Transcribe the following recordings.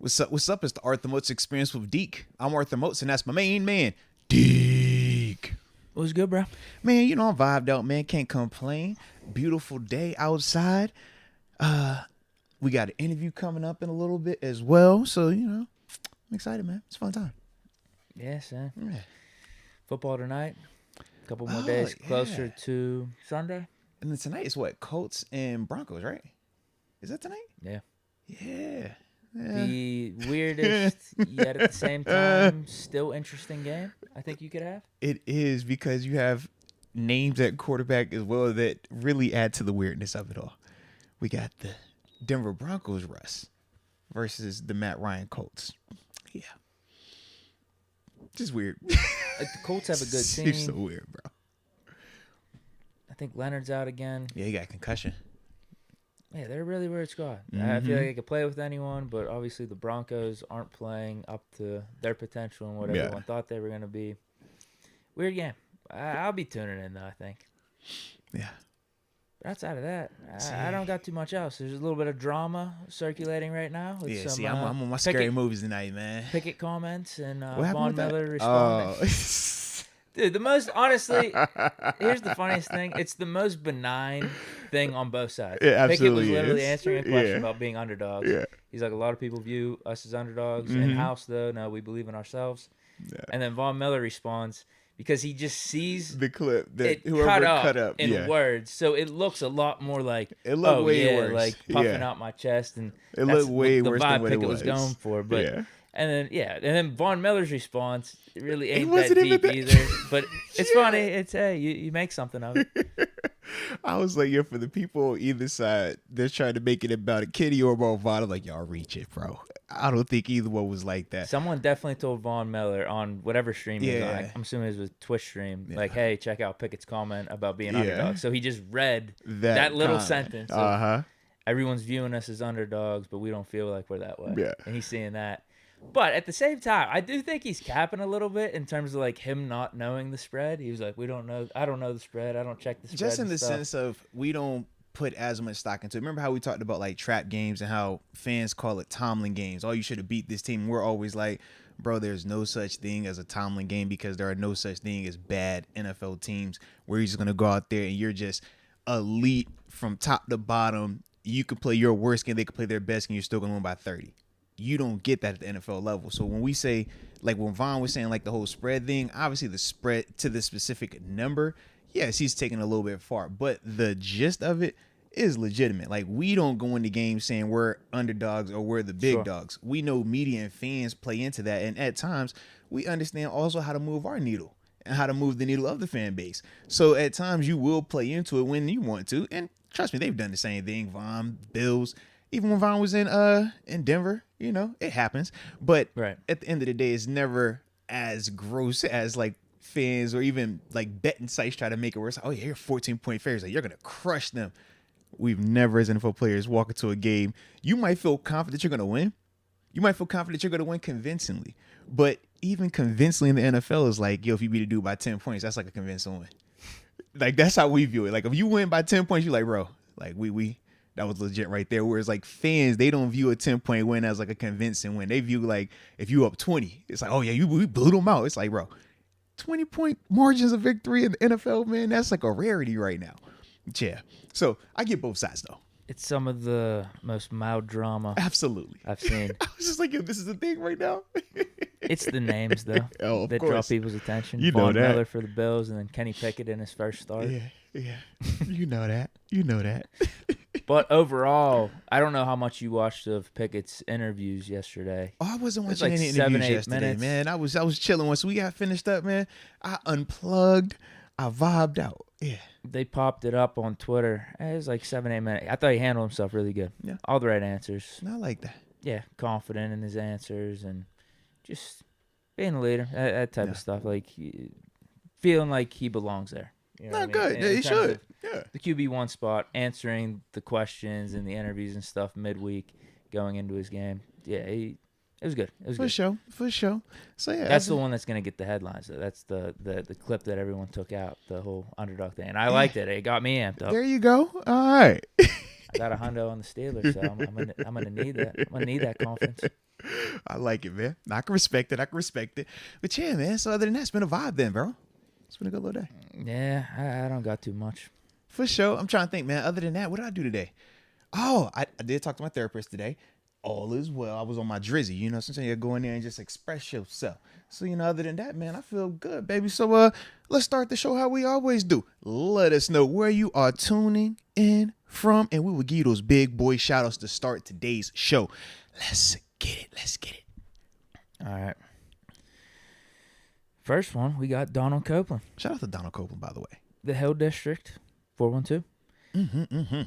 What's up? What's up? It's the Arthur Moats Experience with Deke. I'm Arthur Moats, and that's my main man, Deke. What's good, bro? Man, you know I'm vibed out, man. Can't complain. Beautiful day outside. We got an interview coming up in a little bit as well, so I'm excited, man. It's a fun time. Yes, man. Yeah. Football tonight. A couple more days closer to Sunday. And then tonight is what? Colts and Broncos, right? Is that tonight? Yeah. Yeah. The weirdest, yet at the same time, still interesting game I think you could have. It is, because you have names at quarterback as well that really add to the weirdness of it all. We got the Denver Broncos Russ versus the Matt Ryan Colts. Yeah. Just weird. Like, the Colts have a good team. It's so weird, bro. I think Leonard's out again. Yeah, he got a concussion. Yeah, they're a really weird squad. Mm-hmm. I feel like they could play with anyone, but obviously the Broncos aren't playing up to their potential and what everyone thought they were going to be. Weird game. I'll be tuning in, though, I think. Yeah. But outside of that, I don't got too much else. There's a little bit of drama circulating right now. With Yeah, some, I'm on my scary movies tonight, man. Pickett comments and What happened Von with that? Miller responding. Oh. Dude, the most, honestly, here's the funniest thing. It's the most benign thing on both sides. Yeah, Pickett was absolutely literally is. answering a question Yeah. about being underdogs. Yeah. He's like, a lot of people view us as underdogs. Mhm. In-house, though, no, we believe in ourselves. Yeah. And then Von Miller responds, because he just sees The clip that it whoever cut up in yeah. words. So it looks a lot more like, It looked way worse. like puffing Yeah. out my chest. And It that's looked way the worse vibe than what Pickett it was going for. But yeah. And then Von Miller's response really ain't that wasn't even deep that- either. But it's Yeah. funny. It's, hey, you make something of it. I was like, for the people on either side, they're trying to make it about a Kenny or about Von. I'm like, y'all reach it, bro. I don't think either one was like that. Someone definitely told Von Miller on whatever stream he was on. Yeah. I'm assuming it was a Twitch stream. Yeah. Like, hey, check out Pickett's comment about being Yeah. underdog. So he just read that little comment. sentence. Uh-huh. Everyone's viewing us as underdogs, but we don't feel like we're that way. Yeah. And he's seeing that. But at the same time, I do think he's capping a little bit in terms of like him not knowing the spread. He was like, I don't know the spread. I don't check the spread. Just in and the stuff. sense of we don't put as much stock into it. Remember how we talked about like trap games and how fans call it Tomlin games? Oh, you should have beat this team. We're always like, bro, there's no such thing as a Tomlin game, because there are no such thing as bad NFL teams where you're just going to go out there and you're just elite from top to bottom. You could play your worst game, they could play their best game, you're still going to win by 30. You don't get that at the NFL level. So when we say, like when Von was saying like the whole spread thing, obviously the spread to the specific number, yes, he's taking a little bit far, but the gist of it is legitimate. Like, we don't go into games saying we're underdogs or we're the big dogs. We know media and fans play into that, and at times we understand also how to move our needle and how to move the needle of the fan base. So at times you will play into it when you want to, and trust me, they've done the same thing. Von, Bills, even when Von was in Denver, it happens. But at the end of the day, it's never as gross as like fans or even like betting sites try to make it worse. Oh yeah, you're 14-point favorites. Like, you're gonna crush them. We've never, as NFL players, walk into a game. You might feel confident you're gonna win. You might feel confident you're gonna win convincingly. But even convincingly in the NFL is like, if you beat a dude by 10 points, that's like a convincing win. Like, that's how we view it. Like, if you win by 10 points, you're like, bro, like we that was legit right there. Whereas like fans, they don't view a 10-point win as like a convincing win. They view like, if you up 20, it's like, oh yeah, we blew them out. It's like, bro, 20-point margins of victory in the NFL, man, that's like a rarity right now. Yeah. So I get both sides though. It's some of the most mild drama Absolutely I've seen. I was just like, this is the thing right now. It's the names though Of that draw course. people's attention. You know Von that. Miller for the Bills, and then Kenny Pickett in his first start. Yeah. You know that. But overall, I don't know how much you watched of Pickett's interviews yesterday. Oh, I wasn't It was watching like any 7, interviews 8 yesterday, minutes. man. I was chilling. Once we got finished up, man, I unplugged. I vibed out. Yeah. They popped it up on Twitter. It was like 7, 8 minutes. I thought he handled himself really good. Yeah. All the right answers. I like that. Yeah, confident in his answers and just being a leader. That type of stuff. Like, feeling like he belongs there. You know what I mean? Good. In Yeah, he terms should. of Yeah. the QB1 spot, answering the questions and the interviews and stuff midweek going into his game. Yeah, it was good. It was For good. sure. So yeah, That's the one that's gonna get the headlines. Though. That's the clip that everyone took out, the whole underdog thing, and I liked it. It got me amped up. There you go. All right. I got a hundo on the Steelers, so I'm gonna need that. I'm gonna need that confidence. I like it, man. I can respect it. But yeah, man. So other than that, it's been a vibe then, bro. It's been a good little day. Yeah, I don't got too much. For sure. I'm trying to think, man. Other than that, what did I do today? Oh, I did talk to my therapist today. All is well. I was on my drizzy, sometimes you go in there and just express yourself. So, other than that, man, I feel good, baby. So, let's start the show how we always do. Let us know where you are tuning in from, and we will give you those big boy shout outs to start today's show. Let's get it. All right. First one, we got Donald Copeland. Shout out to Donald Copeland, by the way. The Hill District, 412.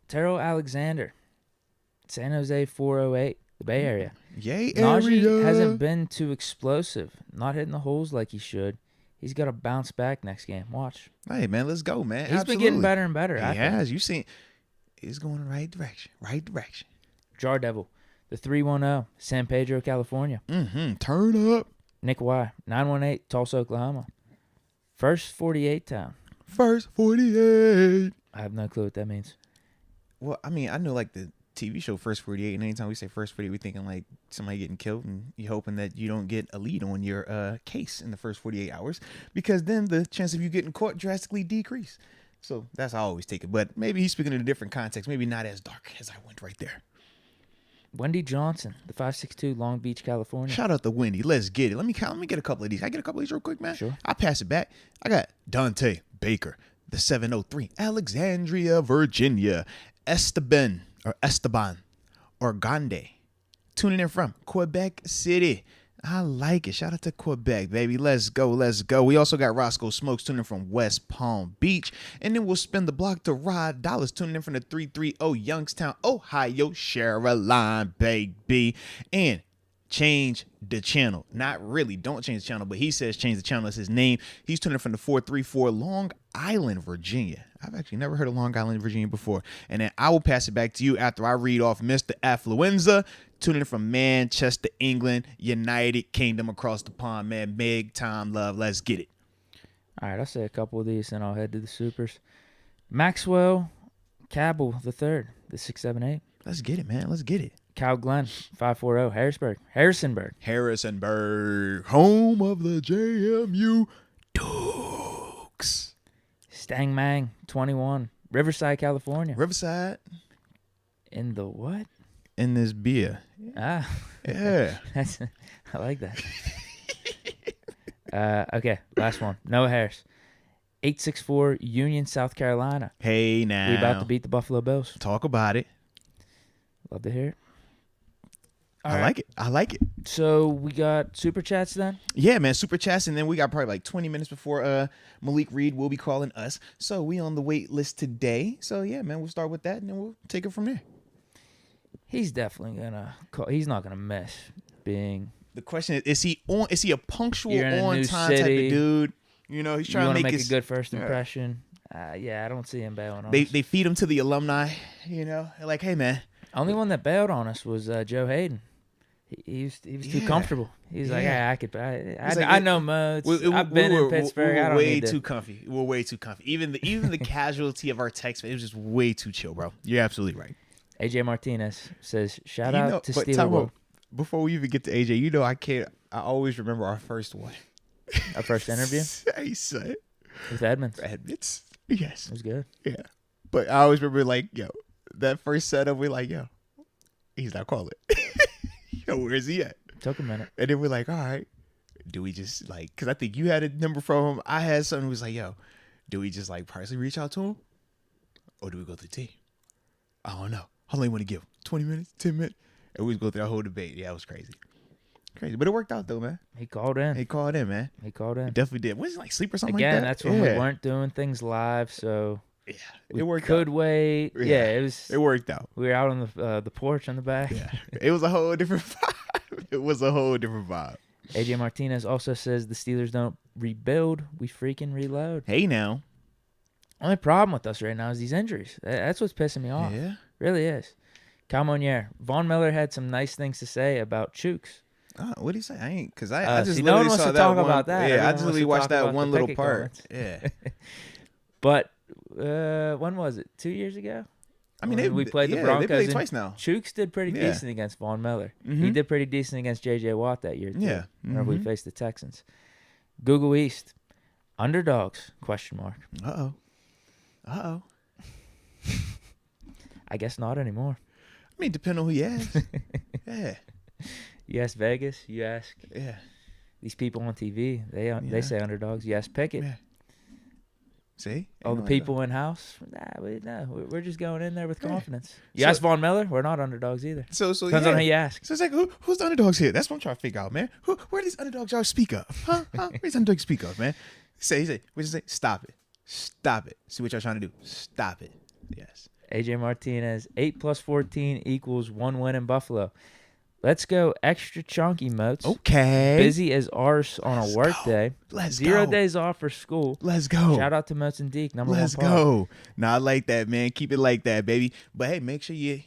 Terrell Alexander, San Jose 408, the Bay Area. Yay, Najee area. hasn't been too explosive, not hitting the holes like he should. He's got to bounce back next game. Watch. Hey, man, let's go, man. He's been getting better and better. He has. You seen, he's going in the right direction. Jar Devil, the 310, San Pedro, California. Turn up. Nick Y, 918, Tulsa, Oklahoma. First 48 town. First 48. I have no clue what that means. Well, I mean, I know like the TV show First 48, and anytime we say First 48, we're thinking like somebody getting killed, and you're hoping that you don't get a lead on your case in the first 48 hours, because then the chance of you getting caught drastically decrease. So that's how I always take it. But maybe he's speaking in a different context, maybe not as dark as I went right there. Wendy Johnson, the 562, Long Beach, California. Shout out to Wendy. Let's get it. Let me get a couple of these. Can I get a couple of these real quick, man? Sure. I'll pass it back. I got Dante Baker, the 703, Alexandria, Virginia. Esteban Organde, tuning in from Quebec City. I like it. Shout out to Quebec, baby. Let's go. We also got Roscoe Smokes tuning in from West Palm Beach. And then we'll spin the block to Rod Dallas tuning in from the 330 Youngstown, Ohio. Share a line, baby. And change the channel. Not really. Don't change the channel, but he says change the channel. That's his name. He's tuning in from the 434 Long Island, Virginia. I've actually never heard of Long Island, Virginia before. And then I will pass it back to you after I read off Mr. Affluenza, tuning in from Manchester, England, United Kingdom across the pond, man. Big time love. Let's get it. All right, I'll say a couple of these, and I'll head to the supers. Maxwell Cabell III, the 678. Let's get it, man. Let's get it. Cal Glenn, 540, Harrisonburg. Home of the JMU Dukes. Stang Mang, 21, Riverside, California. Riverside. In the what? In this beer. Ah. Yeah. I like that. Okay, last one. Noah Harris, 864, Union, South Carolina. Hey, now. We about to beat the Buffalo Bills. Talk about it. Love to hear it. I like it. So we got super chats then? Yeah, man, super chats, and then we got probably like 20 minutes before Malik Reed will be calling us. So we on the wait list today. So yeah, man, we'll start with that, and then we'll take it from there. He's definitely gonna call. He's not gonna miss being. The question is he on? Is he a punctual, on time city, type of dude? He's trying to make a good first impression. Yeah, I don't see him bailing on us. They feed him to the alumni. Like, hey, man. Only one that bailed on us was Joe Hayden. He was too comfortable. He's like, I know Moats. I've been in Pittsburgh. I don't need too comfy. We're way too comfy. Even the casualty of our text, it was just way too chill, bro. You're absolutely right. AJ Martinez says, shout out to Steelers World. Before we even get to AJ, I always remember our first one. Our first interview? He said. With Edmonds. Yes. It was good. Yeah. But I always remember, like, that first setup, we're like, he's not calling. Where is he at? Took a minute. And then we're like, all right, do we just because I think you had a number from him. I had something who was like, do we just personally reach out to him? Or do we go to the team? I don't know. How long you want to give? 20 minutes? 10 minutes? And we just go through that whole debate. Yeah, it was crazy. But it worked out though, man. He called in, man. He definitely did. Was it sleep or something Again, like that? That's when we weren't doing things live, so yeah, it worked out. Wait. Yeah, it worked out. We were out on the porch on the back. Yeah. It was a whole different vibe. AJ Martinez also says the Steelers don't rebuild, we freaking reload. Hey now. Only problem with us right now is these injuries. That's what's pissing me off. Yeah. Really is. Calmonier. Von Miller had some nice things to say about Chooks. What did he say? I ain't, because I just no one literally wants saw to that talk one. about that. Yeah, I just literally watched that one little Pickett part. Comments. Yeah. But when was it? 2 years ago? I mean, we played the Broncos. They played twice now. Chooks did pretty decent against Von Miller. He did pretty decent against J.J. Watt that year, too. Yeah. Whenever we faced the Texans. Google East. Underdogs, ? Uh-oh. I guess not anymore. I mean, depending on who you ask. Yeah. You ask Vegas, you ask these people on TV, they say underdogs. You ask Pickett. Yeah. See? All the people in-house, we're just going in there with confidence. You ask Von Miller, we're not underdogs either. So depends on who you ask. So it's like, who's the underdogs here? That's what I'm trying to figure out, man. Where are these underdogs y'all speak of? Huh? Where these underdogs speak of, man? He say, stop it. Stop it. See what y'all trying to do. Stop it. Yes. AJ Martinez, 8 + 14 = 1 win in Buffalo. Let's go extra chunky, Moats. Okay. Busy as arse on a work day. Let's go. 0 days off for school. Let's go. Shout out to Moats and Deke, number Let's 1 go. Nah, I like that, man. Keep it like that, baby. But hey, make sure you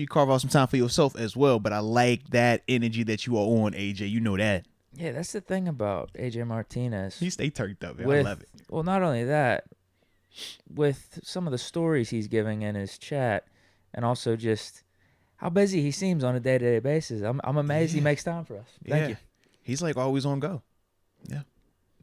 carve out some time for yourself as well. But I like that energy that you are on, AJ. You know that. Yeah, that's the thing about AJ Martinez. He stay turned up, man. I love it. Well, not only that, with some of the stories he's giving in his chat, and also just how busy he seems on a day-to-day basis. I'm amazed he makes time for us. Thank you. He's like always on go. Yeah.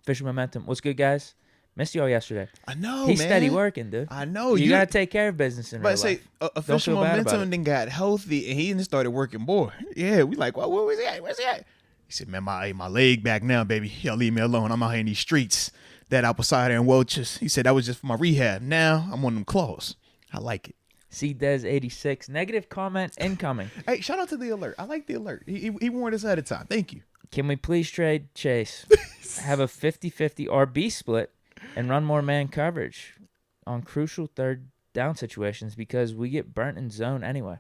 Official momentum. What's good, guys? Missed y'all yesterday. I know, He's man. steady working, dude. I know. You got to take care of business in real life. But official momentum then got healthy, and he then started working more. Yeah, we like, well, where's he at? Where's he at? He said, man, my leg back now, baby. Y'all leave me alone. I'm out here in these streets. That apple cider and Welch's. He said that was just for my rehab. Now I'm on them claws. I like it. CDez86. Negative comment incoming. Hey, shout out to the alert. I like the alert. He warned us ahead of time. Thank you. Can we please trade Chase? Have a 50-50 RB split and run more man coverage on crucial third down situations because we get burnt in zone anyway.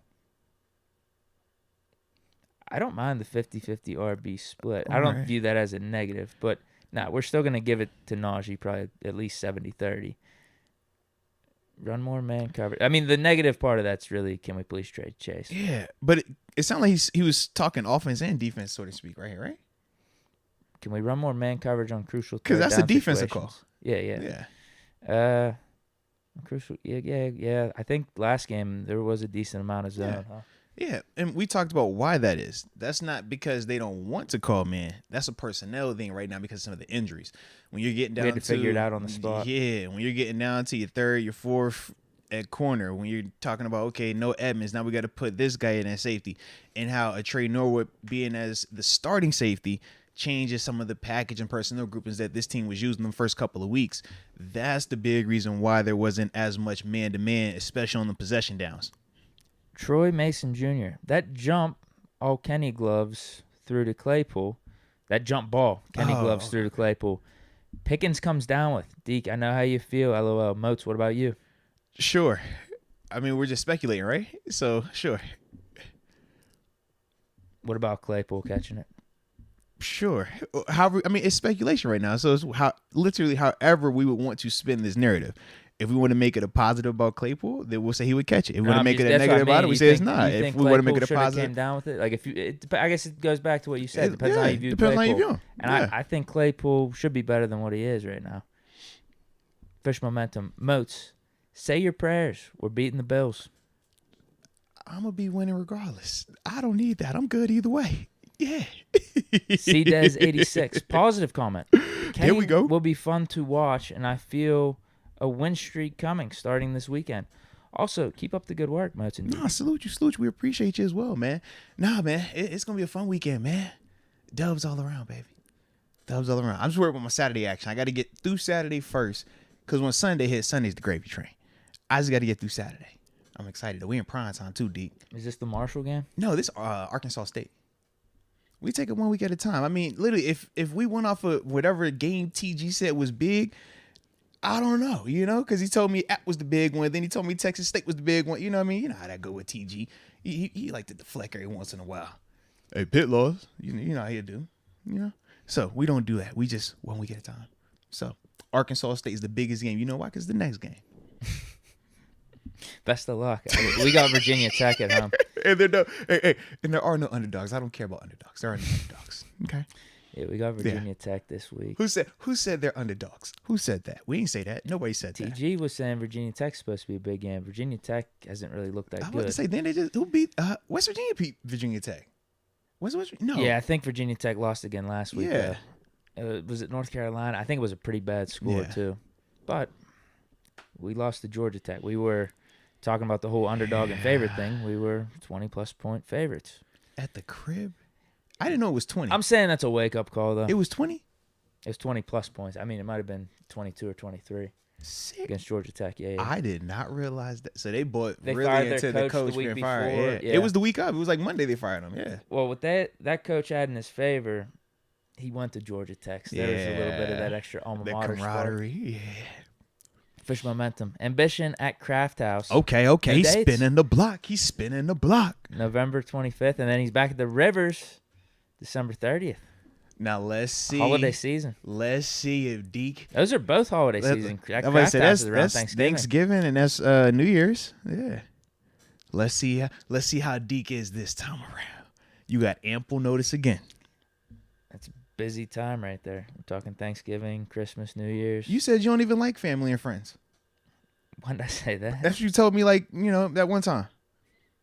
I don't mind the 50-50 RB split. I don't view that as a negative, but we're still going to give it to Najee probably at least 70-30. Run more man coverage. I mean, the negative part of that's really, can we please trade Chase? Yeah, but it sounded like he was talking offense and defense, so to speak, right here, right? Can we run more man coverage on crucial third because that's down a defensive situations? call. Yeah. Crucial. Yeah. I think last game there was a decent amount of zone. Huh? Yeah, and we talked about why that is. That's not because they don't want to call man. That's a personnel thing right now because of some of the injuries. When you're getting down we had to figure it out on the spot. Yeah, when you're getting down to your third, your fourth at corner, when you're talking about, okay, no Edmonds, now we got to put this guy in as safety, and how a Trey Norwood being as the starting safety changes some of the package and personnel groupings that this team was using the first couple of weeks. That's the big reason why there wasn't as much man-to-man, especially on the possession downs. Troy Mason Jr., that jump, all Kenny gloves through to Claypool. That jump ball, Kenny gloves through to Claypool. Pickens comes down with. Deke, I know how you feel. LOL. Moats, what about you? Sure. I mean, we're just speculating, right? So, sure. What about Claypool catching it? Sure. However, I mean, it's speculation right now. So, it's literally however we would want to spin this narrative. If we want to make it a positive about Claypool, then we'll say he would catch it. If we want to make it a negative about it, we say it's not. If we want to make it a positive, came down with it. Like I guess it goes back to what you said. Depends on how you view Claypool. How you view him. And I think Claypool should be better than what he is right now. Fish momentum. Moats, say your prayers. We're beating the Bills. I'm gonna be winning regardless. I don't need that. I'm good either way. Yeah. CDez86. Positive comment. There we go. Will be fun to watch, and I feel a win streak coming starting this weekend. Also, keep up the good work, Moats. Nah, salute you. We appreciate you as well, man. Nah, man, it's going to be a fun weekend, man. Dubs all around, baby. Dubs all around. I'm just worried about my Saturday action. I got to get through Saturday first because when Sunday hits, Sunday's the gravy train. I just got to get through Saturday. I'm excited. We in prime time too, Deke. Is this the Marshall game? No, this Arkansas State. We take it 1 week at a time. I mean, literally, if we went off of whatever game TG said was big, I don't know, because he told me App was the big one. Then he told me Texas State was the big one. You know what I mean? You know how that go with TG. He like to deflect every once in a while. Hey, Pitt laws. You know how he do. So we don't do that. We just 1 week at a time. So Arkansas State is the biggest game. You know why? Because the next game. Best of luck. We got Virginia Tech at home. And there are no underdogs. I don't care about underdogs. There are no underdogs. Okay. Yeah, we got Virginia Tech this week. Who said they're underdogs? Who said that? We didn't say that. Nobody said that. TG was saying Virginia Tech's supposed to be a big game. Virginia Tech hasn't really looked that I was good. about to say, then they just who beat West Virginia beat Virginia Tech. West No. Yeah, I think Virginia Tech lost again last week. Yeah. Was it North Carolina? I think it was a pretty bad score too. But we lost to Georgia Tech. We were talking about the whole underdog and favorite thing. We were 20-plus point favorites. At the crib? I didn't know it was 20. I'm saying that's a wake-up call, though. It was 20? It was 20-plus points. I mean, it might have been 22 or 23 against Georgia Tech. Yeah. I did not realize that. So they bought They really fired into their the coach coach the week being fired. before. Yeah. It was the week of. It was like Monday they fired him. Yeah. Well, with that coach had in his favor, he went to Georgia Tech. So there was a little bit of that extra alma mater camaraderie. Yeah. Fish momentum. Ambition at Craft House. Okay. He's spinning the block. November 25th, and then he's back at the Rivers December 30th. Now let's see. Holiday season. Let's see if Deke. Those are both holiday season. That Craft House is around that's Thanksgiving and that's New Year's. Yeah. Let's see how Deke is this time around. You got ample notice again. That's a busy time right there. We're talking Thanksgiving, Christmas, New Year's. You said you don't even like family and friends. When did I say that? That's what you told me, like, that one time.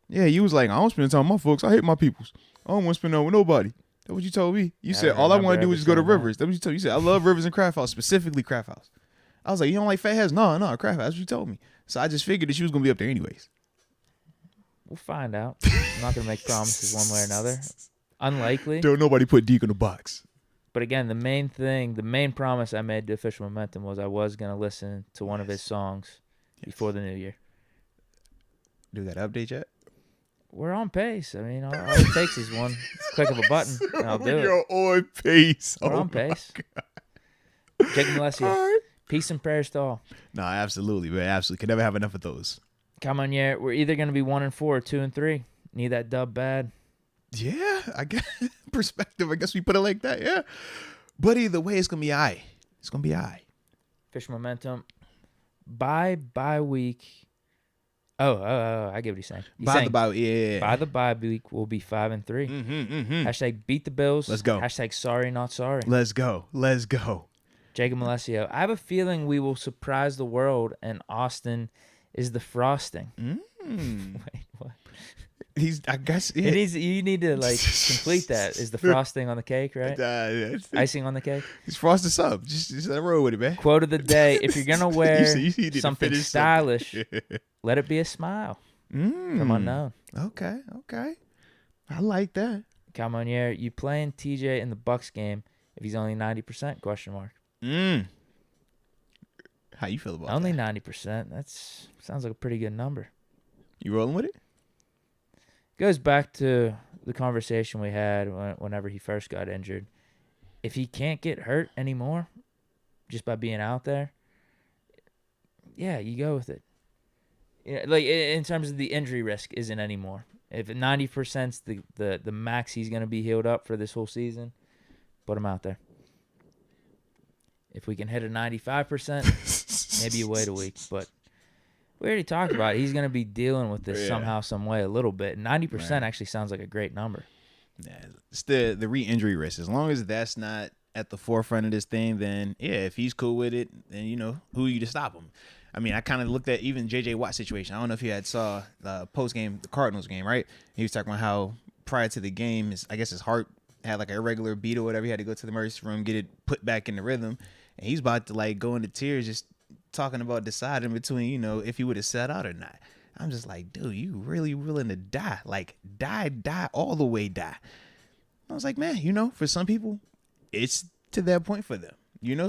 Yeah, you was like, I don't spend time with my folks. I hate my peoples. I don't want to spend time with nobody. That's what you told me. You said, all I want to do is just go to Rivers. That's what you told me. You said, I love Rivers and Craft House, specifically Craft House. I was like, you don't like fat heads? No, Craft House. That's what you told me. So I just figured that she was going to be up there anyways. We'll find out. I'm not going to make promises one way or another. Unlikely. Don't nobody put Deke in a box. But again, the main promise I made to Official Momentum was I was going to listen to one of his songs before the new year. Do that update yet? We're on pace. I mean, all it takes is one click of a button, and I'll do it. You're on pace. We're on pace. Jake Malessia. Right. Peace and prayers to all. No, absolutely, man. Absolutely. Can never have enough of those. Come on, yeah. We're either going to be 1-4 or 2-3. Need that dub bad. Yeah, I guess perspective. I guess we put it like that. Yeah, but either way, it's gonna be aight. It's gonna be aight. Fish momentum. Bye week. Oh, I get what he's saying. By the bye week, we'll be 5-3. Mm-hmm. Hashtag beat the Bills. Let's go. Hashtag sorry, not sorry. Let's go. Jacob Malesio. I have a feeling we will surprise the world, and Austin is the frosting. Wait, what? I guess. Yeah. It is. You need to complete that. Is the frosting on the cake, right? Icing on the cake. It's frosted sub. Just roll with it, man. Quote of the day: if you're gonna wear something stylish, something. let it be a smile from unknown. Okay. I like that. Calmonier, you playing TJ in the Bucks game if he's only 90%? Question mark. How you feel about only that? 90%? That sounds like a pretty good number. You rolling with it? Goes back to the conversation we had whenever he first got injured. If he can't get hurt anymore just by being out there, yeah, you go with it. Yeah, like in terms of the injury risk isn't anymore. If 90%'s the max he's going to be healed up for this whole season, put him out there. If we can hit a 95%, maybe you wait a week, but we already talked about it. He's going to be dealing with this somehow, some way a little bit. 90% actually sounds like a great number. Yeah, it's the re-injury risk. As long as that's not at the forefront of this thing, then, yeah, if he's cool with it, then, who are you to stop him? I mean, I kind of looked at even J.J. Watt situation. I don't know if you saw the post-game, the Cardinals game, right? He was talking about how prior to the game, I guess his heart had like an irregular beat or whatever. He had to go to the emergency room, get it put back in the rhythm. And he's about to, go into tears just talking about deciding between, if he would have sat out or not. I'm just like, dude, you really willing to die? Like, die, all the way die. I was like, man, for some people, it's to that point for them.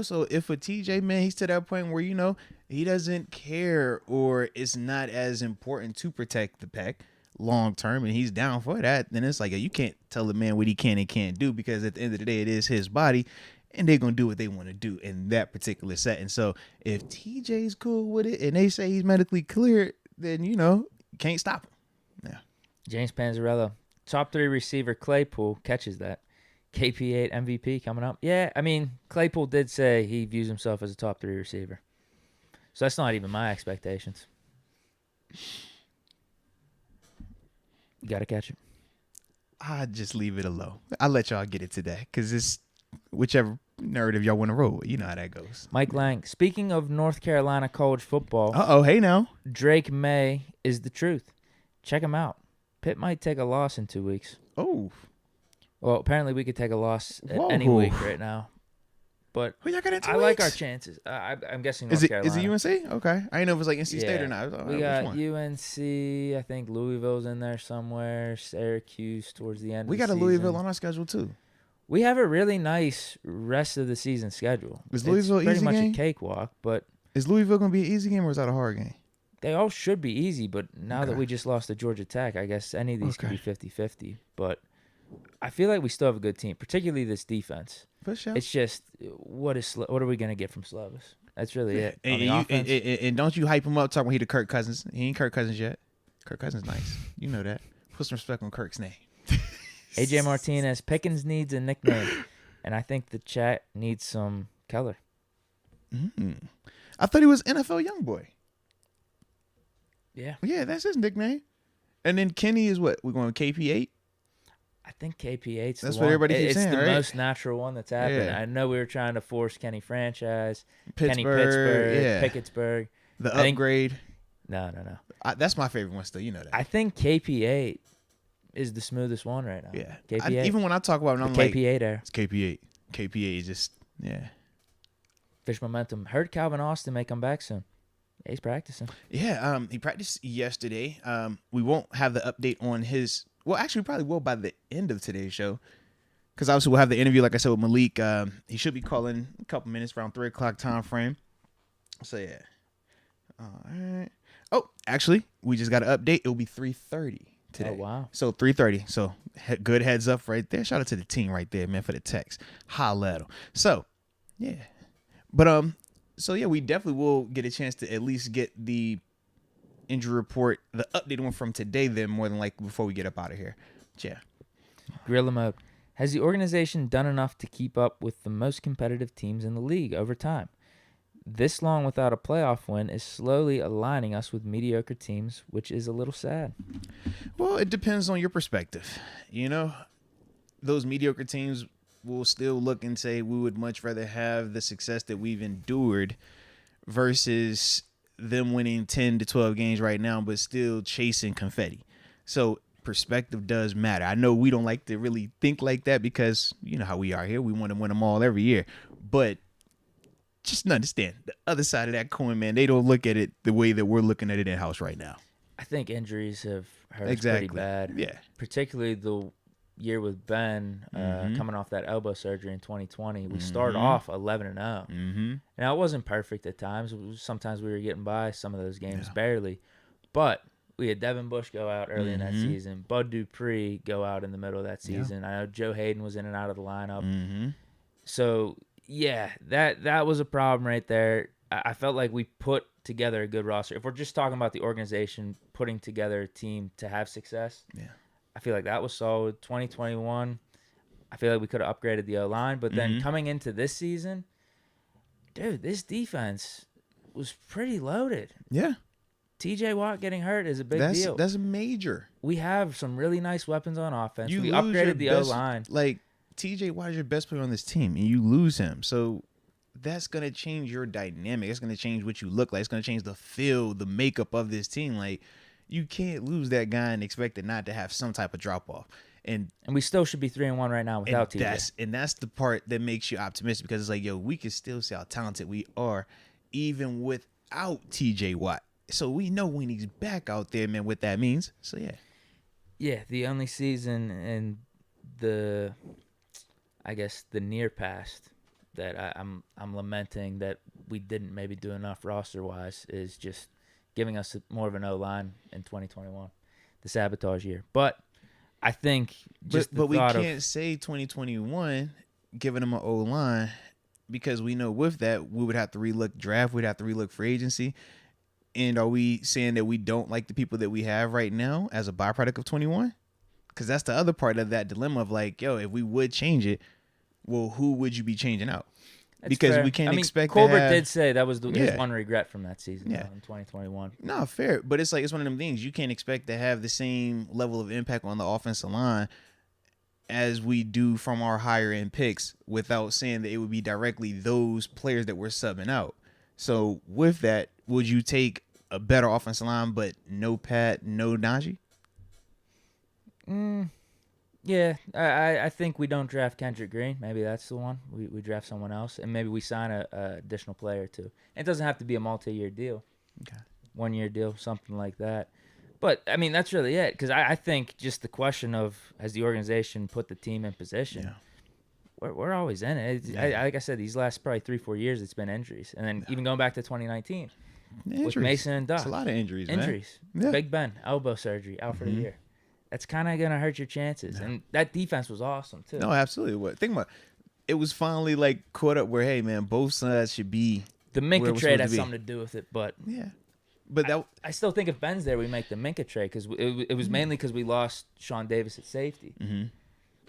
So if for TJ, man, he's to that point where, he doesn't care or it's not as important to protect the pack long term and he's down for that, then it's like, you can't tell the man what he can and can't do because at the end of the day, it is his body. And they're going to do what they want to do in that particular setting. So if TJ's cool with it and they say he's medically cleared, then, you can't stop him. Yeah. James Panzarello, top 3 receiver Claypool catches that. KP8 MVP coming up. Yeah, I mean, Claypool did say he views himself as a top 3 receiver. So that's not even my expectations. You got to catch it. I just leave it alone. I'll let y'all get it today because it's whichever narrative y'all want to roll with. You know how that goes. Mike Lang. Speaking of North Carolina college football. Hey now. Drake May is the truth. Check him out. Pitt might take a loss in 2 weeks. Oh. Well, apparently we could take a loss any week right now. But who y'all got in 2 I weeks? like our chances. I'm guessing North Carolina. Is it UNC? Okay. I didn't know if it was like NC State or not. We got UNC. I think Louisville's in there somewhere. Syracuse towards the end We of the got a season. Louisville on our schedule too. We have a really nice rest of the season schedule. Is Louisville it's pretty easy much game? a cakewalk, but Is Louisville going to be an easy game or is that a hard game? they all should be easy, but now that we just lost to Georgia Tech, I guess any of these could be 50-50. But I feel like we still have a good team, particularly this defense. For sure. It's just, what are we going to get from Slovis? That's really it. And don't you hype him up talking about he the Kirk Cousins. He ain't Kirk Cousins yet. Kirk Cousins nice. You know that. Put some respect on Kirk's name. AJ Martinez, Pickens needs a nickname, and I think the chat needs some color. I thought he was NFL Youngboy. Yeah. Yeah, that's his nickname. And then Kenny is what? We're going KP8? I think KP8's that's the what one. Everybody keeps saying, It's the right? most natural one that's happened. Yeah. I know we were trying to force Kenny franchise, Kenny Pittsburgh, Pittsburgh. The upgrade. No. That's my favorite one still. You know that. I think KP8 is the smoothest one right now. Yeah. KP8. Even when I talk about it, I'm the like, KP8 era. It's KP8. KP8 is just, yeah. Fish momentum. Heard Calvin Austin may come back soon. Yeah, he's practicing. Yeah, he practiced yesterday. We won't have the update on his. Well, actually, we probably will by the end of today's show, because obviously we'll have the interview, like I said, with Malik. He should be calling a couple minutes, around 3 o'clock time frame. So yeah. All right. Oh, actually, we just got an update. It'll be 3:30 today. Oh wow. So 3:30. So good heads up right there. Shout out to the team right there, man, for the text. Holla at 'em. So yeah, but So, yeah, we definitely will get a chance to at least get the injury report, the updated one from today, then more than likely before we get up out of here. Yeah. Gorilla Mode. Has the organization done enough to keep up with the most competitive teams in the league over time? This long without a playoff win is slowly aligning us with mediocre teams, which is a little sad. Well, it depends on your perspective. You know, those mediocre teams will still look and say we would much rather have the success that we've endured versus them winning 10 to 12 games right now, but still chasing confetti. So perspective does matter. I know we don't like to really think like that because you know how we are here. We want to win them all every year. But just understand the other side of that coin, man. They don't look at it the way that we're looking at it in-house right now. I think injuries have hurt us pretty bad. Yeah. Particularly the year with Ben coming off that elbow surgery in 2020. We started off 11-0. Now, it wasn't perfect at times. Sometimes we were getting by some of those games barely. But we had Devin Bush go out early in that season. Bud Dupree go out in the middle of that season. I know Joe Hayden was in and out of the lineup. So, yeah, that was a problem right there. I felt like we put together a good roster. If we're just talking about the organization putting together a team to have success, I feel like that was solid. 2021, I feel like we could have upgraded the O-line. But then coming into this season, dude, this defense was pretty loaded. Yeah. TJ Watt getting hurt is a big deal. That's major. We have some really nice weapons on offense. We upgraded the O-line. Like, TJ Watt is your best player on this team, and you lose him. So that's going to change your dynamic. It's going to change what you look like. It's going to change the feel, the makeup of this team. Like, you can't lose that guy and expect it not to have some type of drop-off. And we still should be 3-1 right now without TJ. And that's the part that makes you optimistic because it's like, yo, we can still see how talented we are even without TJ Watt. So we know when he's back out there, man, what that means. So, yeah. Yeah, the only season in the, I guess, the near past that I'm lamenting that we didn't maybe do enough roster-wise is just giving us more of an O-line in 2021, the sabotage year. But I think just but we can't say 2021 giving them an O-line because we know with that we would have to relook draft, we'd have to relook free agency. And are we saying that we don't like the people that we have right now as a byproduct of 21? Because that's the other part of that dilemma of like, yo, if we would change it, well, who would you be changing out? That's because fair. we can't expect Colbert did say that was his one regret from that season in 2021. No, fair. But it's like it's one of them things. You can't expect to have the same level of impact on the offensive line as we do from our higher end picks without saying that it would be directly those players that we're subbing out. So with that, would you take a better offensive line but no Pat, no Najee? Yeah, I think we don't draft Kendrick Green. Maybe that's the one. We draft someone else, and maybe we sign a additional player too. It doesn't have to be a multi-year deal. Okay. 1-year deal, something like that. But, I mean, that's really it. Because I think just the question of, has the organization put the team in position? Yeah. We're always in it. Like I said, these last probably 3-4 years, it's been injuries. And then even going back to 2019 with Mason and Duck. It's a lot of injuries, man. Yeah. Big Ben, elbow surgery, out for the year. That's kind of going to hurt your chances. Yeah. And that defense was awesome, too. No, absolutely. Think about it. Was finally, like, caught up where, hey, man, both sides should be. The Minka trade has something to do with it, but. Yeah. But I still think if Ben's there, we make the Minka trade because it was mainly because we lost Sean Davis at safety. Mm-hmm.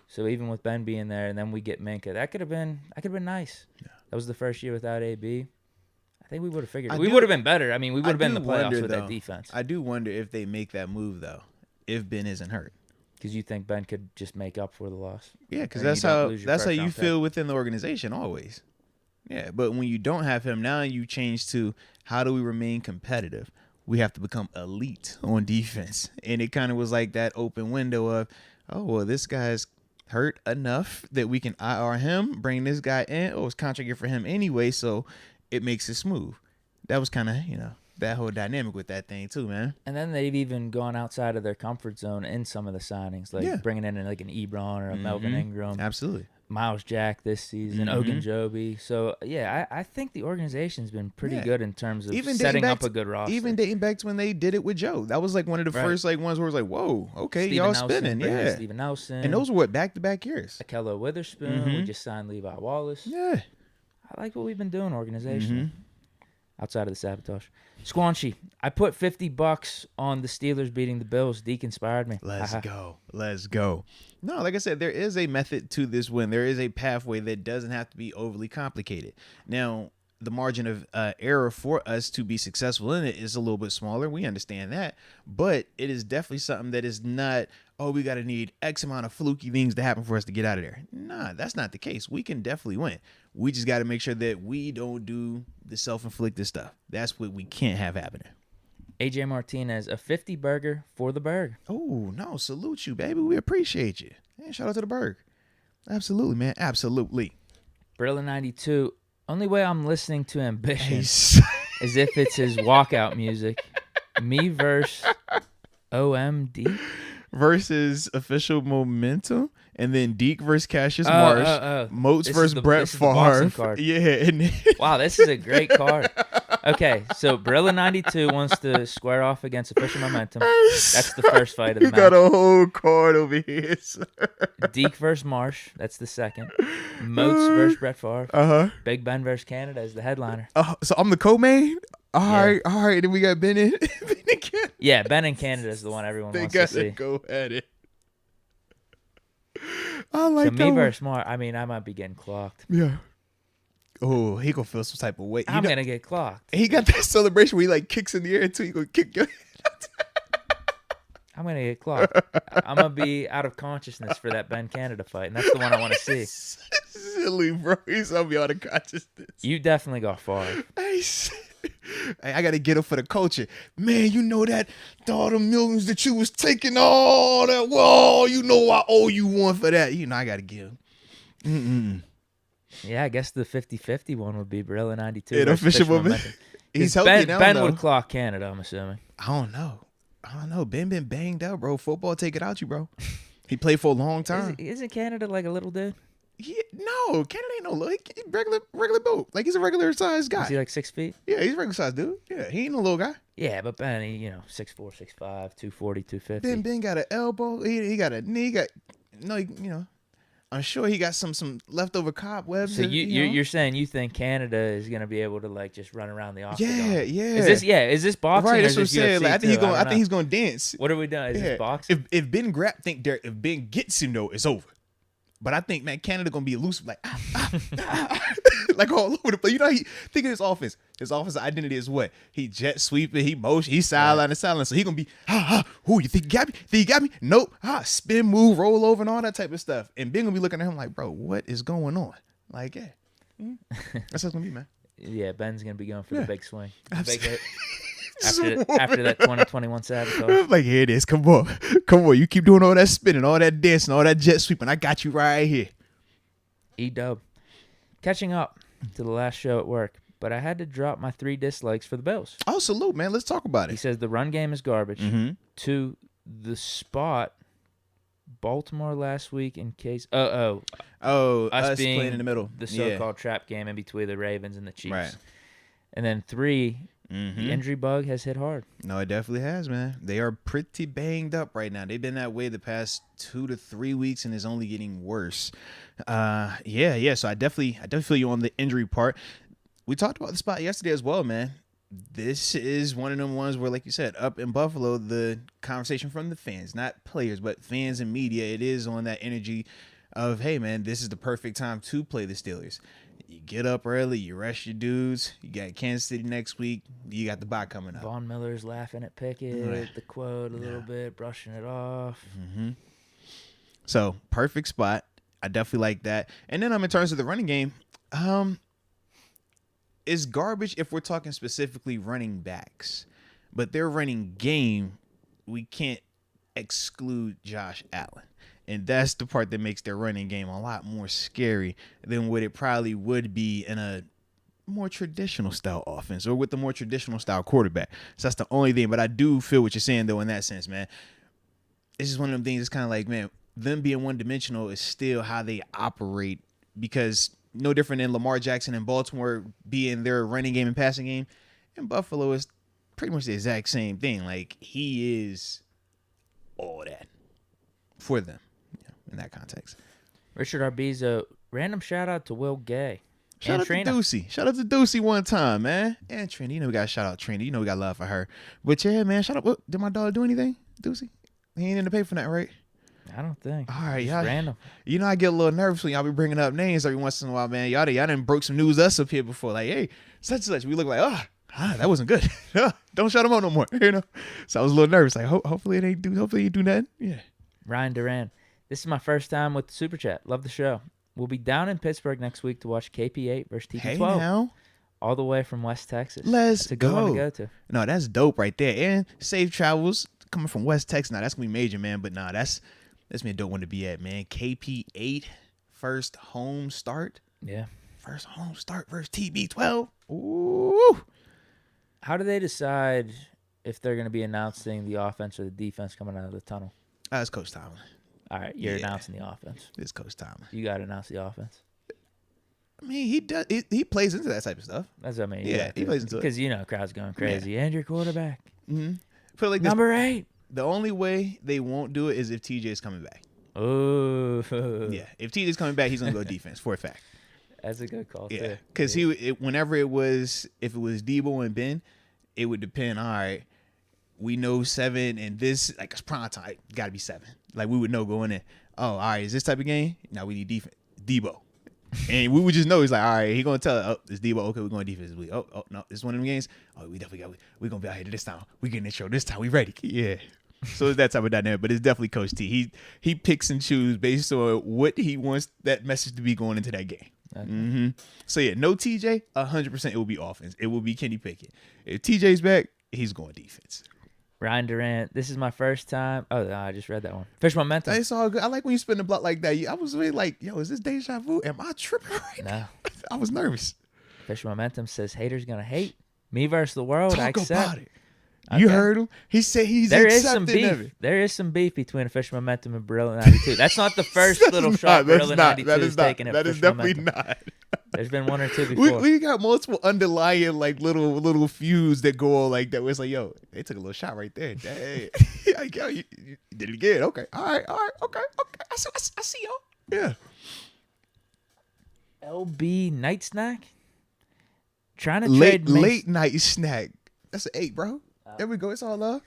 So even with Ben being there, and then we get Minka, that could have been nice. Yeah. That was the first year without AB. I think we would have figured we would have been better. I mean, we would have been in the playoffs with that defense. I do wonder if they make that move though, if Ben isn't hurt. Because you think Ben could just make up for the loss. Yeah, because that's how you feel within the organization always. Yeah, but when you don't have him, now you change to how do we remain competitive? We have to become elite on defense. And it kind of was like that open window of, oh, well, this guy's hurt enough that we can IR him, bring this guy in. Oh, it's contract year for him anyway, so it makes it smooth. That was kind of, that whole dynamic with that thing too, man. And then they've even gone outside of their comfort zone in some of the signings, like bringing in like an Ebron or a Melvin Ingram. Absolutely. Miles Jack this season, Ogunjobi. So, yeah, I think the organization's been pretty good in terms of setting up a good roster. Even dating back to when they did it with Joe. That was like one of the first like ones where it was like, whoa, okay, y'all spinning. Yeah. Steven Nelson. And those were back-to-back years. Akello Witherspoon. We just signed Levi Wallace. Yeah. I like what we've been doing organizationally. Outside of the sabotage. Squanchy, I put $50 on the Steelers beating the Bills. Deke inspired me. Let's go. No, like I said, there is a method to this win. There is a pathway that doesn't have to be overly complicated. Now, the margin of error for us to be successful in it is a little bit smaller. We understand that. But it is definitely something that is not, oh, we got to need X amount of fluky things to happen for us to get out of there. Nah, that's not the case. We can definitely win. We just got to make sure that we don't do the self-inflicted stuff. That's what we can't have happening. AJ Martinez, a 50 burger for the Berg. Oh, no, salute you, baby. We appreciate you. Hey, shout out to the Berg. Absolutely, man. Absolutely. Brilla 92. Only way I'm listening to Ambition is if it's his walkout music. Me versus OMD. Versus Official Momentum. And then Deke versus Cassius Marsh. Moats versus Brett Favre. Yeah. Wow, this is a great card. Okay, so Brilla 92 wants to square off against Official Momentum. That's the first fight of the match. You got a whole card over here, sir. Deke versus Marsh. That's the second. Moats versus Brett Favre. Big Ben versus Canada is the headliner. So I'm the co-main? All right. Then we got Ben in Canada. Yeah, Ben in Canada is the one everyone wants to see. They gotta go at it. I like so me versus Marsh, I mean, I might be getting clocked. Yeah. Oh, he gonna feel some type of weight. I'm gonna get clocked. He got that celebration where he like kicks in the air too. He gonna kick your I'm gonna get clocked. I'm gonna be out of consciousness for that Ben Canada fight, and that's the one I want to see. Silly, bro. He's gonna be out of consciousness. You definitely got far. I gotta get up for the culture, man. You know that all the millions that you was taking, all that. Whoa, you know I owe you one for that. You know I gotta give. Yeah, I guess the 50-50 one would be Barilla 92. Yeah, official momentum. He's healthy now. Ben would clock Canada, I'm assuming. I don't know. Ben been banged out, bro. Football take it out you, bro. He played for a long time. Isn't Canada like a little dude? No, Canada ain't no little. He's regular boat. Like he's a regular sized guy. Is he like 6 feet? Yeah, he's a regular sized dude. Yeah, he ain't no little guy. Yeah, but Ben, 6'4", 6'5", 240, 250. Ben got an elbow. He got a knee. I'm sure he got some leftover cobwebs. So you're saying you think Canada is gonna be able to like just run around the octagon? Yeah. Is this boxing? Right, that's what I'm saying. Like, I think he's gonna dance. What are we doing? Is this boxing? If Ben if Ben gets him though, it's over. But I think, man, Canada gonna be elusive, like like all over the place. You know, think of his offense. His offensive identity is what? He jet sweeping, he motion, he sideline to sideline. So he gonna be, who you think you got me? Think you got me? Nope. Spin, move, roll over, and all that type of stuff. And Ben gonna be looking at him like, bro, what is going on? Like, yeah. That's what it's gonna be, man. Yeah, Ben's gonna be going for the big swing. The big hit. Absolutely. After that 2021 sabotage. Like, here it is. Come on. You keep doing all that spinning, all that dancing, all that jet sweeping. I got you right here. E-dub. Catching up to the last show at work, but I had to drop my 3 dislikes for the Bills. Oh, salute, man. Let's talk about it. He says the run game is garbage. Mm-hmm. 2, the spot Baltimore last week in case us being playing in the middle. The so-called trap game in between the Ravens and the Chiefs. Right. And then 3, mm-hmm. the injury bug has hit hard. No, it definitely has, man. They are pretty banged up right now. They've been that way the past 2 to 3 weeks, and it's only getting worse. Yeah. So I definitely feel you on the injury part. We talked about the spot yesterday as well, man. This is one of them ones where, like you said, up in Buffalo, the conversation from the fans, not players, but fans and media, it is on that energy of, hey, man, this is the perfect time to play the Steelers. You get up early, you rest your dudes. You got Kansas City next week. You got the bye coming up. Von Miller's laughing at Pickett, the quote a little bit, brushing it off. Mm-hmm. So, perfect spot. I definitely like that. And then in terms of the running game, it's garbage if we're talking specifically running backs. But their running game, we can't exclude Josh Allen. And that's the part that makes their running game a lot more scary than what it probably would be in a more traditional style offense or with a more traditional style quarterback. So that's the only thing. But I do feel what you're saying, though, in that sense, man. It's just one of them things. It's kind of like, man, them being one-dimensional is still how they operate, because no different than Lamar Jackson in Baltimore being their running game and passing game. In Buffalo is pretty much the exact same thing. Like, he is all that for them. In that context. Richard Arbizo, random shout out to Will Gay. Shout out to Ducey. Shout out to Ducey one time, man. And Trini. You know we got to shout out Trini. You know we got love for her. But yeah, man, shout out. Did my dog do anything, Ducey? He ain't in the pay for that, right? I don't think. All right, y'all. Random. You know I get a little nervous when y'all be bringing up names every once in a while, man. Y'all done broke some news us up here before. Like, hey, such and such. We look like, that wasn't good. Don't shout him out no more. You know. So I was a little nervous. Like, hopefully it ain't do. Hopefully you do nothing. Yeah. Ryan Duran. This is my first time with the Super Chat. Love the show. We'll be down in Pittsburgh next week to watch KP8 versus TP12. Hey now. All the way from West Texas. Let's a good go. one to go to. No, that's dope right there. And safe travels coming from West Texas. Now, that's going to be major, man. But nah, that's me a dope one to be at, man. KP8, first home start. Yeah. First home start versus TB12. Ooh. How do they decide if they're going to be announcing the offense or the defense coming out of the tunnel? That's Coach Tomlin. All right, you're announcing the offense. It's Coach Tomlin. You got to announce the offense. I mean, he does. He plays into that type of stuff. That's what I mean. Yeah, he plays into it. Because, crowd's going crazy. And your quarterback. Mm-hmm. Put it like this. Number 8. The only way they won't do it is if TJ's coming back. Oh. Yeah, if TJ's coming back, he's going to go defense for a fact. That's a good call, too. Yeah, because whenever if it was Debo and Ben, it would depend. All right, we know 7 and this, like, it's prime time. Got to be 7. Like, we would know going in. Oh, all right, is this type of game? Now we need defense. Debo. And we would just know. He's like, all right, he going to tell us, oh, it's Debo. Okay, we're going defense. Oh, no, this is one of them games. Oh, we definitely we're going to be out here this time. We getting this show this time. We ready. Yeah. So it's that type of dynamic, but it's definitely Coach T. He picks and chooses based on what he wants that message to be going into that game. Okay. Mm-hmm. So, yeah, no TJ, 100% it will be offense. It will be Kenny Pickett. If TJ's back, he's going defense. Ryan Durant, this is my first time. Oh, no, I just read that one. Fish Momentum. It's all good. I like when you spin the block like that. I was really like, yo, is this deja vu? Am I tripping right now? I was nervous. Fish Momentum says, haters going to hate. Me versus the world. Talk I accept. About it. Okay. You heard him. He said he's accepting of it. There is some beef between Fish Momentum and Barilla 92. That's not the first little shot Barilla 92 is taking at Fish Momentum. That is definitely not. There's been one or two before. We got multiple underlying like little feuds that go on like that. Where it's like, yo, they took a little shot right there. Dang. Like, yo, you did it again. Okay. All right. Okay. I see y'all. Yeah. LB Night Snack? Trying to trade Mason. Late night snack. That's an 8, bro. There we go. It's all love.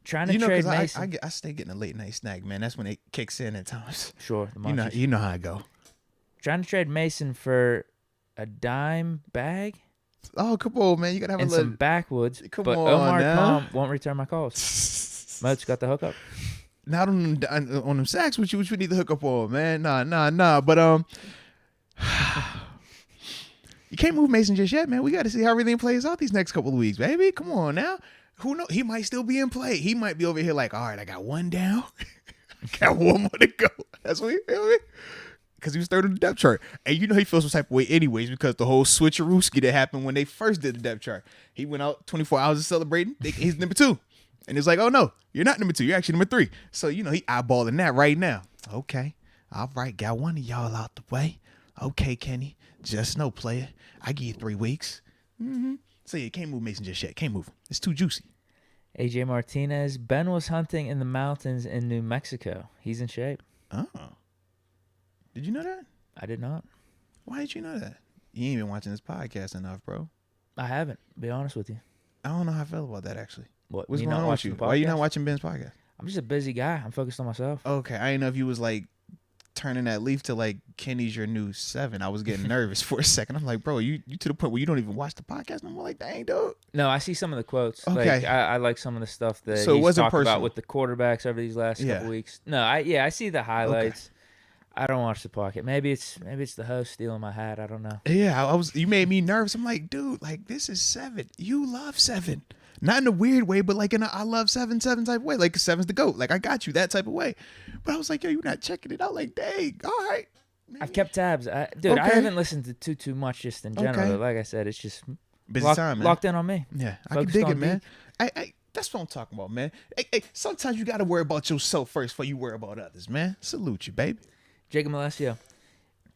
Trying to trade Mason. I stay getting a late night snack, man. That's when it kicks in at times. Sure. You know how I go. Trying to trade Mason for a dime bag. Oh, come on, man. You got to have and a little... some backwoods. Come but on Omar now. Khan won't return my calls. Moats got the hookup. Not on them sacks, which you need to hook up on, man. Nah. But you can't move Mason just yet, man. We got to see how everything plays out these next couple of weeks, baby. Come on now. Who knows? He might still be in play. He might be over here like, all right, I got one down. Got one more to go. That's what he feel me? Because he was third on the depth chart. And you know he feels some type of way anyways because the whole switcherooski that happened when they first did the depth chart. He went out 24 hours of celebrating. He's number 2. And it's like, oh, no, you're not number 2. You're actually number 3. So, you know, he eyeballing that right now. Okay. All right. Got one of y'all out the way. Okay, Kenny. Just no player. I give you 3 weeks. So, yeah, can't move Mason just yet. Can't move him. It's too juicy. AJ Martinez. Ben was hunting in the mountains in New Mexico. He's in shape. Oh. Did you know that? I did not. Why did you know that? You ain't been watching this podcast enough, bro. I haven't, be honest with you. I don't know how I feel about that, actually. What? What's you going not on with watching you? the podcast? Why are you not watching Ben's podcast? I'm just a busy guy. I'm focused on myself. Okay. I didn't know if you was like turning that leaf to like Kenny's your new 7. I was getting nervous for a second. I'm like, bro, you to the point where you don't even watch the podcast no more? Like, dang, dude. No, I see some of the quotes. Okay. Like, I like some of the stuff that So it he's wasn't talked personal. about with the quarterbacks over these last couple weeks. No, I see the highlights. I don't watch the podcast. Maybe it's the host stealing my hat. I don't know. Yeah, you made me nervous. I'm like, dude, like this is 7. You love 7. Not in a weird way, but like in a I love 7 type of way. Like 7's the GOAT. Like I got you that type of way. But I was like, yo, you're not checking it out. Like, dang, all right. Maybe. I've kept tabs. I haven't listened to too much just in general. Okay. Like I said, it's just Busy time, man. Locked in on me. Yeah, I Focused can dig on it, man. Deke. That's what I'm talking about, man. Hey, sometimes you got to worry about yourself first before you worry about others, man. Salute you, baby. Jacob Alessio.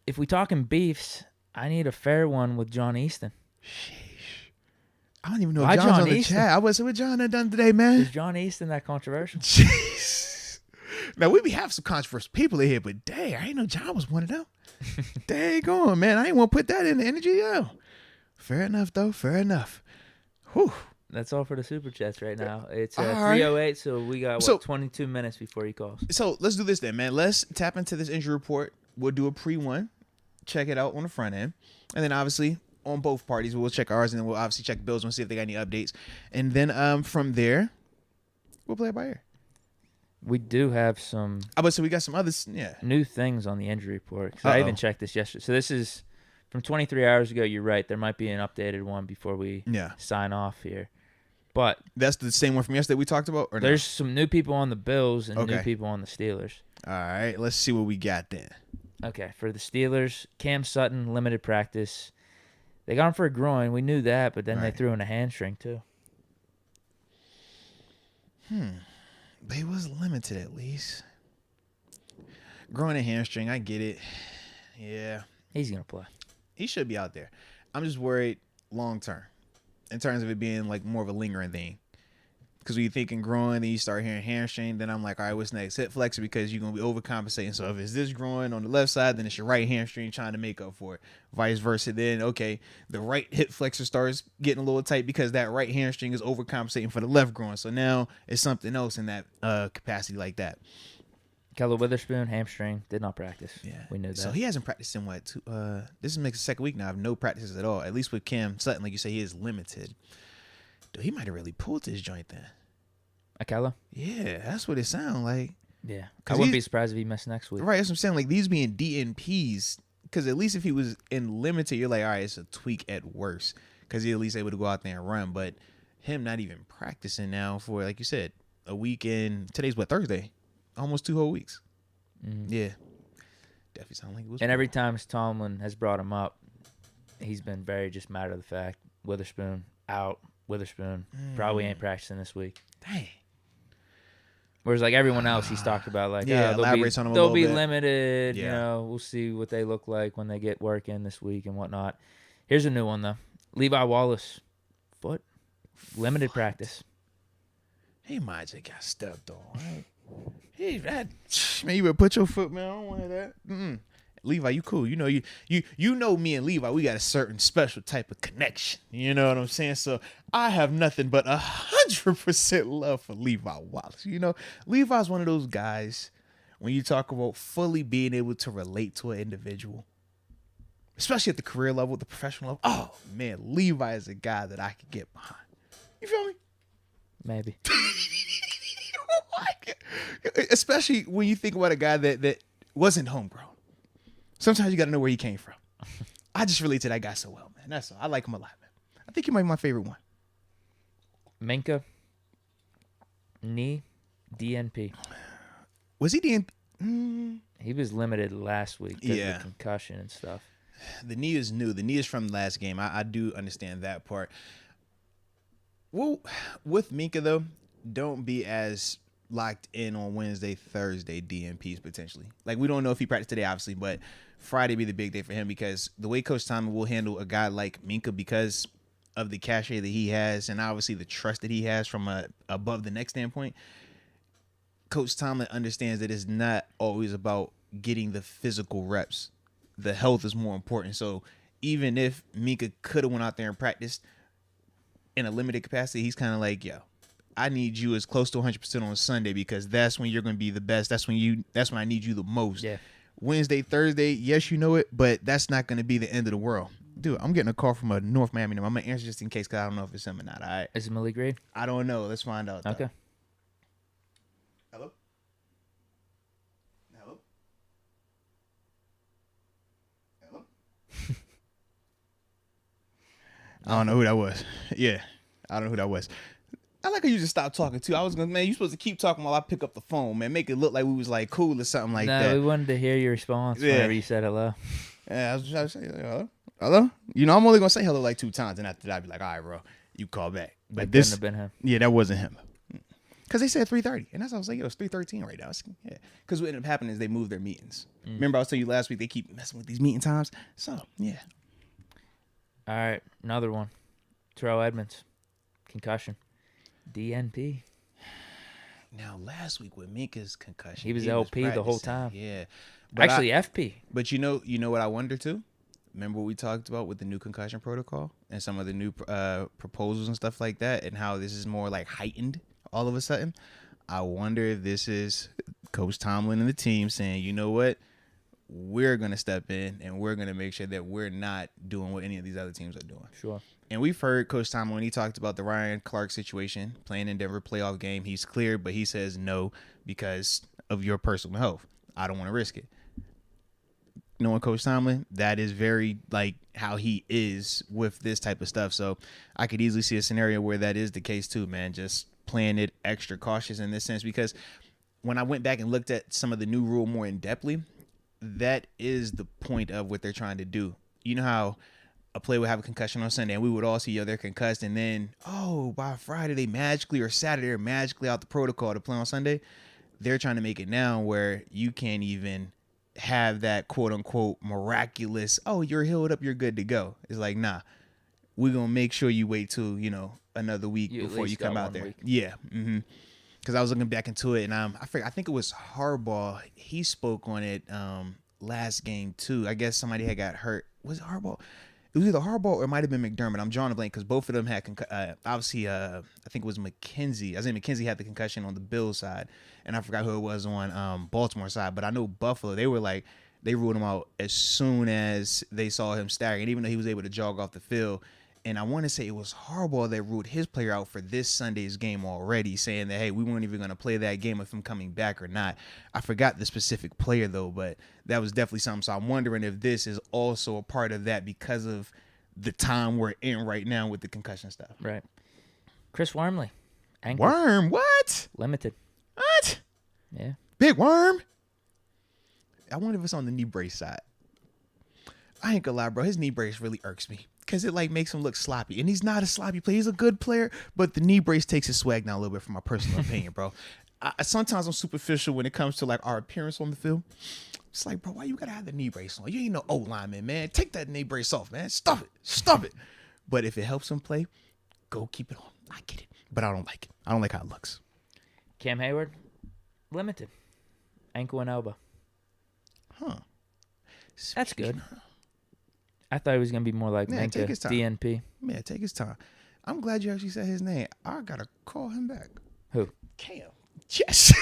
If we talking beefs, I need a fair one with John Easton. Sheesh. I don't even know Why if John's John on the Easton? chat. I was what John had done today, man. Is John Easton that controversial? Jeez. Now, we be having some controversial people in here, but dang, I ain't know John was one of them. Dang on, man. I ain't want to put that in the energy, yo. Fair enough, though. Fair enough. Whew. That's all for the Super Chats right now. It's All right. 3:08, so we got, 22 minutes before he calls. So let's do this then, man. Let's tap into this injury report. We'll do a pre-1, check it out on the front end. And then obviously on both parties, we'll check ours, and then we'll obviously check Bills and see if they got any updates. And then from there, we'll play it by ear. We do have some So we got some others, yeah. new things on the injury report. 'Cause I even checked this yesterday. So this is from 23 hours ago. You're right. There might be an updated one before we sign off here. But that's the same one from yesterday we talked about? Or there's some new people on the Bills and new people on the Steelers. All right. Let's see what we got then. Okay. For the Steelers, Cam Sutton, limited practice. They got him for a groin. We knew that, but then they threw in a hamstring too. They was limited at least. Groin and hamstring, I get it. Yeah. He's going to play. He should be out there. I'm just worried long term in terms of it being like more of a lingering thing. Because when you thinking groin, then you start hearing hamstring, then I'm like, all right, what's next? Hip flexor, because you're going to be overcompensating. So if it's this groin on the left side, then it's your right hamstring trying to make up for it. Vice versa, then, okay, the right hip flexor starts getting a little tight because that right hamstring is overcompensating for the left groin. So now it's something else in that capacity like that. Keller Witherspoon, hamstring, did not practice. Yeah. We knew that. So he hasn't practiced in what? This makes the second week now. I have no practices at all. At least with Cam Sutton, like you say, he is limited. Dude, he might have really pulled this joint then. Akella? Yeah, that's what it sounds like. Yeah. I wouldn't be surprised if he missed next week. Right, that's what I'm saying. Like, these being DNPs, because at least if he was in limited, you're like, all right, it's a tweak at worst, because he's at least able to go out there and run. But him not even practicing now for, like you said, a weekend. Today's what, Thursday? Almost 2 whole weeks. Mm-hmm. Yeah. Definitely sound like it was. And every time Tomlin has brought him up, he's been very just matter of the fact. Witherspoon out. Witherspoon probably ain't practicing this week. Dang. Whereas like everyone else, he's talked about like elaborates on them they'll a be little bit. Limited. Yeah. You know, we'll see what they look like when they get work in this week and whatnot. Here's a new one though: Levi Wallace, foot, limited practice. He might just got stepped on. Right? Man, you better put your foot, man. I don't want that. Levi, you cool. You know me and Levi, we got a certain special type of connection. You know what I'm saying? So I have nothing but 100% love for Levi Wallace. You know, Levi's one of those guys when you talk about fully being able to relate to an individual. especially at the career level, the professional level. Oh, man, Levi is a guy that I could get behind. You feel me? Maybe. Especially when you think about a guy that wasn't homegrown. Sometimes you got to know where he came from. I just relate to that guy so well, man. That's all. I like him a lot, man. I think he might be my favorite one. Minka. Knee. DNP. Was he DNP? He was limited last week because of the concussion and stuff. The knee is new. The knee is from last game. I do understand that part. Well, with Minka, though, don't be as locked in on Wednesday, Thursday DNPs potentially. Like, we don't know if he practiced today, obviously, but Friday be the big day for him because the way Coach Tomlin will handle a guy like Minka because of the cachet that he has and obviously the trust that he has from a above the neck standpoint, Coach Tomlin understands that it's not always about getting the physical reps. The health is more important. So even if Minka could have went out there and practiced in a limited capacity, he's kind of like, yo, I need you as close to 100% on Sunday because that's when you're going to be the best. That's when I need you the most. Yeah. Wednesday, Thursday, yes, you know it, but that's not going to be the end of the world. Dude, I'm getting a call from a North Miami number. I'm going to answer just in case because I don't know if it's him or not. All right. Is it Malik Reed? I don't know. Let's find out. Okay. Hello? Hello? Hello? I don't know who that was. Yeah. I don't know who that was. I like how you just stopped talking too. I was gonna, man, you supposed to keep talking while I pick up the phone, man. Make it look like we was like cool or something like that. No, we wanted to hear your response whenever you said hello. Yeah, I was trying to say hello. Hello? You know, I'm only gonna say hello like 2 times, and after that, I'd be like, all right, bro, you call back. But this couldn't have been him. Yeah, that wasn't him. Because they said 3:30, and that's what I was like, yo, it's 3:13 right now. Yeah, because what ended up happening is they moved their meetings. Remember, I was telling you last week they keep messing with these meeting times. So yeah. All right, another one. Terrell Edmonds, concussion. DNP. Now, last week with Minka's concussion, he was LP the whole time. Yeah, but actually FP. But you know what I wonder too. Remember what we talked about with the new concussion protocol and some of the new proposals and stuff like that, and how this is more like heightened all of a sudden. I wonder if this is Coach Tomlin and the team saying, you know what, we're gonna step in and we're gonna make sure that we're not doing what any of these other teams are doing. Sure. And we've heard Coach Tomlin when he talked about the Ryan Clark situation, playing in Denver playoff game. He's cleared, but he says no because of your personal health. I don't want to risk it. Knowing Coach Tomlin, that is very like how he is with this type of stuff. So I could easily see a scenario where that is the case too, man. Just playing it extra cautious in this sense, because when I went back and looked at some of the new rule more in depthly, that is the point of what they're trying to do. You know how a player would have a concussion on Sunday and we would all see, yo, they're concussed, and then, oh, by Friday they magically, or Saturday, they're magically out the protocol to play on Sunday. They're trying to make it now where you can't even have that quote unquote miraculous, oh, you're healed up, you're good to go. It's like, nah, we're gonna make sure you wait till, you know, another week before you come out there. Week. Yeah. Because I was looking back into it, and I think it was Harbaugh. He spoke on it last game too. I guess somebody had got hurt. Was it Harbaugh? It was either Harbaugh or it might have been McDermott. I'm drawing a blank because both of them had obviously. I think it was McKenzie. I think McKenzie had the concussion on the Bills side, and I forgot who it was on Baltimore side. But I know Buffalo. They were like, they ruled him out as soon as they saw him staggering, even though he was able to jog off the field. And I want to say it was Harbaugh that ruled his player out for this Sunday's game already, saying that, hey, we weren't even going to play that game with him coming back or not. I forgot the specific player, though, but that was definitely something. So I'm wondering if this is also a part of that because of the time we're in right now with the concussion stuff. Right. Chris Wormley. Ankle. Worm? What? Limited. What? Yeah. Big Worm? I wonder if it's on the knee brace side. I ain't gonna lie, bro. His knee brace really irks me because it like makes him look sloppy, and he's not a sloppy player. He's a good player, but the knee brace takes his swag down a little bit, from my personal opinion, bro. Sometimes I'm superficial when it comes to like our appearance on the field. It's like, bro, why you gotta have the knee brace on? You ain't no O lineman, man. Take that knee brace off, man. Stop it. But if it helps him play, go keep it on. I get it, but I don't like it. I don't like how it looks. Cam Hayward, limited, ankle and elbow. Huh. That's good. I thought it was going to be more like Minka, DNP. Man, take his time. I'm glad you actually said his name. I got to call him back. Who? Cam. Yes.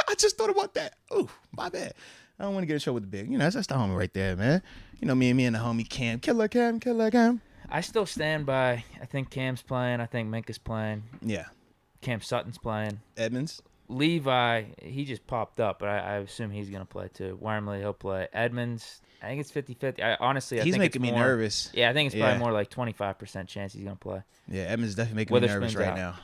I just thought about that. Oh, my bad. I don't want to get in trouble with the big. That's the homie right there, man. Me and the homie Cam. Killer Cam. I still stand by. I think Cam's playing. I think Minka's playing. Yeah. Cam Sutton's playing. Edmonds. Levi, he just popped up, but I assume he's going to play too. Wormley, he'll play. Edmonds, I think it's 50-50. I he's think making me nervous. Yeah, I think it's probably more like 25% chance he's going to play. Yeah, Edmonds is definitely making me nervous right now.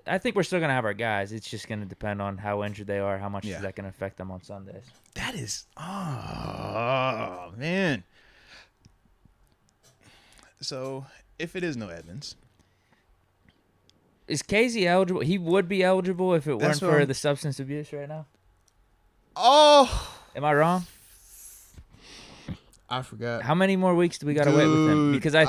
I think we're still going to have our guys. It's just going to depend on how injured they are, how much is that going to affect them on Sundays. That is, oh, man. So, if it is no Edmonds. Is Casey eligible? He would be eligible if it weren't for the substance abuse right now. Oh. Am I wrong? I forgot. How many more weeks do we got to wait with him? Because I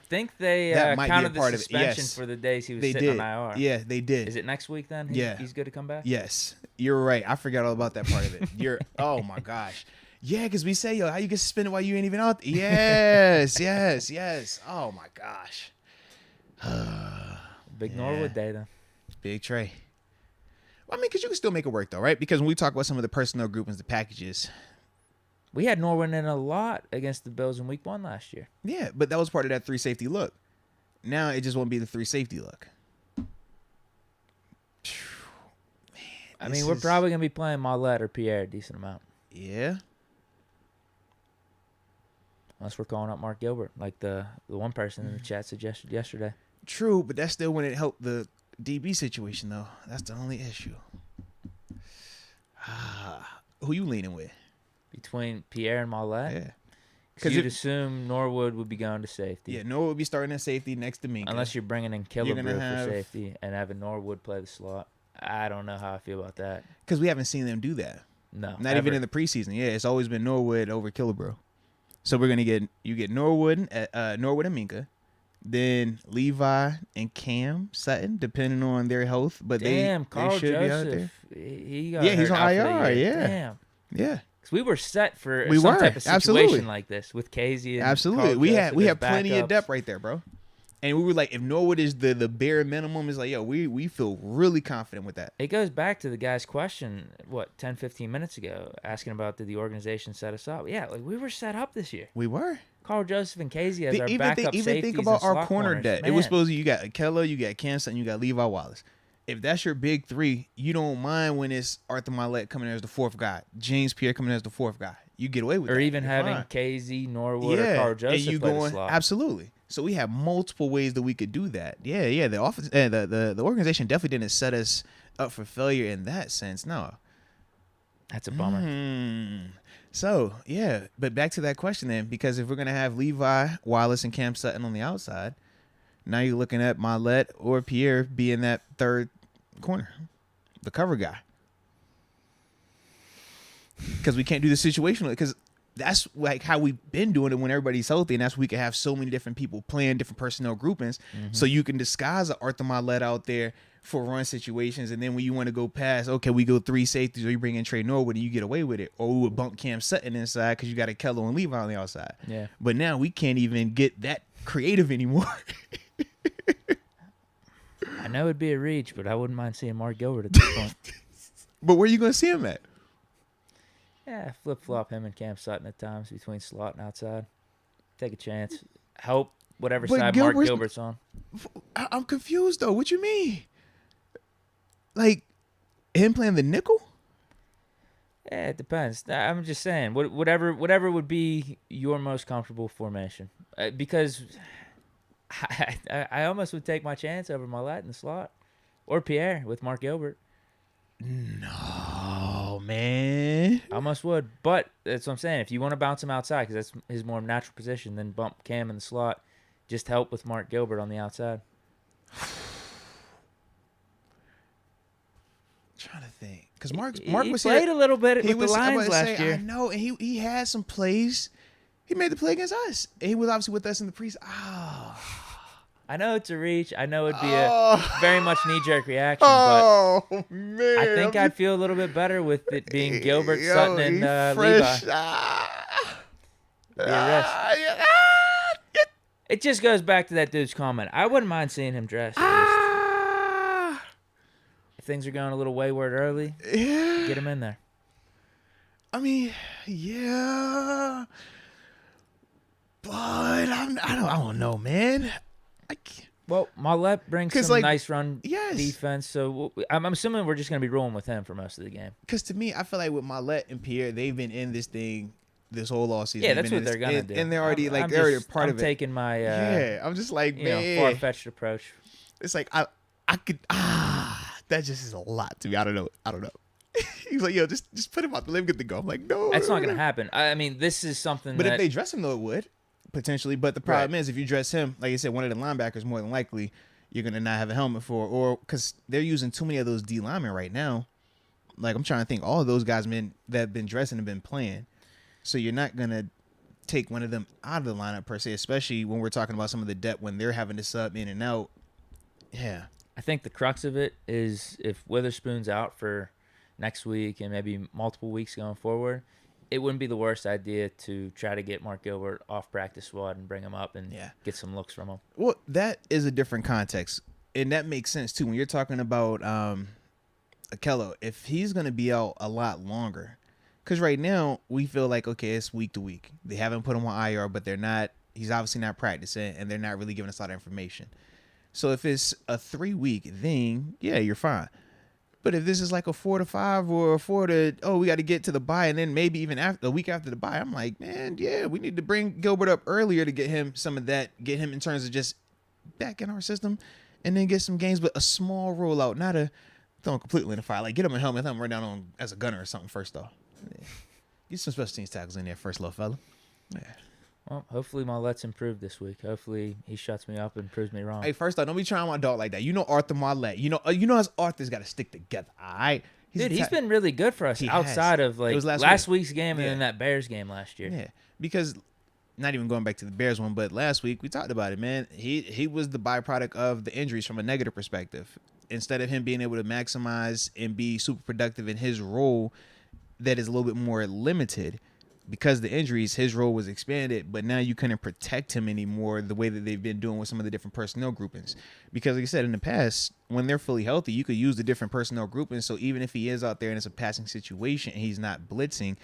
think they counted the suspension for the days he was sitting on IR. Yeah, they did. Is it next week then? He's good to come back? Yes. You're right. I forgot all about that part of it. Oh, my gosh. Yeah, because we say, how you get suspended while you ain't even out there? Yes. Oh, my gosh. Big Norwood day, then. Big Trey. Well, because you can still make it work, though, right? Because when we talk about some of the personnel groupings, the packages. We had Norwood in a lot against the Bills in Week 1 last year. Yeah, but that was part of that 3 safety look. Now it just won't be the 3 safety look. Man, we're probably going to be playing Malik or Pierre a decent amount. Yeah. Unless we're calling up Mark Gilbert, like the one person in the chat suggested yesterday. True, but that's still when it helped the DB situation, though. That's the only issue. Who you leaning with? Between Pierre and Malik? Yeah. Because you'd assume Norwood would be going to safety. Yeah, Norwood would be starting at safety next to Minka. Unless you're bringing in Killebrew for safety and having Norwood play the slot. I don't know how I feel about that. Because we haven't seen them do that. No. Not even in the preseason. Yeah, it's always been Norwood over Killebrew. So we're gonna get Norwood and Minka, then Levi and Cam Sutton, depending on their health. But Carl they should Joseph, be out there. He's on IR. Yeah, damn. Yeah. Because we were set for some type of situation like this with Casey. And absolutely, Carl we had plenty of depth right there, bro. And we were like, if Norwood is the bare minimum, is like, yo, we feel really confident with that. It goes back to the guy's question, 10, 15 minutes ago, asking about did the organization set us up? Yeah, like we were set up this year. We were. Carl Joseph and Casey as our backup safeties. Even think about our corner depth. Man. It was supposed to, you got Keller, you got Cam Sutton, you got Levi Wallace. If that's your big 3, you don't mind when it's Arthur Malik coming in as the 4th guy, James Pierre coming in as the 4th guy. You get away with that. Or even having Casey, Norwood, or Carl Joseph and you play going, the slot. Absolutely. So we have multiple ways that we could do that. Yeah. The office, the organization definitely didn't set us up for failure in that sense. No. That's a bummer. So, yeah. But back to that question then, because if we're going to have Levi, Wallace, and Cam Sutton on the outside, now you're looking at Malik or Pierre being that 3rd corner, the cover guy. Because we can't do the situational, because that's like how we've been doing it when everybody's healthy, and that's we can have so many different people playing different personnel groupings, so you can disguise an Arthur Malik out there for run situations, and then when you want to go past, okay, we go 3 safeties, or you bring in Trey Norwood and you get away with it, or we would bump Cam Sutton inside because you got a Kello and Levi on the outside. Yeah. But now we can't even get that creative anymore. I know it'd be a reach, but I wouldn't mind seeing Mark Gilbert at this point. But where are you going to see him at? Yeah, flip-flop him and Cam Sutton at times between slot and outside. Take a chance. Help whatever side Mark Gilbert's on. I'm confused, though. What you mean? Like, him playing the nickel? Yeah, it depends. I'm just saying, whatever would be your most comfortable formation. Because I almost would take my chance over Malik in the slot. Or Pierre with Mark Gilbert. No, man. I almost would. But that's what I'm saying. If you want to bounce him outside, because that's his more natural position, then bump Cam in the slot. Just help with Mark Gilbert on the outside. Trying to think. Because Mark was played here. a little bit with the Lions last year. I know, and he had some plays. He made the play against us. And he was obviously with us in the preseason. I know it's a reach. I know it'd be a very much knee-jerk reaction, but man, I think I'd feel a little bit better with it being Gilbert, Sutton, and Levi. Be a risk. It just goes back to that dude's comment. I wouldn't mind seeing him dressed. If things are going a little wayward early, get him in there. I mean, yeah, but I don't know, man. Well, Malik brings some nice run defense, so I'm assuming we're just going to be rolling with him for most of the game. Because to me, I feel like with Malik and Pierre, they've been in this thing this whole offseason. Yeah, that's what they're going to do. And they're already they're already a part of it. I'm taking my I'm just like, man, far-fetched approach. It's like I could that just is a lot to me. I don't know. He's like, yo, just put him out the limb, get the go. I'm like, no, that's not going to happen. I mean, this is something. But if they dress him, though, it would. Potentially, but the problem is if you dress him, like I said, one of the linebackers, more than likely, you're going to not have a helmet for, or because they're using too many of those D linemen right now. Like, I'm trying to think, all of those guys that have been dressing have been playing. So you're not going to take one of them out of the lineup per se, especially when we're talking about some of the depth when they're having to sub in and out. Yeah. I think the crux of it is if Witherspoon's out for next week and maybe multiple weeks going forward, it wouldn't be the worst idea to try to get Mark Gilbert off practice squad and bring him up and get some looks from him. Well, that is a different context, and that makes sense too when you're talking about Akello. If he's going to be out a lot longer, because right now we feel like, okay, it's week to week. They haven't put him on IR, but they're not. He's obviously not practicing, and they're not really giving us a lot of information. So if it's a 3-week thing, yeah, you're fine. But if this is like a 4 to 5 or a 4 to, we got to get to the bye, and then maybe even after a week after the bye, I'm like, man, yeah, we need to bring Gilbert up earlier to get him some of that, get him in terms of just back in our system, and then get some games, but a small rollout, not a throw him completely in the fire. Like, get him a helmet, have him run down on as a gunner or something first off. Yeah. Get some special teams tackles in there first, little fella. Yeah. Well, hopefully Malet's improved this week. Hopefully he shuts me up and proves me wrong. Hey, first off, don't be trying my dog like that. You know Arthur Malet. You know his Arthur's got to stick together. All right. He's been really good for us outside of like last week's game and then that Bears game last year. Yeah, because not even going back to the Bears one, but last week we talked about it, man. He was the byproduct of the injuries from a negative perspective. Instead of him being able to maximize and be super productive in his role that is a little bit more limited, because the injuries, his role was expanded, but now you couldn't protect him anymore the way that they've been doing with some of the different personnel groupings. Because like I said, in the past, when they're fully healthy, you could use the different personnel groupings. So even if he is out there and it's a passing situation and he's not blitzing,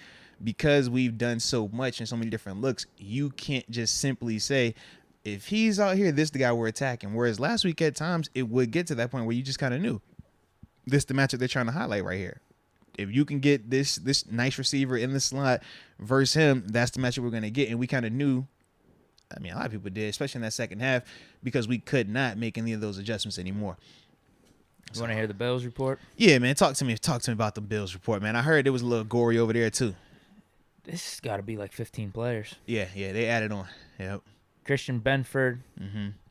because we've done so much and so many different looks, you can't just simply say, if he's out here, this is the guy we're attacking. Whereas last week at times, it would get to that point where you just kind of knew this is the matchup they're trying to highlight right here. If you can get this nice receiver in the slot versus him, that's the matchup we're going to get. And we kind of knew, I mean, a lot of people did, especially in that second half, because we could not make any of those adjustments anymore. You want to hear the Bills report? Yeah, man. Talk to me about the Bills report, man. I heard it was a little gory over there, too. This has got to be like 15 players. Yeah, they added on. Yep. Christian Benford,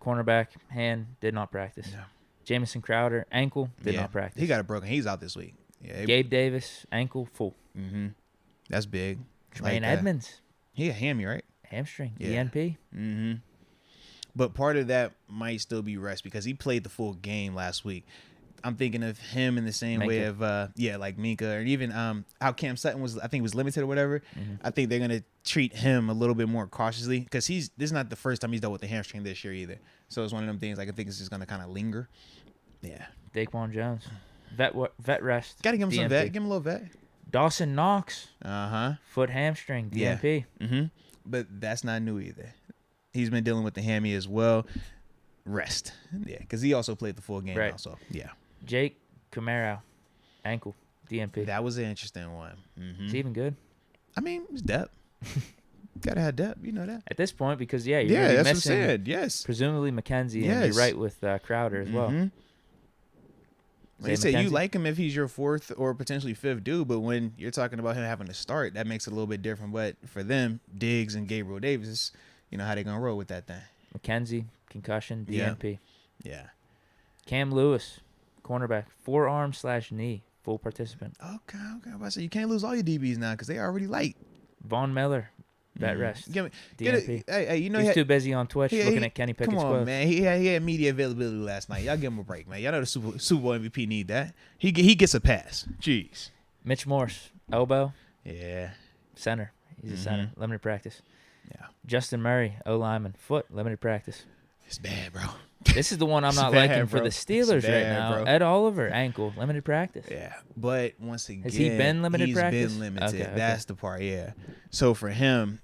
cornerback, hand, did not practice. Yeah. Jamison Crowder, ankle, did not practice. He got it broken. He's out this week. Yeah, Gabe Davis, ankle, full. That's big. Tremaine Edmonds. He a hammy, right? Hamstring, DNP. But part of that might still be rest because he played the full game last week. I'm thinking of him in the same way of, like Minka, or even how Cam Sutton was, I think was limited or whatever. I think they're going to treat him a little bit more cautiously because this is not the first time he's dealt with the hamstring this year either. So it's one of them things, like I think it's just going to kind of linger. Yeah. Daquan Jones. Vet rest. Got to give him some vet. Give him a little vet. Dawson Knox. Foot hamstring. DNP. Yeah. But that's not new either. He's been dealing with the hammy as well. Rest. Yeah, because he also played the full game also. Yeah. Jake Camaro. Ankle. DNP. That was an interesting one. Is he even good? I mean, it's depth. Got to have depth. You know that. At this point, because, you're that's missing, what I said. Yes. Presumably McKenzie, and you're right with Crowder as well. Like you say, you like him if he's your fourth or potentially fifth dude, but when you're talking about him having to start, that makes it a little bit different. But for them, Diggs and Gabriel Davis, you know how they gonna roll with that thing. McKenzie, concussion, DNP. Yeah. Cam Lewis, cornerback, forearm/knee, full participant. Okay. I say you can't lose all your DBs now because they are already light. Von Miller. Vet rest. DNP. Hey, you know he's too busy on Twitch looking at Kenny Pickett's quotes. Come on, quotes. man. He had media availability last night. Y'all give him a break, man. Y'all know the Super Bowl MVP need that. He gets a pass. Jeez. Mitch Morse, elbow. Yeah. Center. He's a center. Limited practice. Yeah. Justin Murray, O lineman, foot, limited practice. It's bad, bro. This is the one I'm not bad, liking for bro. the Steelers It's bad, right now. bro. Ed Oliver, ankle, limited practice. Yeah, but once again, Has he been limited practice? He's been limited. Okay. That's the part, yeah. So for him,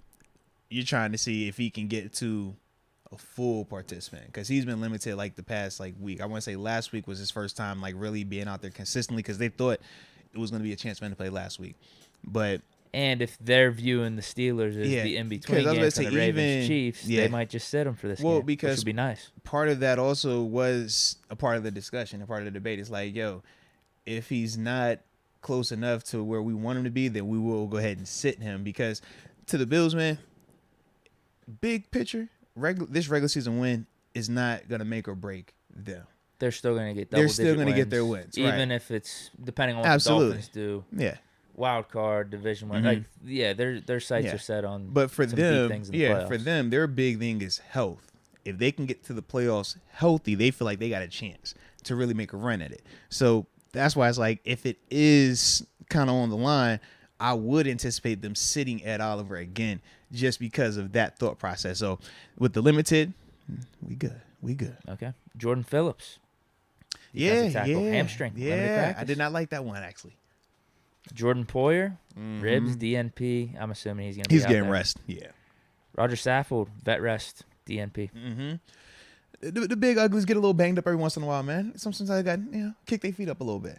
you're trying to see if he can get to a full participant because he's been limited like the past like week. I want to say last week was his first time like really being out there consistently because they thought it was going to be a chance for him to play last week. But and if they're viewing the Steelers as the in-between game for the Ravens-Chiefs, they might just sit them for this game, because which would be nice. Part of that also was a part of the discussion, a part of the debate. It's like, yo, if he's not close enough to where we want him to be, then we will go ahead and sit him because to the Bills, man, big picture, this regular season win is not going to make or break them. They're still going to get They're still going to wins, get their wins. Even if it's depending on what the Dolphins do. Yeah. Wild card, division one. Like, their sights are set on but for some them, big things in the playoffs. For them, their big thing is health. If they can get to the playoffs healthy, they feel like they got a chance to really make a run at it. So that's why it's like if it is kind of on the line, I would anticipate them sitting Ed Oliver again just because of that thought process. So with the limited, we good. Okay. Jordan Phillips. Hamstring. Yeah, I did not like that one actually. Jordan Poyer, ribs, DNP. I'm assuming he's going to be out getting there. rest. Yeah. Roger Saffold, vet rest, DNP. The big uglies get a little banged up every once in a while, man. Sometimes I got kick their feet up a little bit.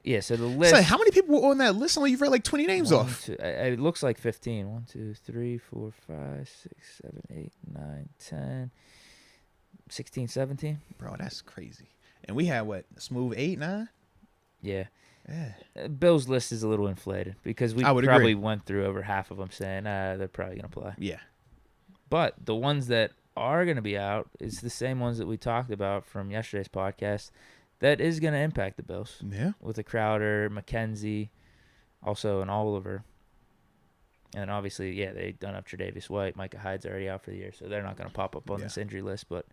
Yeah, so the list. So how many people were on that list? Only you've read like 20 names off. It looks like 15. 1, 2, 3, 4, 5, 6, 7, 8, 9, 10, 16, 17. Bro, that's crazy. And we had what? A smooth 8, 9? Yeah. Bill's list is a little inflated because we probably agree. went through over half of them saying they're probably going to play. Yeah. But the ones that are going to be out is the same ones that we talked about from yesterday's podcast. That is going to impact the Bills. Yeah. With a Crowder, McKenzie, also an Oliver. And obviously, they done up Tre'Davious White. Micah Hyde's already out for the year, so they're not going to pop up on this injury list. But,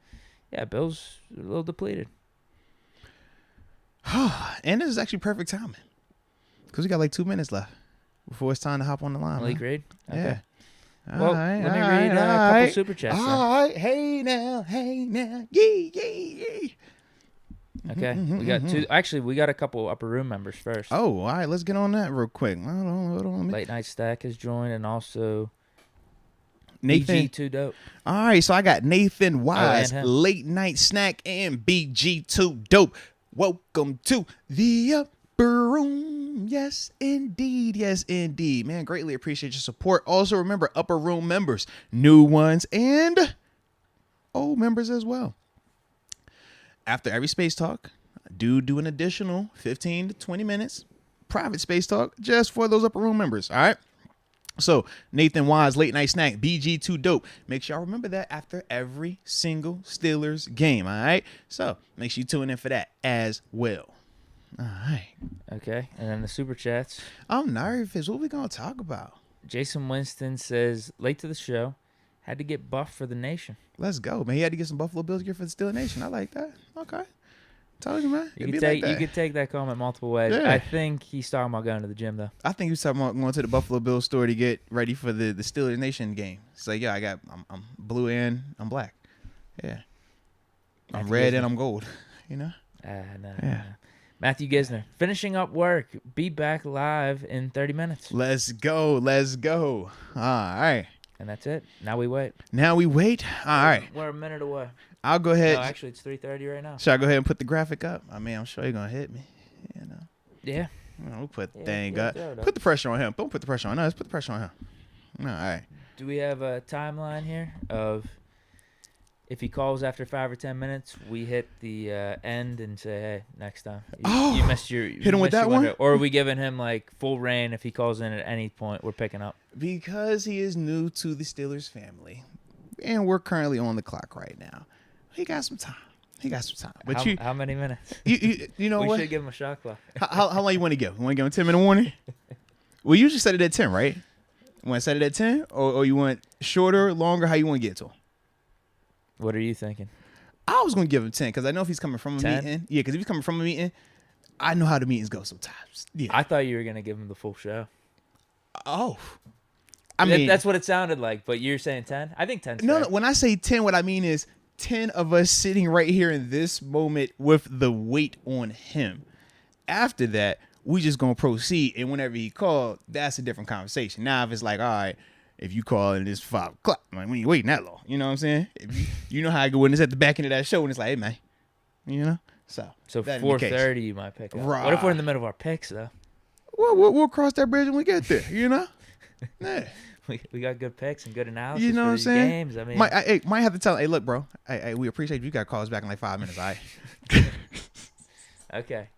Bills are a little depleted. And this is actually perfect timing because we got like 2 minutes left before it's time to hop on the line. Malik Reed? Okay. Yeah. Well, let me read a couple super chats. All right. Hey now. Yee. Okay. We got two. Actually, we got a couple upper room members first. Oh, all right. Let's get on that real quick. Hold on. Late Night Stack has joined, and also Nathan. BG2 Dope. All right. So I got Nathan Wise, and him. Late Night Snack, and BG2 Dope. Welcome to the upper room. Yes, indeed. Man, greatly appreciate your support. Also, remember, upper room members, new ones, and old members as well. After every space talk, I do an additional 15 to 20 minutes private space talk just for those upper room members. All right. So Nathan Wise, Late Night Snack, BG2 Dope. Make sure y'all remember that after every single Steelers game. All right. So make sure you tune in for that as well. All right. Okay. And then the super chats. I'm nervous. What are we going to talk about? Jason Winston says, late to the show, had to get buffed for the nation. Let's go, man. He had to get some Buffalo Bills gear for the Steelers Nation. I like that. Okay. Told you, man. You could take that comment multiple ways. Yeah. I think he's talking about going to the gym, though. I think he was talking about going to the Buffalo Bills store to get ready for the Steelers Nation game. It's like, I'm blue and I'm black. Yeah. I'm red and I'm gold. You know? No. Matthew Gisner, finishing up work. Be back live in 30 minutes. Let's go. All right. And that's it. Now we wait. All right. We're a minute away. I'll go ahead. No, actually, it's 3:30 right now. Should I go ahead and put the graphic up? I mean, I'm sure you're going to hit me. You know? Yeah. We'll put the thing up. Put the pressure on him. Don't put the pressure on us. Put the pressure on him. All right. Do we have a timeline here of if he calls after 5 or 10 minutes, we hit the end and say, hey, next time. You missed your hit him with that one? Or are we giving him like full reign if he calls in at any point? We're picking up. Because he is new to the Steelers family, and we're currently on the clock right now. He got some time. But how many minutes? You know we what? We should give him a shot clock. How long you want to go? You want to give him a 10-minute warning? We usually set it at 10, right? You want to set it at 10? Or you want shorter, longer? How you want to get to him? What are you thinking? I was going to give him 10 because I know if he's coming from a 10? meeting. Yeah, because if he's coming from a meeting, I know how the meetings go sometimes. Yeah. I thought you were going to give him the full show. Oh. I mean, that's what it sounded like, but you're saying 10? I think 10's No, fair. when I say 10, what I mean is 10 of us sitting right here in this moment with the weight on him. After that, we just gonna proceed, and whenever he called, that's a different conversation. Now, if it's like, all right, if you call and it's 5 o'clock, like, we ain't waiting that long. You know what I'm saying? If you know how I go when it's at the back end of that show, and it's like, hey, man, you know? So 4:30 you might pick up. Right. What if we're in the middle of our picks, though? Well, we'll cross that bridge when we get there, you know? Yeah. We got good picks and good analysis. You know for what I'm these saying? Games. I mean, might have to tell. Hey, look, bro. We appreciate you. You got to call us back in like 5 minutes. All right. Okay.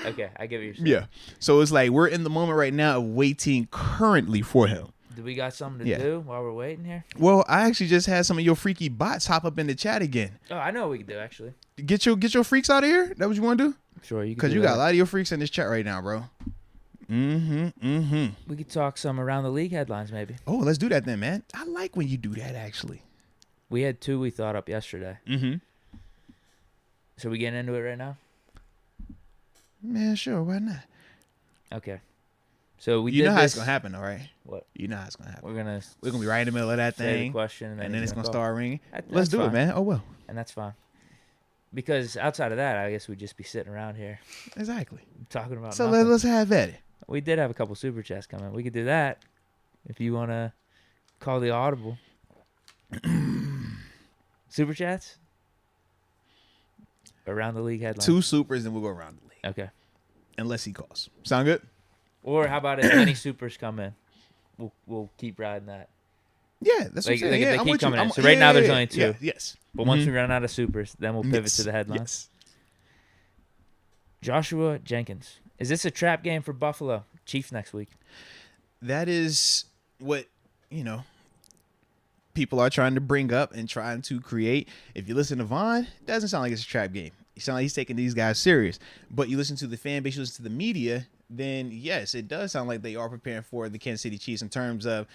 I get what you're saying. Yeah. So it's like we're in the moment right now of waiting currently for him. Do we got something to do while we're waiting here? Well, I actually just had some of your freaky bots hop up in the chat again. Oh, I know what we can do actually. Get your freaks out of here. That what you want to do? Sure, you can. Because you got a lot of your freaks in this chat right now, bro. We could talk some around the league headlines, maybe. Oh, let's do that then, man. I like when you do that, actually. We had 2 we thought up yesterday. So we getting into it right now? Man, sure. Why not? Okay. So you know how it's gonna happen, all right? What? You know how it's gonna happen. We're gonna be right in the middle of that thing. The question, and then it's gonna start ringing. Let's do it, man. Oh well. And that's fine. Because outside of that, I guess we'd just be sitting around here. Exactly. Talking about. So nothing. let's have at it. We did have a couple super chats come in. We could do that if you want to call the audible. Super chats? Around the league headline. 2 supers, and we'll go around the league. Okay. Unless he calls. Sound good? Or how about as many supers come in? We'll keep riding that. Yeah, that's what I'm saying. If they keep coming in. So right now there's only 2. Yeah, yes. But once we run out of supers, then we'll pivot to the headlines. Yes. Joshua Jenkins. Is this a trap game for Buffalo? Chiefs next week. That is what, people are trying to bring up and trying to create. If you listen to Vaughn, it doesn't sound like it's a trap game. It sounds like he's taking these guys serious. But you listen to the fan base, you listen to the media, then yes, it does sound like they are preparing for the Kansas City Chiefs in terms of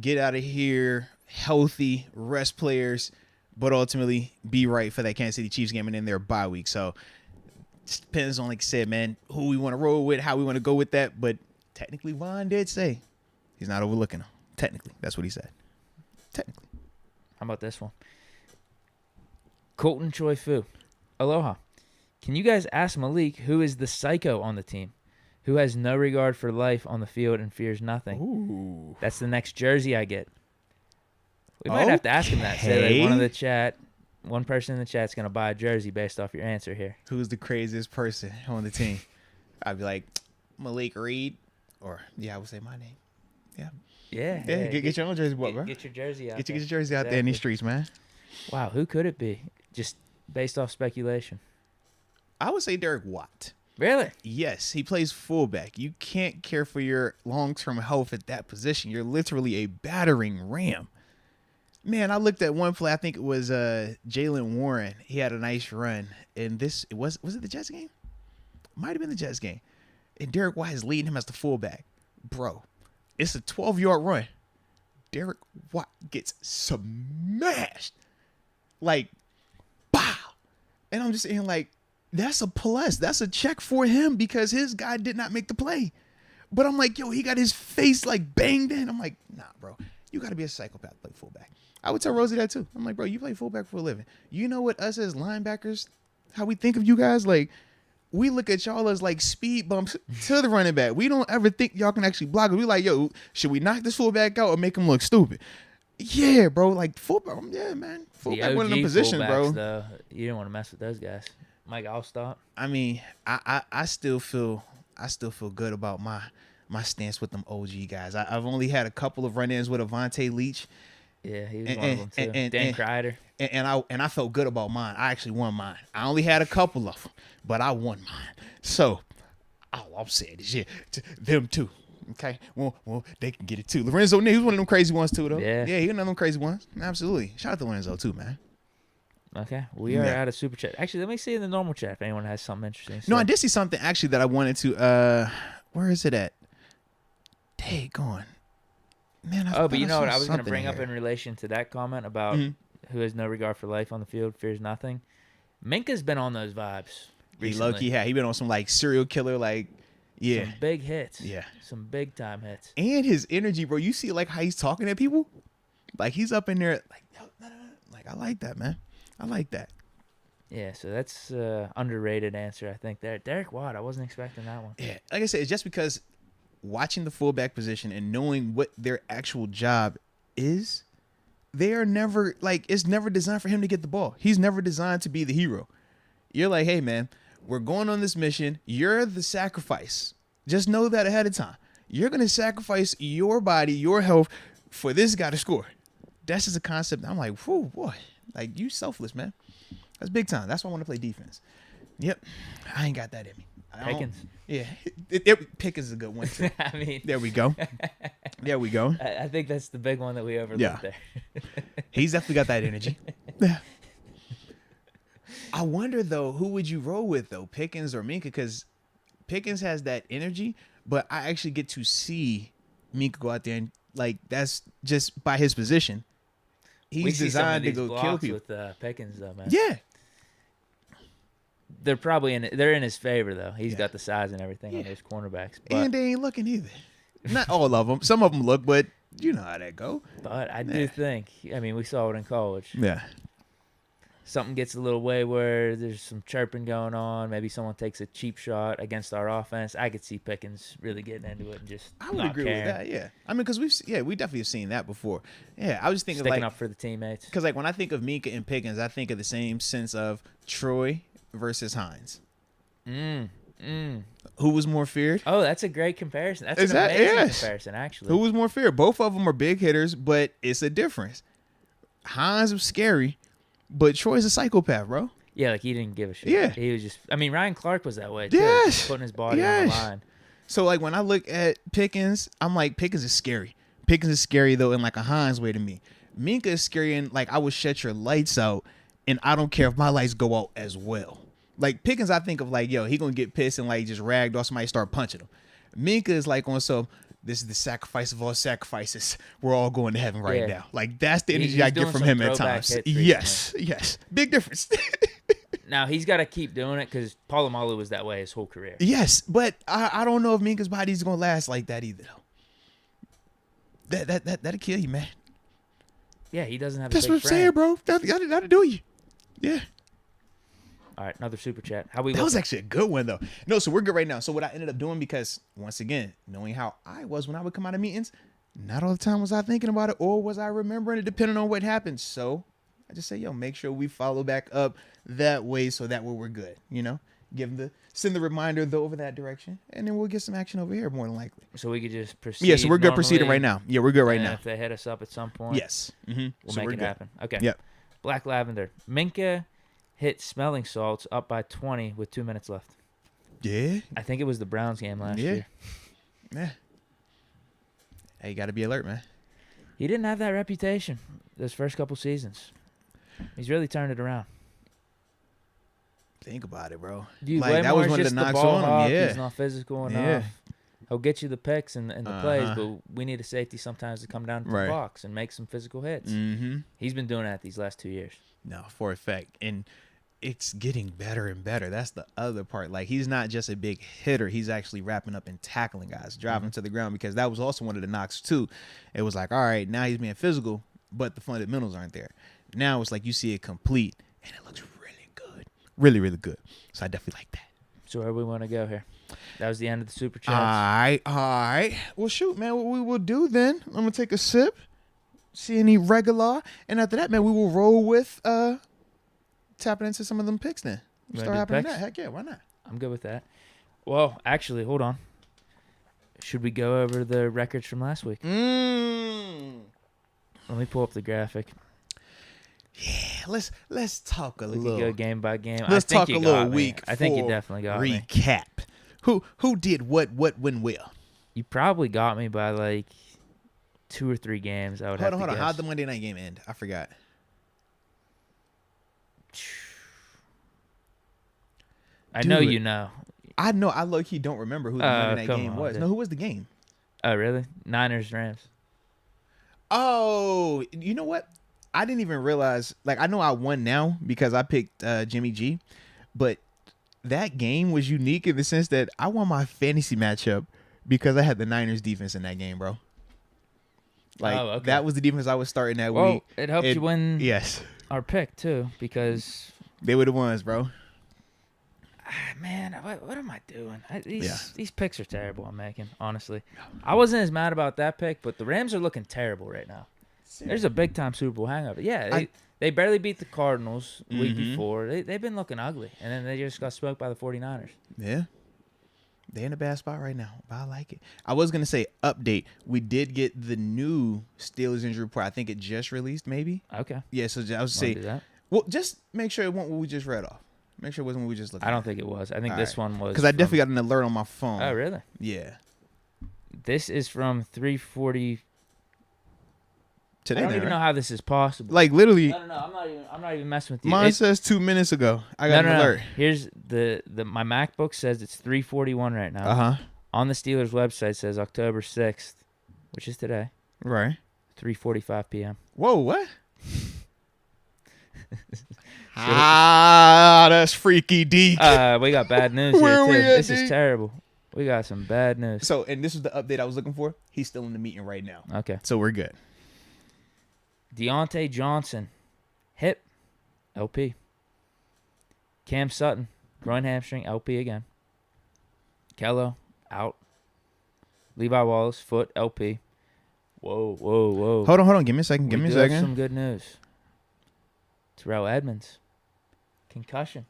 get out of here, healthy, rest players, but ultimately be right for that Kansas City Chiefs game and then their bye week. So it depends on, like I said, man, who we want to roll with, how we want to go with that. But technically, Vaughn did say he's not overlooking them. Technically, that's what he said. Technically. How about this one? Colton Choi Fu. Aloha. Can you guys ask Malik who is the psycho on the team? Who has no regard for life on the field and fears nothing? Ooh. That's the next jersey I get. We might have to ask him that. Say like one person in the chat's going to buy a jersey based off your answer here. Who's the craziest person on the team? I'd be like, Malik Reed. Or, I would say my name. Yeah. Yeah. Get your own jersey, bro. Get your jersey out there. Get your jersey out there in these streets, man. Wow, who could it be? Just based off speculation. I would say Derek Watt. Really? Yes, he plays fullback. You can't care for your long-term health at that position. You're literally a battering ram. Man, I looked at one play. I think it was Jalen Warren. He had a nice run. And was it the Jets game? Might have been the Jets game. And Derek Watt is leading him as the fullback. Bro, it's a 12-yard run. Derek Watt gets smashed. Like, pow. And I'm just saying, like, that's a plus. That's a check for him because his guy did not make the play. But I'm like, he got his face, like, banged in. I'm like, nah, bro. You got to be a psychopath to play fullback. I would tell Rosie that, too. I'm like, bro, you play fullback for a living. You know what us as linebackers, how we think of you guys? Like, we look at y'all as, like, speed bumps to the running back. We don't ever think y'all can actually block it. We like, should we knock this fullback out or make him look stupid? Yeah, bro. Like, fullback, yeah, man. Fullback, one of them positions, bro. Though, you didn't want to mess with those guys. Mike, I'll stop. I mean, I still feel good about my stance with them OG guys. I've only had a couple of run-ins with Avonte Leach. Yeah, he was one of them too. Dan Kreider. And I felt good about mine. I actually won mine. I only had a couple of them, but I won mine. So all I'm saying is, them too. Okay, well, they can get it too. Lorenzo, he was one of them crazy ones too, though. Yeah, he was one of them crazy ones. Absolutely. Shout out to Lorenzo too, man. Okay, we are out of super chat. Actually, let me see in the normal chat if anyone has something interesting. No, I did see something actually that I wanted to. Where is it at? Daggone. Man, but you know what I was going to bring up in relation to that comment about who has no regard for life on the field, fears nothing. Minka's been on those vibes recently. He been on some like serial killer, like some big hits. Yeah, some big time hits. And his energy, bro. You see like how he's talking to people, like he's up in there, like no. Like I like that, man. I like that. Yeah, so that's underrated answer, I think. There, Derek Watt. I wasn't expecting that one. Yeah, like I said, it's just because watching the fullback position and knowing what their actual job is, they are never like it's never designed for him to get the ball. He's never designed to be the hero. You're like, hey man, we're going on this mission. You're the sacrifice. Just know that ahead of time. You're gonna sacrifice your body, your health for this guy to score. That's just a concept. I'm like, whoo, boy, like you selfless, man. That's big time. That's why I want to play defense. Yep, I ain't got that in me. Pickens. Yeah, Pickens is a good one too. I mean, there we go. There we go. I think that's the big one that we overlooked there. He's definitely got that energy. I wonder though, who would you roll with though, Pickens or Minka? Because Pickens has that energy, but I actually get to see Minka go out there and like that's just by his position. He's designed to go kill people. With Pickens though, man. Yeah. They're in his favor though. He's got the size and everything on those cornerbacks. But, and they ain't looking either. Not all of them. Some of them look, but you know how that go. But I do think, I mean, we saw it in college. Yeah. Something gets a little wayward. There's some chirping going on. Maybe someone takes a cheap shot against our offense. I could see Pickens really getting into it and just I would agree with that. Yeah. I mean, because we definitely have seen that before. Yeah. I was thinking sticking like up for the teammates. Because like when I think of Minka and Pickens, I think of the same sense of Troy versus Hines. Who was more feared? Oh, that's a great comparison. That's an amazing comparison, actually. Who was more feared? Both of them are big hitters, but it's a difference. Hines was scary, but Troy's a psychopath, bro. Yeah, like he didn't give a shit. Yeah. He was just, I mean, Ryan Clark was that way, too. Yes. Just putting his body on the line. So, like, when I look at Pickens, I'm like, Pickens is scary. Pickens is scary, though, in like a Hines way to me. Minka is scary in, like, I would shut your lights out, and I don't care if my lights go out as well. Like, Pickens, I think of, like, yo, he gonna get pissed and, like, just ragged off somebody start punching him. Minka is, like, on some, this is the sacrifice of all sacrifices. We're all going to heaven right now. Like, that's the energy I get from him at times. Yes. Big difference. Now, he's got to keep doing it because Polamalu was that way his whole career. Yes, but I don't know if Minka's body's going to last like that either, though. That'll kill you, man. Yeah, he doesn't have That's a big what I'm saying, bro. That'll do you. Yeah. All right, another super chat. That was actually a good one, though. No, so we're good right now. So what I ended up doing, because, once again, knowing how I was when I would come out of meetings, not all the time was I thinking about it or was I remembering it depending on what happened. So I just say, yo, make sure we follow back up that way so that way we're good, you know? Send the reminder, though, over that direction, and then we'll get some action over here more than likely. So we could just proceed. Yeah, so we're good proceeding right now. Yeah, we're good right now. If they hit us up at some point, yes. Mm-hmm. We'll make it happen. Okay. Yep. Black Lavender. Minka hit smelling salts up by 20 with 2 minutes left. Yeah. I think it was the Browns game last year. Yeah. Hey, you got to be alert, man. He didn't have that reputation those first couple seasons. He's really turned it around. Think about it, bro. Dude, like, that was one of the knocks on him. Yeah. He's not physical enough. Yeah. He'll get you the picks and the plays, but we need a safety sometimes to come down to the box and make some physical hits. Mm-hmm. He's been doing that these last 2 years. No, for a fact. And it's getting better and better. That's the other part. Like, he's not just a big hitter. He's actually wrapping up and tackling guys, driving to the ground, because that was also one of the knocks, too. It was like, all right, now he's being physical, but the fundamentals aren't there. Now it's like you see it complete, and it looks really good. Really, really good. So I definitely like that. So where we want to go here? That was the end of the super chats. All right. Well, shoot, man. What we will do then, I'm going to take a sip, see any regular, and after that, man, we will roll with tapping into some of them picks then. Start happening that. Heck yeah, why not? I'm good with that. Well, actually, hold on. Should we go over the records from last week? Let me pull up the graphic. Yeah, let's talk a little. We can go game by game. Let's talk a little week. I think you definitely got me. Recap. Who did what when well? You probably got me by like 2 or 3 games. I would have to guess. How'd the Monday night game end? I forgot. I know you know. I know. I low-key don't remember who the Monday night game was. No, who was the game? Oh, really? Niners, Rams. Oh, you know what? I didn't even realize. Like, I know I won now because I picked Jimmy G, but that game was unique in the sense that I won my fantasy matchup because I had the Niners defense in that game, bro. Like, that was the defense I was starting that week. It helped you win. Yes. our pick too, because they were the ones, bro. Man, what am I doing? These picks are terrible I'm making, honestly. I wasn't as mad about that pick, but the Rams are looking terrible right now. There's a big-time Super Bowl hangover. Yeah, they barely beat the Cardinals the week before. They've been looking ugly, and then they just got smoked by the 49ers. Yeah. They're in a bad spot right now, but I like it. I was going to say update. We did get the new Steelers injury report. I think it just released, maybe. Okay. Yeah, so I was say, well, just make sure it wasn't what we just read off. Make sure it wasn't what we just looked at. I don't think it was. I think this one was. Because I definitely got an alert on my phone. Oh, really? Yeah. This is from 3:40. Today, I don't even know how this is possible. Like, literally. No. I'm not even messing with you. Mine says 2 minutes ago. I got an alert. Here's my MacBook says it's 3:41 right now. On the Steelers website says October 6th, which is today. Right. 3:45 p.m. Whoa, what? That's freaky, Deke. We got bad news here, too. This is terrible. We got some bad news. So, and this was the update I was looking for. He's still in the meeting right now. Okay. So, we're good. Deontay Johnson, hip, LP. Cam Sutton, groin hamstring, LP again. Kello, out. Levi Wallace, foot, LP. Whoa. Hold on. Give me a second. We have some good news. Terrell Edmonds, concussion,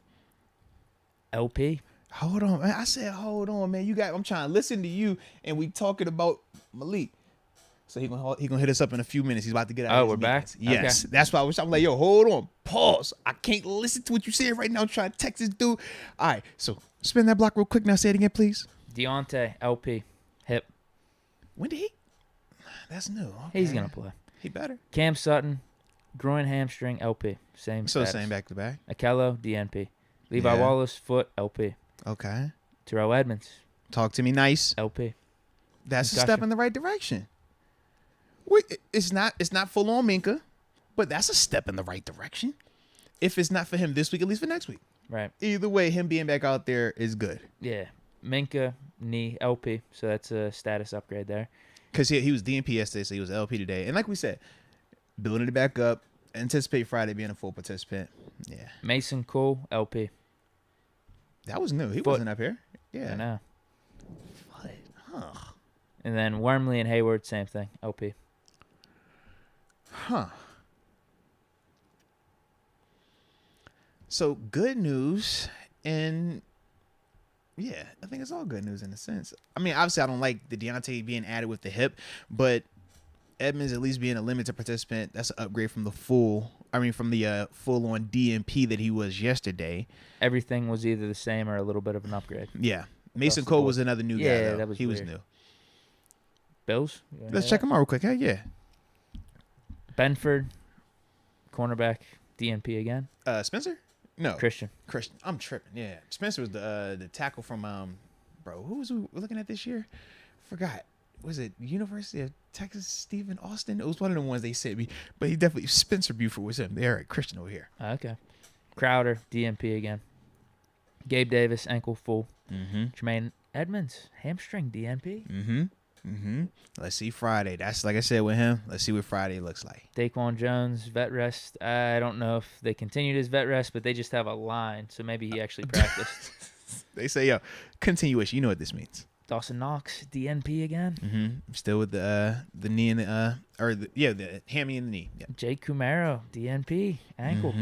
LP. Hold on, man. I said, hold on, man. I'm trying to listen to you, and we talking about Malik. So he gonna hit us up in a few minutes. He's about to get out. Oh, we're back? Yes, okay. That's why I'm like, yo, hold on, pause. I can't listen to what you saying right now. I'm trying to text this dude. All right, so spin that block real quick. Now say it again, please. Deontay, LP, hip. When did he? That's new. Okay. He's gonna play. He better. Cam Sutton, groin hamstring, LP. Same. So status. same back to back. Akello, DNP. Levi Wallace, foot, LP. Okay. Terrell Edmonds. Talk to me nice. LP. That's concussion. A step in the right direction. It's not full on Minka, but that's a step in the right direction. If it's not for him this week, at least for next week. Right. Either way, him being back out there is good. Yeah. Minka, knee, LP. So that's a status upgrade there. Because he was DNP yesterday, so he was LP today. And like we said, building it back up. Anticipate Friday being a full participant. Yeah. Mason Cole, LP. That was new. He wasn't up here. Yeah. I know. What? Huh. And then Wormley and Hayward, same thing. LP. Huh. So good news, and yeah, I think it's all good news in a sense. I mean, obviously, I don't like the Deontay being added with the hip, but Edmonds at least being a limited participant, that's an upgrade from the full on DNP that he was yesterday. Everything was either the same or a little bit of an upgrade. Yeah. Mason Cole was another new guy, though. That was weird. Was new. Bills? Let's check him out real quick. Hey, yeah. Benford, cornerback, DNP again. Spencer? No. Christian. I'm tripping. Yeah. Spencer was the tackle from, who was we looking at this year? Forgot. Was it University of Texas, Stephen Austin? It was one of the ones they sent me. But he definitely, Spencer Buford was him. They're right, Christian over here. Okay. Crowder, DNP again. Gabe Davis, ankle full. Mm-hmm. Jermaine Edmonds, hamstring, DNP. Let's see Friday. That's like I said with him. Let's see what Friday looks like. Daquan Jones, vet rest. I don't know if they continued his vet rest, but they just have a line, so maybe he actually practiced. They say, yo, continuation. You know what this means. Dawson Knox, DNP again. Still with the knee and the hammy and the knee. Yep. Jake Kumaro, DNP, ankle.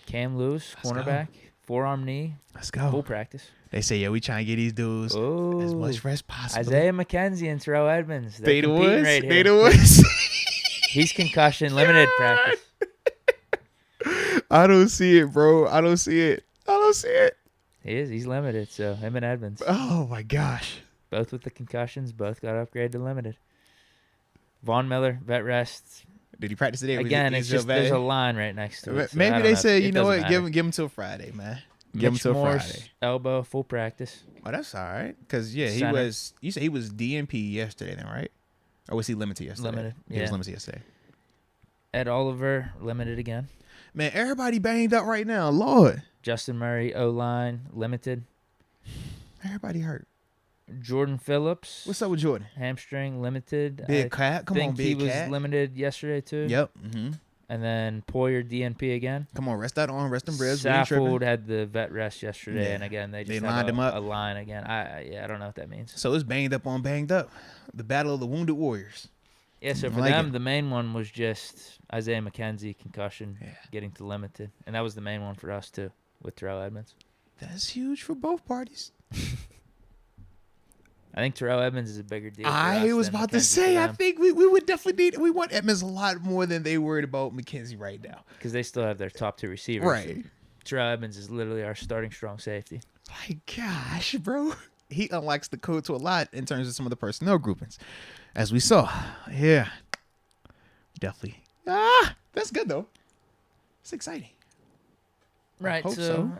Cam Lewis, cornerback, forearm knee. Let's go. Full practice. They say, yeah, we trying to get these dudes as much rest possible. Isaiah McKenzie and Terrell Edmonds. They're competing right here. They the ones. He's concussion, limited practice. I don't see it, bro. I don't see it. He is. He's limited, so him and Edmonds. Oh, my gosh. Both with the concussions, both got upgraded to limited. Von Miller, vet rest. Did he practice today? Again, it's just there's a line right next to it. So maybe they said, you know what, give him till Friday, man. Give him till Friday. Elbow, full practice. Oh, that's all right. Because, yeah, he was, you said he was DNP yesterday then, right? Or was he limited yesterday? Limited, yeah. He was limited yesterday. Ed Oliver, limited again. Man, everybody banged up right now. Lord. Justin Murray, O-line, limited. Everybody hurt. Jordan Phillips. What's up with Jordan? Hamstring, limited. Big cat. Come on, big cat. I think he was limited yesterday, too. Yep. And then Poyer DNP again. Come on, rest that arm, rest them ribs. Saffold had the vet rest yesterday, Yeah. and again they just lined him up. A line again. I don't know what that means. So it's banged up on banged up. The battle of the wounded warriors. Yeah, so for them, the main one was just Isaiah McKenzie concussion, getting to limited, and that was the main one for us too with Terrell Edmonds. That's huge for both parties. I think Terrell Edmonds is a bigger deal. I was about to say, I think we would definitely we want Edmonds a lot more than they worried about McKenzie right now. Because they still have their top 2 receivers. Right. Terrell Edmonds is literally our starting strong safety. My gosh, bro. He unlocks the code to a lot in terms of some of the personnel groupings. As we saw. Yeah. Definitely. That's good, though. It's exciting. Right, so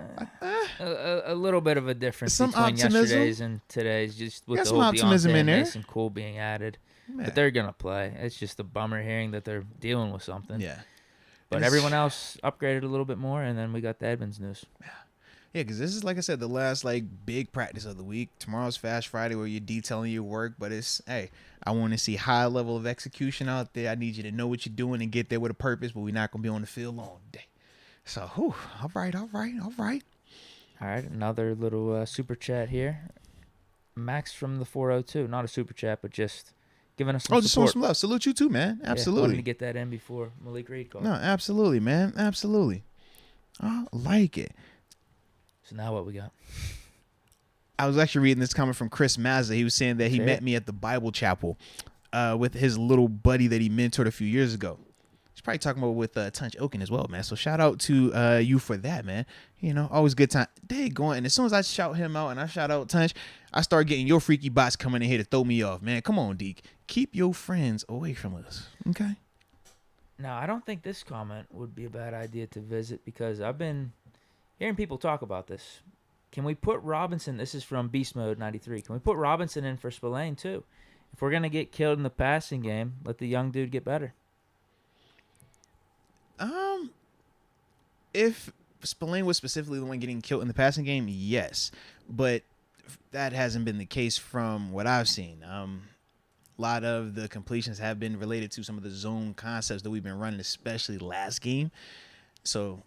a little bit of a difference between yesterday's and today's, just with the whole Deontay and Mason Cole being added. Yeah. But they're going to play. It's just a bummer hearing that they're dealing with something. Yeah. But everyone else upgraded a little bit more, and then we got the Edmonds news. Yeah, because this is, like I said, the last big practice of the week. Tomorrow's Fast Friday where you're detailing your work, but it's, hey, I want to see high level of execution out there. I need you to know what you're doing and get there with a purpose, but we're not going to be on the field all day. So, all right. All right, another little super chat here. Max from the 402, not a super chat, but just giving us some support. Just showing some love. Salute you too, man. Absolutely. Wanted to get that in before Malik Reed called. No, absolutely, man. Absolutely. I like it. So now what we got? I was actually reading this comment from Chris Mazza. He was saying that he met me at the Bible Chapel with his little buddy that he mentored a few years ago. He's probably talking about with Tunch Oaken as well, man. So shout out to you for that, man. You know, always good time. They going, and as soon as I shout him out and I shout out Tunch, I start getting your freaky bots coming in here to throw me off, man. Come on, Deke. Keep your friends away from us, okay? Now, I don't think this comment would be a bad idea to visit because I've been hearing people talk about this. Can we put Robinson? This is from Beast Mode 93. Can we put Robinson in for Spillane too? If we're gonna get killed in the passing game, let the young dude get better. If Spillane was specifically the one getting killed in the passing game, yes, but that hasn't been the case from what I've seen. A lot of the completions have been related to some of the zone concepts that we've been running, especially last game. So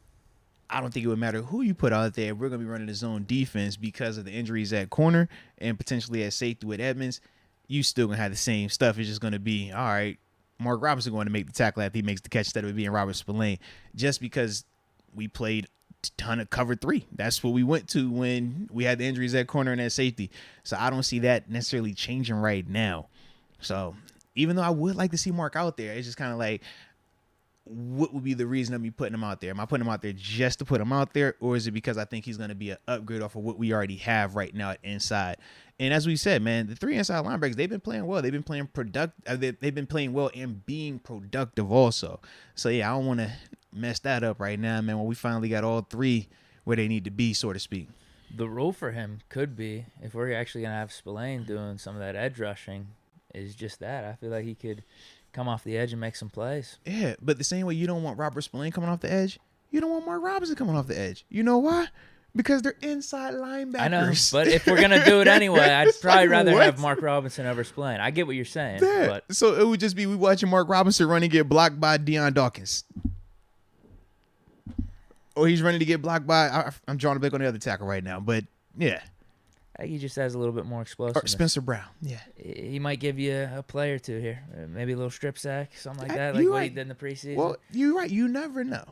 I don't think it would matter who you put out there. We're going to be running the zone defense because of the injuries at corner and potentially at safety with Edmonds. You still going to have the same stuff. It's just going to be, all right, Mark Robinson going to make the tackle after he makes the catch instead of it being Robert Spillane, just because we played a ton of cover 3. That's what we went to when we had the injuries at corner and at safety. So I don't see that necessarily changing right now. So even though I would like to see Mark out there, it's just kind of like, what would be the reason of me putting him out there? Am I putting him out there just to put him out there, or is it because I think he's going to be an upgrade off of what we already have right now at inside? And as we said, man, the 3 inside linebackers, they've been playing well. They've been playing they've been playing well and being productive also. So yeah, I don't want to mess that up right now, man, when we finally got all 3 where they need to be, so to speak. The role for him could be, if we're actually going to have Spillane doing some of that edge rushing, is just that. I feel like he could come off the edge and make some plays. Yeah, but the same way you don't want Robert Spillane coming off the edge, you don't want Mark Robinson coming off the edge. You know why? Because they're inside linebackers. I know, but if we're going to do it anyway, I'd probably rather have Mark Robinson over Spillane. I get what you're saying. Yeah. But so it would just be we watching Mark Robinson run and get blocked by Deion Dawkins. Or he's running to get blocked by, I'm drawing a blank on the other tackle right now, but yeah. I think he just has a little bit more explosiveness. Or Spencer Brown, yeah. He might give you a play or two here. Maybe a little strip sack, something like that, like what he did in the preseason. Well, you're right. You never know.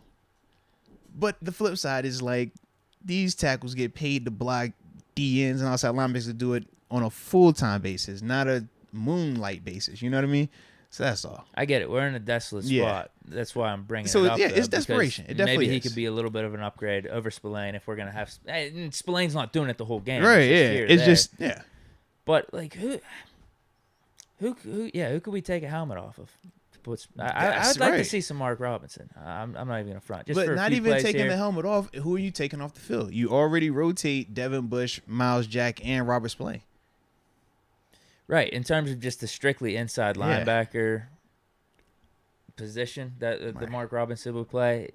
But the flip side is like these tackles get paid to block DNs and outside linebackers to do it on a full-time basis, not a moonlight basis. You know what I mean? So that's all. I get it. We're in a desolate spot. That's why I'm bringing it up. So, yeah, it's desperation. It definitely maybe he could be a little bit of an upgrade over Spillane if we're going to have... Spillane's not doing it the whole game. Right, It's just, yeah. But, like, who could we take a helmet off of? I'd like to see some Mark Robinson. I'm not even going to front. Just but for a not few even plays taking here. the helmet off. Who are you taking off the field? You already rotate Devin Bush, Miles Jack, and Robert Spillane. Right, in terms of just the strictly inside linebacker position that the Mark Robinson would play,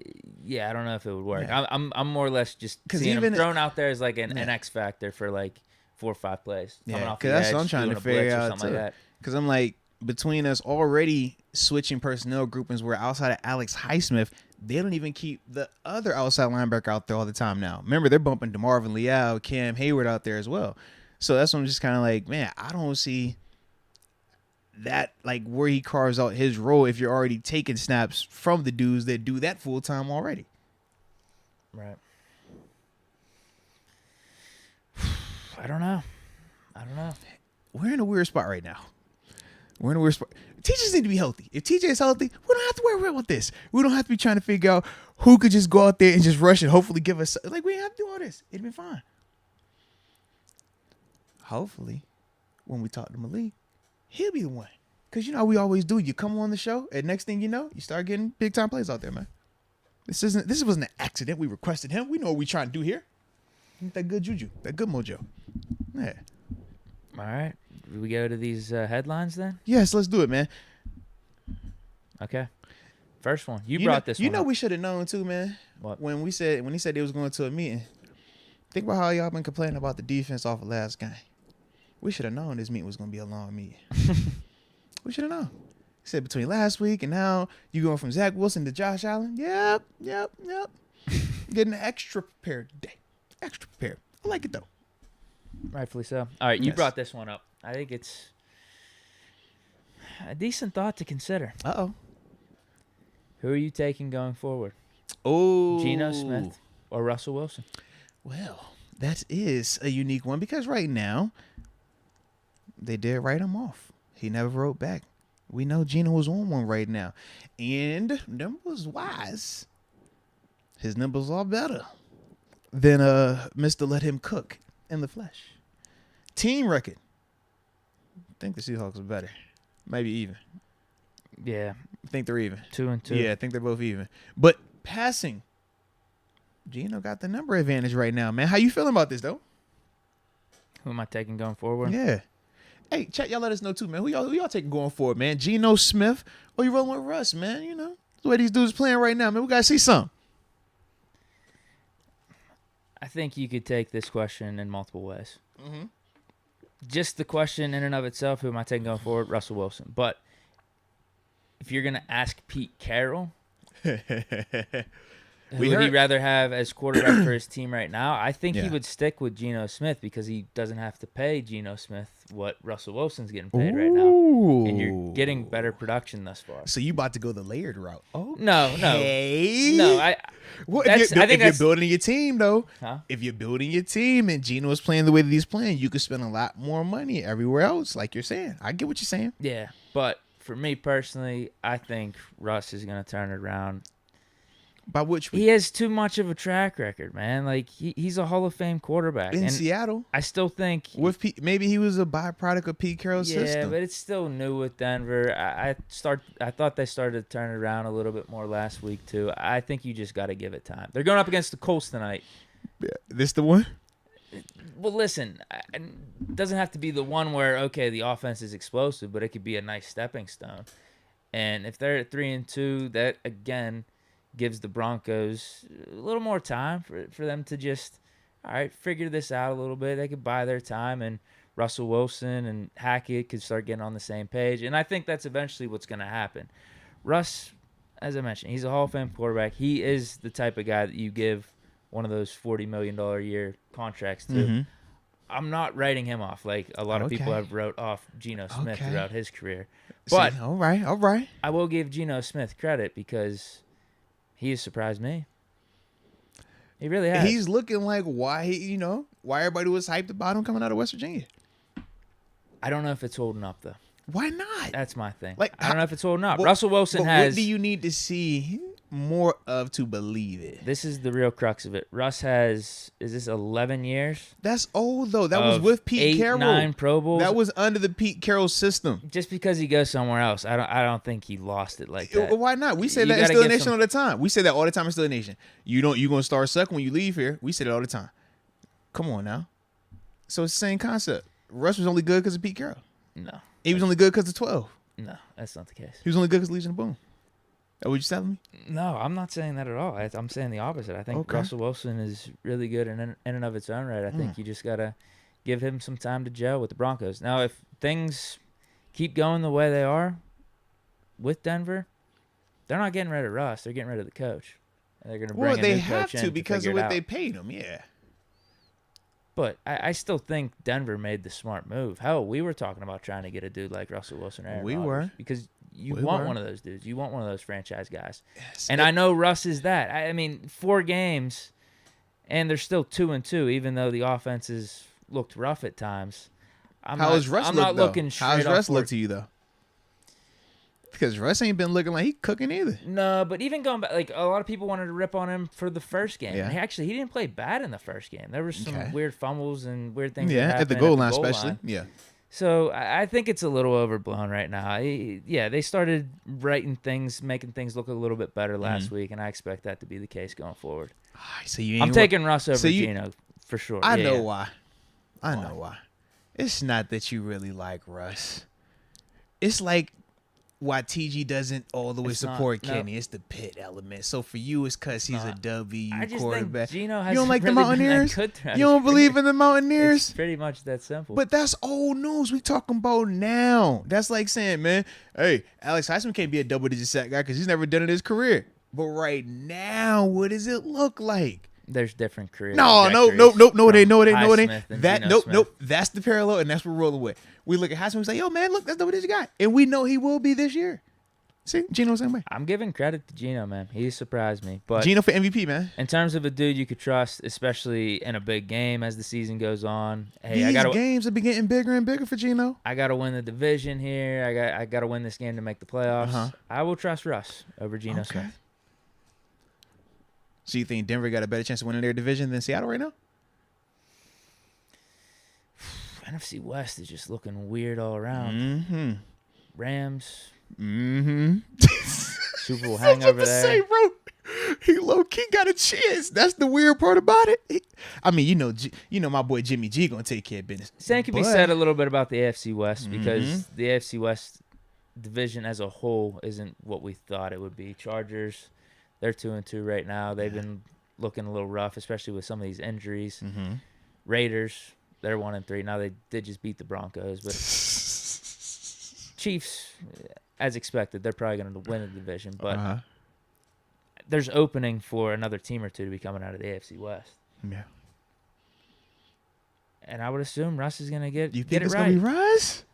I don't know if it would work. Yeah. I'm more or less just seeing him thrown out there as like an X factor for like 4 or 5 plays. Yeah, because that's what I'm trying to figure out too. Because I'm like, between us already switching personnel groupings where outside of Alex Highsmith, they don't even keep the other outside linebacker out there all the time now. Remember, they're bumping DeMarvin Leal, Cam Hayward out there as well. So that's what I'm just kind of like, man, I don't see that, like, where he carves out his role if you're already taking snaps from the dudes that do that full time already. Right. I don't know. We're in a weird spot right now. Teachers need to be healthy. If TJ is healthy, we don't have to worry about this. We don't have to be trying to figure out who could just go out there and just rush and hopefully give us, like, we didn't have to do all this. It'd be fine. Hopefully, when we talk to Malik, he'll be the one. Because you know how we always do. You come on the show, and next thing you know, you start getting big time plays out there, man. This wasn't an accident. We requested him. We know what we're trying to do here. That good juju. That good mojo. Yeah. All right. Do we go to these headlines then? Yes, let's do it, man. Okay. First one. You brought this one. You know up. we should have known too, man. What? When he said they was going to a meeting. Think about how y'all been complaining about the defense off of last game. We should have known this meeting was going to be a long meeting. We should have known. He said between last week and now, you going from Zach Wilson to Josh Allen. Yep. Getting extra prepared today. Extra prepared. I like it though. Rightfully so. All right, you brought this one up. I think it's a decent thought to consider. Uh-oh. Who are you taking going forward? Oh. Geno Smith or Russell Wilson? Well, that is a unique one because right now, they did write him off. He never wrote back. We know Geno was on one right now. And numbers-wise, his numbers are better than Mr. Let Him Cook in the flesh. Team record. I think the Seahawks are better. Maybe even. Yeah. I think they're even. 2-2. Yeah, I think they're both even. But passing, Geno got the number advantage right now, man. How you feeling about this, though? Who am I taking going forward? Yeah. Hey, chat, y'all let us know, too, man. Who y'all taking going forward, man? Geno Smith or you rolling with Russ, man? You know, the way these dudes playing right now, man. We got to see some. I think you could take this question in multiple ways. Mm-hmm. Just the question in and of itself, who am I taking going forward? Russell Wilson. But if you're going to ask Pete Carroll, who would he rather have as quarterback for his team right now? I think he would stick with Geno Smith because he doesn't have to pay Geno Smith what Russell Wilson's getting paid right now. And you're getting better production thus far. So you about to go the layered route. Oh, No. Well, if you're building your team, though, if you're building your team and Geno is playing the way that he's playing, you could spend a lot more money everywhere else, like you're saying. I get what you're saying. Yeah, but for me personally, I think Russ is going to turn it around. By which he has too much of a track record, man. Like he's a Hall of Fame quarterback in Seattle. I still think maybe he was a byproduct of Pete Carroll's system. Yeah, but it's still new with Denver. I thought they started to turn it around a little bit more last week too. I think you just got to give it time. They're going up against the Colts tonight. This the one? Well, listen, it doesn't have to be the one where the offense is explosive, but it could be a nice stepping stone. And if they're at 3-2, that again gives the Broncos a little more time for them to just, figure this out a little bit. They could buy their time, and Russell Wilson and Hackett could start getting on the same page. And I think that's eventually what's going to happen. Russ, as I mentioned, he's a Hall of Fame quarterback. He is the type of guy that you give one of those $40 million a year contracts to. Mm-hmm. I'm not writing him off like a lot of people have wrote off Geno Smith throughout his career. But all right. I will give Geno Smith credit because he has surprised me. He really has. He's looking like why everybody was hyped about him coming out of West Virginia. I don't know if it's holding up though. Why not? That's my thing. I don't know if it's holding up. Russell Wilson has. What do you need to see more of to believe it? This is the real crux of it. Russ has, is this 11 years? That's old though. That was with Pete Carroll. 9 Pro Bowls. That was under the Pete Carroll system. Just because he goes somewhere else, I don't think he lost it like that. Why not? We say that in Steelers Nation all the time. We say that all the time in Steelers Nation. You gonna start sucking when you leave here. We say that all the time. Come on now. So it's the same concept. Russ was only good because of Pete Carroll. No. He was only good because of 12. No, that's not the case. He was only good because of Legion of Boom. That what you telling me? No, I'm not saying that at all. I'm saying the opposite. I think Russell Wilson is really good in and of its own right. I think you just got to give him some time to gel with the Broncos. Now, if things keep going the way they are, with Denver, they're not getting rid of Russ. They're getting rid of the coach. And they're going to bring a new coach in. Well, they have to because of what they paid him, yeah. But I still think Denver made the smart move. Hell, we were talking about trying to get a dude like Russell Wilson or Aaron Rodgers. Were. Because you want one of those dudes. You want one of those franchise guys. Yes. And I know Russ is that. I mean, 4 games, and they're still 2-2, even though the offenses looked rough at times. How's Russ look to you, though? Because Russ ain't been looking like he cooking either. No, but even going back, like a lot of people wanted to rip on him for the first game. Yeah. And he didn't play bad in the first game. There were some weird fumbles and weird things. Yeah, at the goal line especially. Yeah. So I think it's a little overblown right now. They started writing things, making things look a little bit better last week, and I expect that to be the case going forward. So I'm taking Russ over Geno for sure. I know why. I know why. It's not that you really like Russ. It's like why TG doesn't all the way support Kenny. It's the Pitt element. So for you, it's because he's a W quarterback. You don't like the Mountaineers? You don't believe in the Mountaineers? It's pretty much that simple. But that's old news. We talking about now. That's like saying, man, hey, Alex Heisman can't be a double-digit sack guy because he's never done it in his career. But right now, what does it look like? There's different careers. No, it ain't. That's the parallel, and that's what we're rolling with. We look at Heisman and say, yo, man, look, that's double-digit guy. And we know he will be this year. See, Geno same way. I'm giving credit to Geno, man. He surprised me. But Geno for MVP, man. In terms of a dude you could trust, especially in a big game as the season goes on. Hey, These games have been getting bigger and bigger for Geno. I got to win the division here. I got to win this game to make the playoffs. I will trust Russ over Geno Smith. So you think Denver got a better chance of winning their division than Seattle right now? NFC West is just looking weird all around. Mm-hmm. Rams. Mm-hmm. Super Bowl hangover there. Say, bro. He low-key got a chance. That's the weird part about it. You know my boy Jimmy G gonna take care of business. Same can be said a little bit about the AFC West because the AFC West division as a whole isn't what we thought it would be. Chargers, they're 2-2 right now. They've been looking a little rough, especially with some of these injuries. Mm-hmm. Raiders, they're 1-3. Now they did just beat the Broncos, but Chiefs, as expected, they're probably going to win the division. But there's opening for another team or two to be coming out of the AFC West. Yeah. And I would assume Russ is going to get it right. You think it's going to be Russ?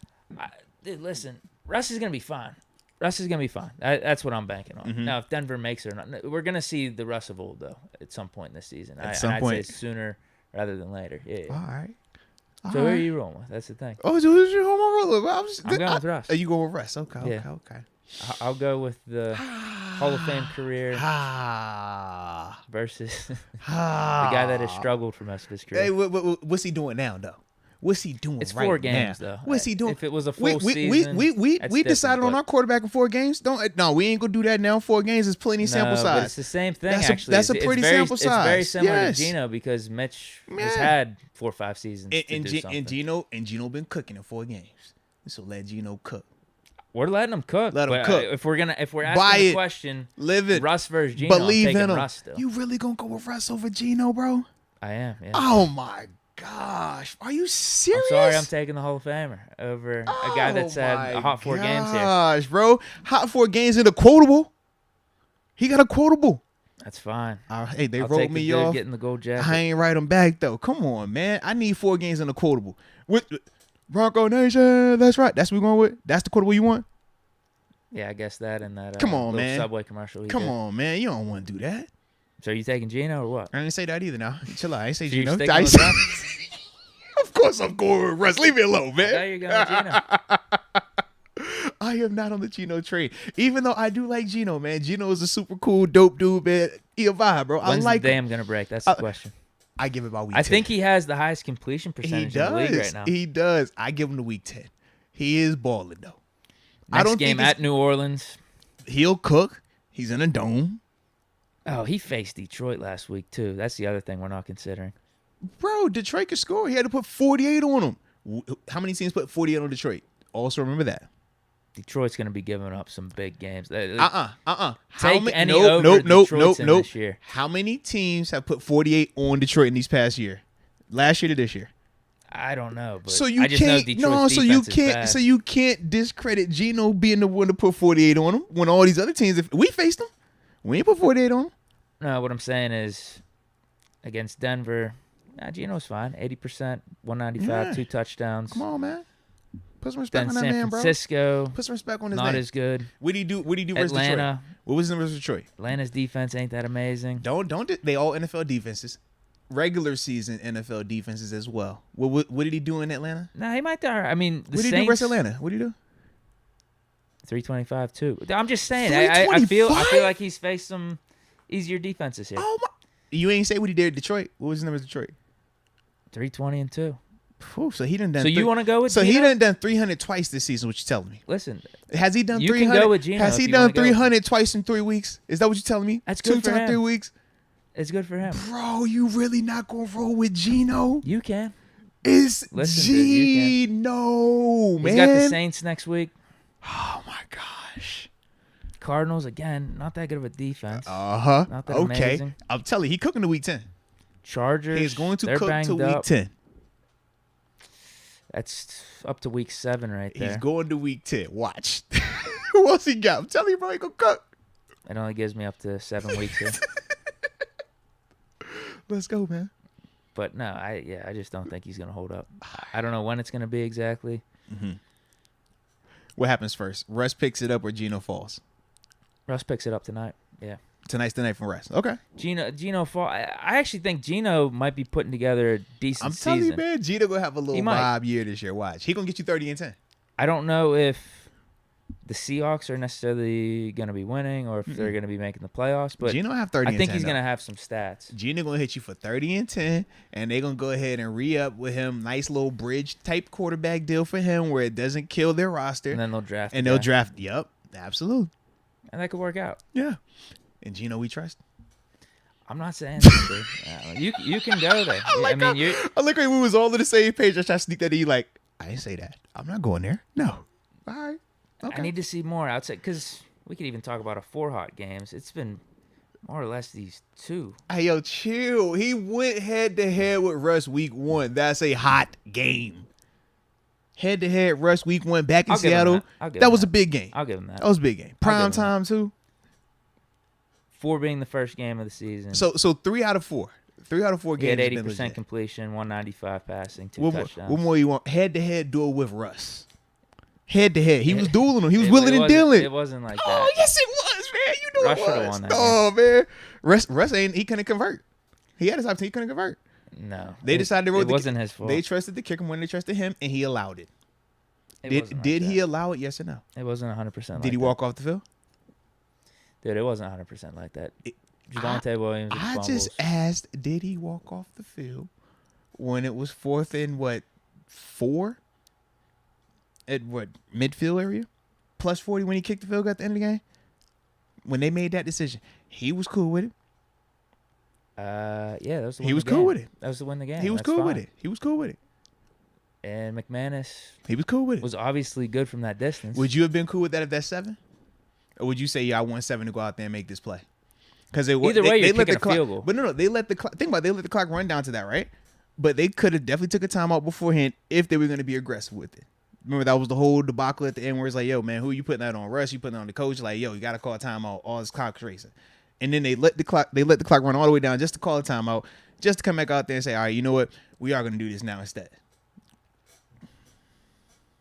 Dude, listen, Russ is going to be fine. Russ is going to be fine. That's what I'm banking on. Mm-hmm. Now, if Denver makes it or not, we're going to see the Russ of old, though, at some point in this season. I'd say sooner rather than later. Yeah. All right. So who are you rolling with? That's the thing. Oh, so who's your home rolling with? I'm going with Russ. You going with Russ? Okay. I'll go with the Hall of Fame career versus the guy that has struggled for most of his career. Hey, what's he doing now, though? What's he doing it's right 4 games, now? though. What's he doing? If it was a full season, we decided on our quarterback in 4 games. No, we ain't gonna do that now. 4 games is plenty sample size. But it's the same thing. That's a pretty sample size. It's very similar to Geno because Mitch has had 4 or 5 seasons to do something. And Geno been cooking in 4 games. So let Geno cook. We're letting him cook. Let him cook. If we're asking the question, live it, Russ versus Geno, believe I'm taking in him. Russ still. You really gonna go with Russ over Geno, bro? I am. Yeah. Oh my gosh, are you serious? I'm sorry, I'm taking the Hall of Famer over a guy that's had a hot 4 games here. Gosh, bro, hot 4 games in a quotable. He got a quotable. That's fine. Hey, they rolled me off. Getting the gold jacket. I ain't write them back though. Come on, man. I need 4 games in a quotable. With Bronco Nation, that's right. That's what we're going with. That's the quotable you want. Yeah, I guess that and that. Come on, man. Subway commercial. Come on, man. You don't want to do that. So are you taking Geno or what? I didn't say that either. Now, chill out. I ain't say so Geno. Of course, I'm going with Russ. Leave me alone, man. Now you're going with Geno. I am not on the Geno train, even though I do like Geno, man. Geno is a super cool, dope dude, man. He a vibe, bro. When's I like the dam gonna break? That's the question. I give it about week 10. I 10. think he has the highest completion percentage in the league right now. He does. I give him the week 10. He is balling though. Next game at New Orleans. He'll cook. He's in a dome. Oh, he faced Detroit last week, too. That's the other thing we're not considering. Bro, Detroit could score. He had to put 48 on him. How many teams put 48 on Detroit? Also remember that. Detroit's going to be giving up some big games. Take any over Detroit's in this year. How many teams have put 48 on Detroit in these past year? Last year to this year? I don't know, but so you I just know can't. Detroit's So you defense is can't. bad. So you can't discredit Geno being the one to put 48 on him when all these other teams. If we faced them, we ain't put 48 on him. No, what I'm saying is, against Denver, Geno's fine. 80%, 195, Yeah. 2 touchdowns. Come on, man. Put some respect Then on that San man, bro. Francisco, Put some respect on his not name. as good. What do you do? What do you do versus Detroit? Atlanta, What was the versus Detroit? Atlanta's defense ain't that amazing. Don't they all NFL defenses, regular season NFL defenses as well. What did he do in Atlanta? Nah, he might. I mean, the What did he Saints. do versus Atlanta? What did he do? 325 too. I'm just saying. I feel like he's faced some easier defenses here. Oh my! You ain't say what he did at Detroit. What was his number at Detroit? 320-2. Whew, so he done. So you want to go with? So Geno? he done 300 twice this season. What you telling me? Listen, Has he done you 300? can go with Geno Has if he you done wanna go. 300 twice in 3 weeks? Is that what you're telling me? That's good 2 for times him. 3 weeks. it's good for him. Bro, you really not gonna roll with Geno? You can. It's Listen, dude, you Geno, man. He's got the Saints next week. Oh my gosh. Cardinals again, not that good of a defense. Not Not that okay. amazing. I'm telling you, he cooking to week 10. Chargers. He's going to they're cook banged to week up. 10. That's up to week 7 right there. He's going to week 10. Watch. Who else he got? I'm telling you, bro, he gonna cook. It only gives me up to 7 weeks here. Let's go, man. But no, I just don't think he's gonna hold up. I don't know when it's gonna be exactly. What happens first? Russ picks it up or Geno falls? Russ picks it up tonight. Yeah. Tonight's the night for Russ. Okay. Geno fall. I actually think Geno might be putting together a decent I'm season. telling you, man, Geno gonna have a little He might. vibe year this year. Watch. He gonna get you 30 and 10. I don't know if the Seahawks are necessarily going to be winning or if they're going to be making the playoffs, but Geno have 30 I and think 10. he's going to have some stats. Geno gonna hit you for 30 and 10, and they're gonna go ahead and re-up with him. Nice little bridge type quarterback deal for him where it doesn't kill their roster. And then they'll draft. And the they'll guy. draft. Yep, absolutely. And that could work out. Yeah. And Geno, we trust. I'm not saying that, dude. You can go there. I mean, you. I like when we was all on the same page. I tried to sneak that in. Like, I didn't say that. I'm not going there. No. All right. Okay. I need to see more outside because we could even talk about a 4 hot games. It's been more or less these 2. Hey, yo, chill. He went head to head with Russ week 1. That's a hot game. Head to head, Russ week 1 back in I'll give him Seattle. that. That was a big game. I'll give him that. That was a big game. Prime time too. 4 being the first game of the season. So 3 out of 4. 3 out of 4 he had games. 80% completion, 195 passing, 2 What touchdowns. more you want? Head to head duel with Russ. Head to head. He was dueling him. He was It willing and wasn't- dealing. It wasn't like that. Oh, yes, it was, man. You know Russ it should've was. won that Oh, man. Russ ain't. He couldn't convert. He had his opportunity. He couldn't convert. No. They decided to roll It wasn't his fault. They trusted the kicker when they trusted him, and he allowed it. It Did wasn't did like he that. allow it? Yes or no? It wasn't 100% like Did he walk off the field? Dude, it wasn't 100% like that. Javonte Williams with I fumbles. just asked, did he walk off the field when it was 4th and 4? At midfield area? Plus 40 when he kicked the field goal at the end of the game? When they made that decision, he was cool with it. Yeah, that was the He win was the cool game. with it. That was the win the game. He was That's cool with fine. it. He was cool with it. And McManus He was cool with it. was obviously good from that distance. Would you have been cool with that if that's 7? Or would you say, yeah, I want 7 to go out there and make this play? Because Either way, you're let the kicking a clock, field goal. But no, they let the clock. Think about it, they let the clock run down to that, right? But they could have definitely took a timeout beforehand if they were going to be aggressive with it. Remember that was the whole debacle at the end where it's like, yo, man, who you putting that on? Russ, you putting that on the coach? Like, yo, you got to call a timeout. All this clock racing, and then they let the clock run all the way down just to call a timeout, just to come back out there and say, all right, you know what, we are going to do this now instead.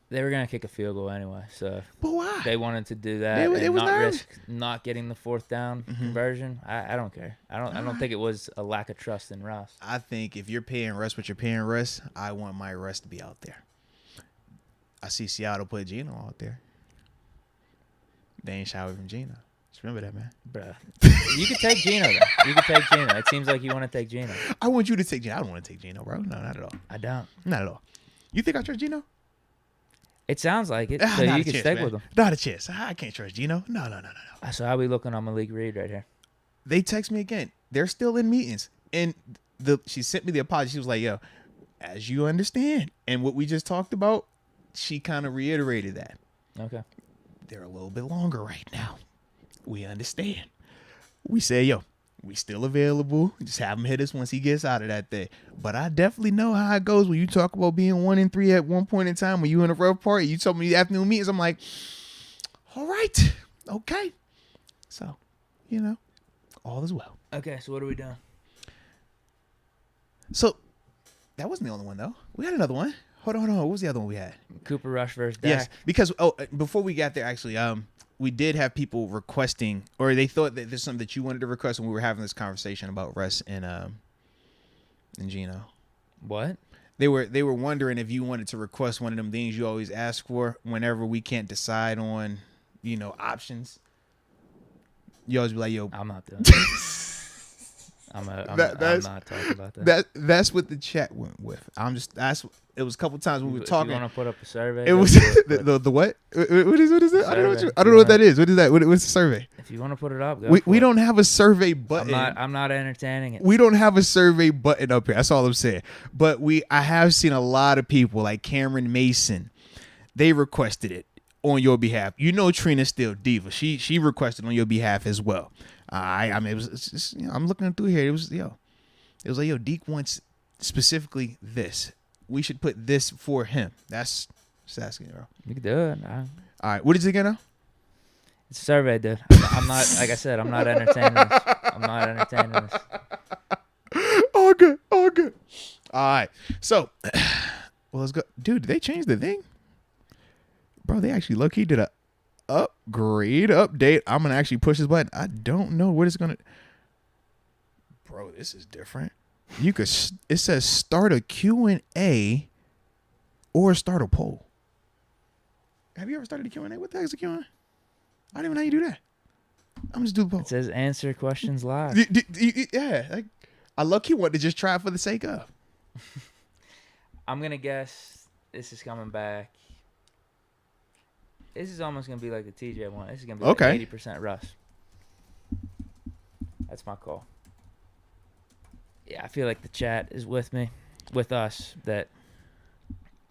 They were gonna kick a field goal anyway, so But why? they wanted to do that They and was not nervous. risk not getting the 4th down conversion. I don't care. I don't think it was a lack of trust in Russ. I think if you're paying Russ what you're paying Russ, I want my Russ to be out there. I see Seattle put Geno out there. They ain't shy away from Geno. Just remember that, man. Bruh. You could take Geno, though. You could take Geno. It seems like you want to take Geno. I want you to take Geno. I don't want to take Geno, bro. No, not at all. I don't. Not at all. You think I trust Geno? It sounds like it. Ah, So not you a can chance, stick man. with him. Not a chance. I can't trust Geno. No. So how we looking on Malik Reed right here? They text me again. They're still in meetings. And she sent me the apology. She was like, yo, as you understand, and what we just talked about, she kind of reiterated that. We still available. Just have him hit us once he gets out of that thing. But I definitely know how it goes when you talk about being 1-3 at one point in time. When you in a rough party, you told me the afternoon meetings. I'm like, all right, okay. So, all is well. Okay, so what are we doing? So that wasn't the only one though. We had another one. Hold on. What was the other one we had? Cooper Rush versus Dak. Yes, because before we got there, actually, we did have people requesting, or they thought that there's something that you wanted to request when we were having this conversation about Russ and Geno. What? They were wondering if you wanted to request one of them things you always ask for whenever we can't decide on, options. You always be like, yo, I'm not doing it. I'm not talking about that. That's what the chat went with. It was a couple times when we were talking. You want to put up a survey? It was the what? What is it? I don't know what that is. What is that? What's the survey? If you want to put it up, we don't have a survey button. I'm not entertaining it. We don't have a survey button up here. That's all I'm saying. But I have seen a lot of people like Cameron Mason. They requested it on your behalf. Trina's still diva. She requested on your behalf as well. I mean, it's just, I'm looking through here. It was like, Deke wants specifically this. We should put this for him. That's just asking, bro. You can do it. All right, what is it again now? It's a survey, dude. I'm not, like I said, I'm not entertaining this. All good. All right. So, well, let's go. Dude, did they change the thing? Bro, they actually low-key did a update. I'm gonna actually push this button. I don't know what it's gonna. Bro, this is different. It says start a Q&A or start a poll. Have you ever started a Q&A? What the heck is a Q&A? I don't even know how you do that. I'm just do the poll. It says answer questions live. Yeah, like I lucky want to just try it for the sake of. I'm gonna guess this is coming back. This is almost going to be like the TJ one. This is going to be like 80% Russ. That's my call. Yeah, I feel like the chat is with me, with us, that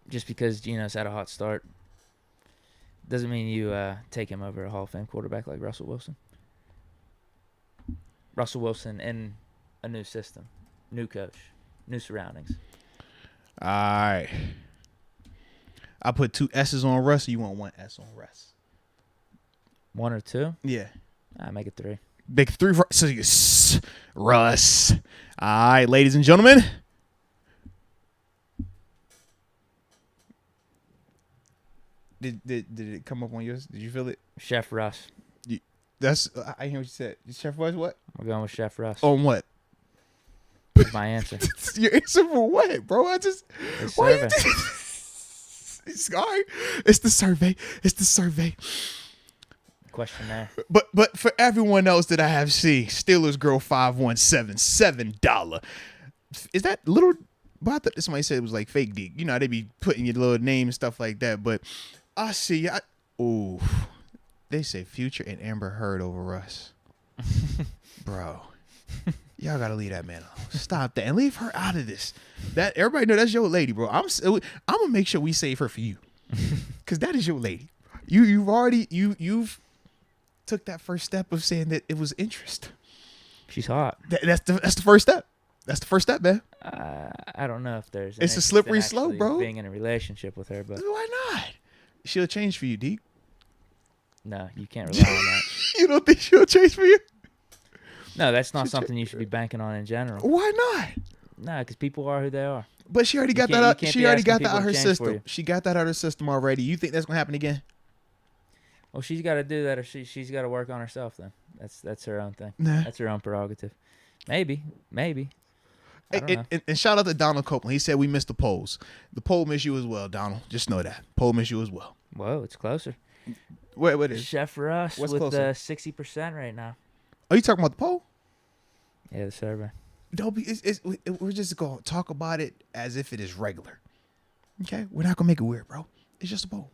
just because Geno's had a hot start doesn't mean you take him over a Hall of Fame quarterback like Russell Wilson. Russell Wilson in a new system, new coach, new surroundings. All right. I put 2 S's on Russ, or you want 1 S on Russ? 1 or 2? Yeah. I make it 3. Make it 3 for Russ. All right, ladies and gentlemen. Did it come up on yours? Did you feel it? Chef Russ. I hear what you said. Chef Russ what? We're going with Chef Russ. On what? That's my answer. Your answer for what, bro? Why you all right. It's the survey. Questionnaire. But for everyone else that I have seen, Steelers Girl 5177 $7. Is that little? But I thought somebody said it was like fake Deke. They be putting your little name and stuff like that. But I see. They say Future and Amber Heard over us, bro. Y'all gotta leave that man alone. Stop that and leave her out of this. That everybody know that's your lady, bro. I'm gonna make sure we save her for you, cause that is your lady. You've took that first step of saying that it was interest. She's hot. That's the first step. That's the first step, man. I don't know if there's. It's a slippery slope, bro. Being in a relationship with her, but why not? She'll change for you, Deke. No, you can't rely on that. You don't think she'll change for you? No, that's not something you should be banking on in general. Why not? No, because people are who they are. But she already got that out. She already got that out of her system. She got that out of her system already. You think that's gonna happen again? Well, she's got to do that, or she's got to work on herself. Then that's her own thing. Nah. That's her own prerogative. Maybe. And shout out to Donald Copeland. He said we missed the polls. The poll missed you as well, Donald. Just know that poll missed you as well. Whoa, it's closer. What is Chef Russ What's with closer? 60% right now. Are you talking about the poll? Yeah, the survey. Don't be. We're just gonna talk about it as if it is regular. Okay, we're not gonna make it weird, bro. It's just a poll.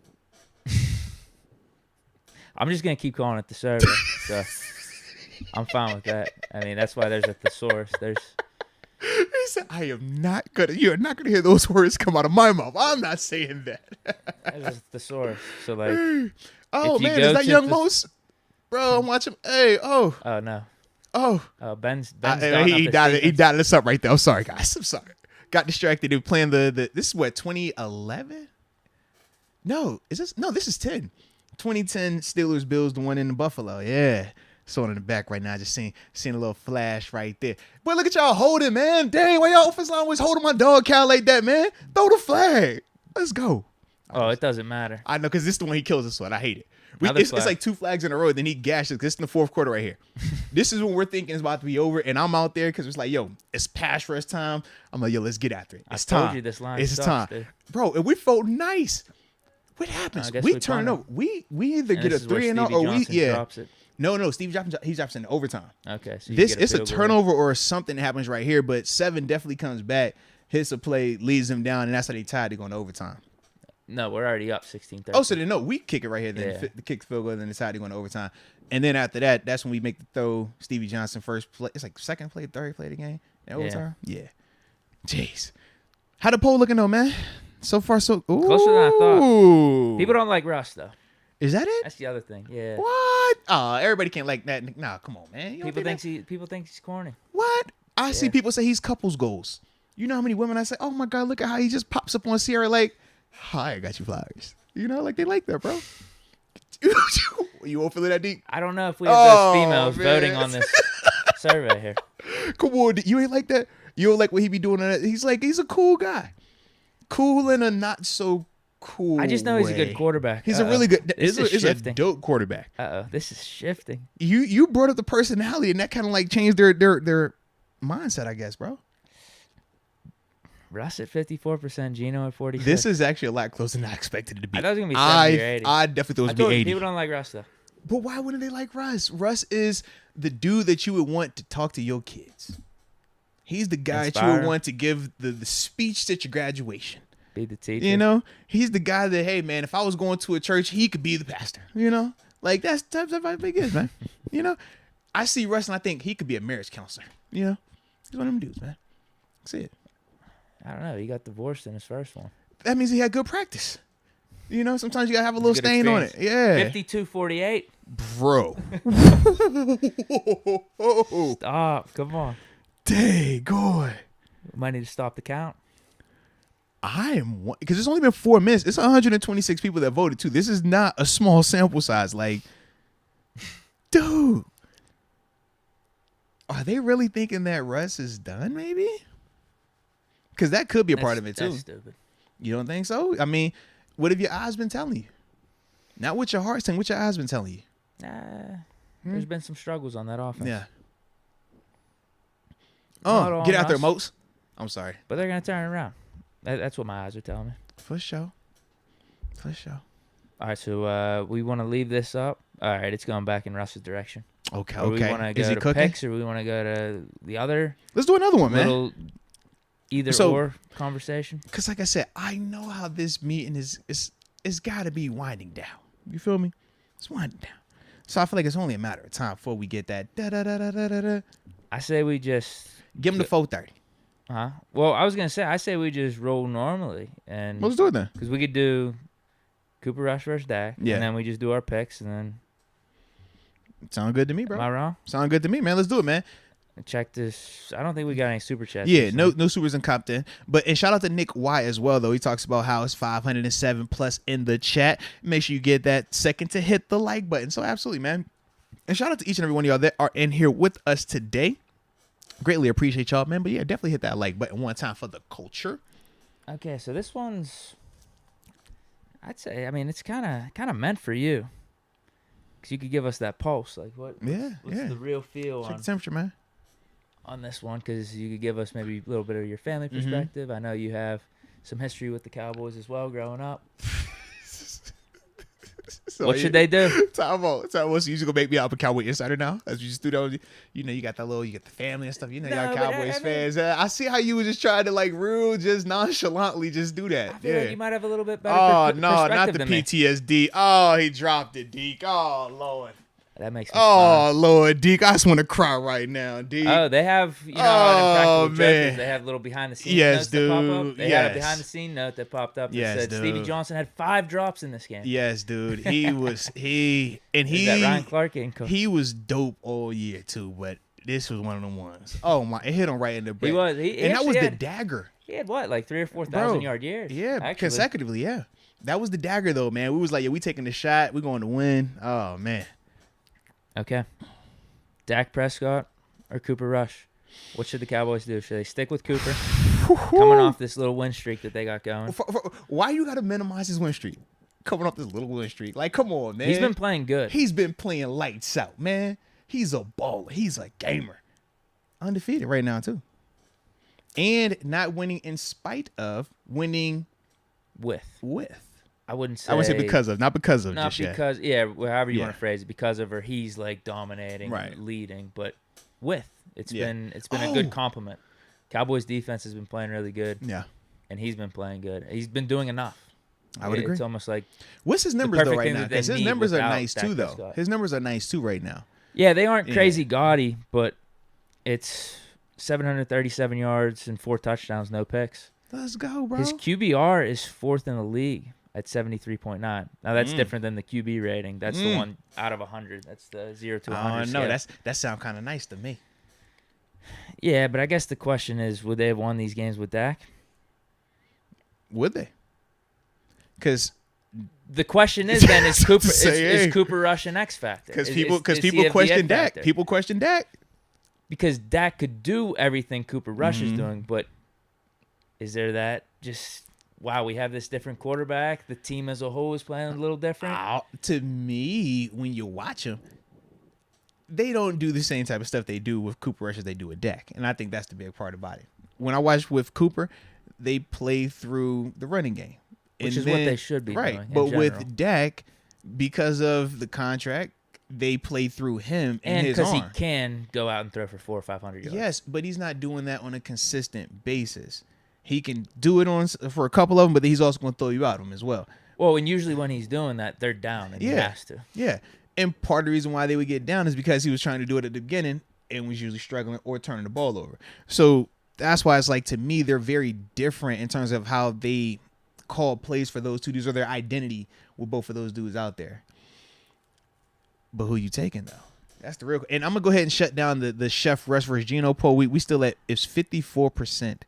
I'm just gonna keep calling it the survey. So I'm fine with that. I mean, that's why there's a thesaurus. He said, you're not gonna hear those words come out of my mouth. I'm not saying that. There's a thesaurus. So like, oh man, is that Young Moats? Bro, I'm watching. Hey, Oh no. Ben's he dialed us up right there. I'm sorry, guys. I'm sorry. Got distracted. They were playing the this is what, 2011? No, is this? No, this is 10. 2010 Steelers Bills, the one in Buffalo. Yeah. Saw it in the back right now. Just seeing a little flash right there. But look at y'all holding, man. Dang, why y'all offensive line always holding my dog cow like that, man? Throw the flag. Let's go. Oh, it doesn't matter. I know, because this is the one he kills us with. I hate it. It's like 2 flags in a row, then he gashes because it's in the fourth quarter right here. This is when we're thinking it's about to be over, and I'm out there because it's like, yo, it's pass rush time. I'm like, yo, let's get after it. It's time. I told you this line It's sucks, time. Dude. Bro, and we felt nice. What happens? We turn over. We either get a 3-0 or we drops it. No, Steve drops in overtime. Okay, so it's a turnover or something that happens right here, but 7 definitely comes back, hits a play, leads them down, and that's how they tied to go into overtime. No, we're already up 16-13. Oh, so then no, we kick it right here, then the kick field goal, then decide to go into overtime. And then after that, that's when we make the throw. Stevie Johnson first play. It's like second play, third play of the game. In overtime? Yeah. Jeez. How the poll looking though, man? So far, so closer than I thought. People don't like Russ though. Is that it? That's the other thing. Yeah. What? Oh, everybody can't like that. Nah, come on, man. People think he's corny. What? I see people say he's couples goals. You know how many women I say, oh my God, look at how he just pops up on Sierra like, hi, I got you flowers. You know, like they like that, bro. You won't feel that deep? I don't know if we have those females voting on this survey here. Come on, you ain't like that? You don't like what he be doing? He's a cool guy. Cool in a not so cool I just know he's a good quarterback. He's a really good, it's a dope quarterback. This is shifting. You brought up the personality and that kind of like changed their mindset, I guess, bro. Russ at 54%, Geno at 46%. This is actually a lot closer than I expected it to be. I thought it was going to be 70 or 80. I definitely thought it was going to be 80. People don't like Russ, though. But why wouldn't they like Russ? Russ is the dude that you would want to talk to your kids. He's the guy that you would want to give the speech at your graduation. Be the teacher. You know? He's the guy that, hey, man, if I was going to a church, he could be the pastor. You know? Like, that's the type of I think is, man. You know? I see Russ and I think he could be a marriage counselor. You know? He's one of them dudes, man. That's it. I don't know. He got divorced in his first one. That means he had good practice. You know, sometimes you got to have a little stain on it. Yeah. 52-48. Bro. Stop. Come on. Dang, boy. We might need to stop the count. I am one, because it's only been 4 minutes. It's 126 people that voted, too. This is not a small sample size. Like, dude. Are they really thinking that Russ is done, maybe? Because that could be a part of it, too. That's stupid. You don't think so? I mean, what have your eyes been telling you? Not what your heart's saying, what your eyes been telling you. There's been some struggles on that offense. Yeah. Oh, get out there, Moats. I'm sorry. But they're going to turn it around. That's what my eyes are telling me. For sure. For sure. All right, so we want to leave this up. All right, it's going back in Russ's direction. Okay, or we want to go to picks, or we want to go to the other. Let's do another one, man. Either-or conversation. Because like I said, I know how this meeting is got to be winding down. You feel me? It's winding down. So I feel like it's only a matter of time before we get that da-da-da-da-da-da. I say we just... Give them the 4:30. Huh? Well, I say we just roll normally. And let's do it then. Because we could do Cooper Rush versus Dak. Yeah. And then we just do our picks and then... Sound good to me, bro. Am I wrong? Sound good to me, man. Let's do it, man. Check this. I don't think we got any super chats. Yeah, no supers in Compton. And shout out to Nick Y as well, though. He talks about how it's 507 plus in the chat. Make sure you get that second to hit the like button. So absolutely, man. And shout out to each and every one of y'all that are in here with us today. Greatly appreciate y'all, man. But yeah, definitely hit that like button one time for the culture. Okay, so this one's, I'd say, I mean, it's kind of meant for you. Because you could give us that pulse. Like, what's the real feel Check the temperature, man. On this one, because you could give us maybe a little bit of your family perspective. I know you have some history with the Cowboys as well growing up. So what should they do? Time out. So you just gonna make me out a Cowboy insider now? As you just do that, you know, you got the family and stuff. You know, y'all Cowboys fans. I see how you was just trying to like just nonchalantly just do that. I feel like you might have a little bit better. Oh no, not the PTSD. Me. Oh, he dropped it, Deke. Oh Lord. That makes me smile. Lord, Deke, I just want to cry right now, Deke. Oh, they have, you know, how in Impractical Jokers, they have little behind the scenes notes that pop up. They had a behind the scene note that popped up that said Stevie Johnson had 5 drops in this game. Yes, dude. He was that Ryan Clark he was dope all year too, but This was one of them ones. Oh my! It hit him right in the brain. He was. And that was the dagger. He had what, like 3,000 or 4,000 yard years? Yeah, actually. consecutively. Yeah, that was the dagger though, man. We was like, yeah, we taking the shot. We going to win. Oh man. Okay. Dak Prescott or Cooper Rush? What should the Cowboys do? Should they stick with Cooper? Coming off this little win streak that they got going. Why you got to minimize his win streak? Coming off this little win streak. Like, come on, man. He's been playing good. He's been playing lights out, man. He's a baller. He's a gamer. Undefeated right now, too. And not winning in spite of winning with. I wouldn't say. I would say because of, not because of. Not just because, yet. yeah, however you want to phrase it, because of, or he's like dominating, right. and leading, but with. It's been a good compliment. Cowboys defense has been playing really good. Yeah. And he's been playing good. He's been doing enough. I would agree. It's almost like what's his numbers though right now? Because his numbers are nice Dak too, though. Prescott. His numbers are nice too right now. Yeah, they aren't crazy gaudy, but it's 737 yards and 4 touchdowns, no picks. Let's go, bro. His QBR is 4th in the league at 73.9. Now that's different than the QB rating. That's the one out of 100. That's the 0 to 100. Oh no, that sounds kind of nice to me. Yeah, but I guess the question is, would they have won these games with Dak? Would they? Because the question is then is Cooper Rush an X factor? Because people question Dak. Factor? People question Dak because Dak could do everything Cooper Rush is doing, but is there that just wow? We have this different quarterback. The team as a whole is playing a little different. To me, when you watch them, they don't do the same type of stuff they do with Cooper Rush as they do with Dak, and I think that's the big part about it. When I watch with Cooper, they play through the running game. Which is what they should be doing. But with Dak, because of the contract, they play through him and his arm. And because he can go out and throw for 400 or 500 yards. Yes, but he's not doing that on a consistent basis. He can do it for a couple of them, but he's also going to throw you out of them as well. Well, and usually when he's doing that, they're down, and he has to. Yeah, and part of the reason why they would get down is because he was trying to do it at the beginning and was usually struggling or turning the ball over. So that's why it's like, to me, they're very different in terms of how they call plays for those two dudes or their identity with both of those dudes out there. But who you taking though? That's the real. And I'm gonna go ahead and shut down the Chef Russ versus Geno poll. We still at it's 54%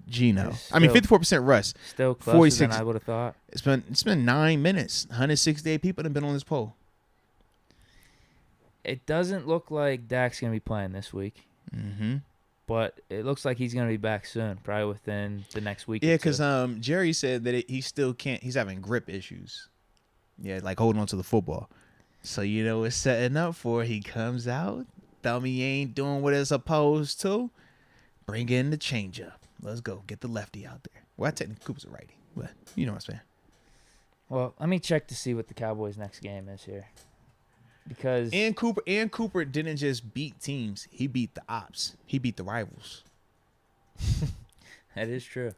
Geno. 54% Russ. Still closer than I would have thought. It's been 9 minutes. 168 people have been on this poll. It doesn't look like Dak's gonna be playing this week. Mm-hmm. But it looks like he's going to be back soon, probably within the next week. Yeah, because Jerry said that he still can't. He's having grip issues. Yeah, like holding on to the football. So, it's setting up for he comes out. Dummy ain't doing what it's supposed to. Bring in the changeup. Let's go. Get the lefty out there. Well, I technically Cooper's a righty, but you know what I'm saying. Well, let me check to see what the Cowboys' next game is here. Because Cooper didn't just beat teams; he beat the ops. He beat the rivals. That is true.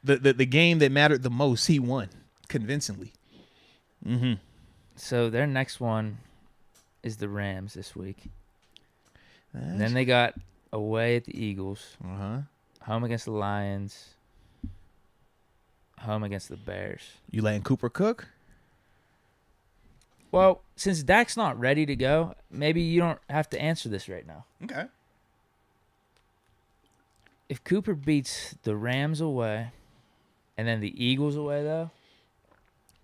The game that mattered the most, he won convincingly. Mm-hmm. So their next one is the Rams this week. And then they got away at the Eagles. Home against the Lions. Home against the Bears. You letting Cooper cook? Well, since Dak's not ready to go, maybe you don't have to answer this right now. Okay. If Cooper beats the Rams away and then the Eagles away, though,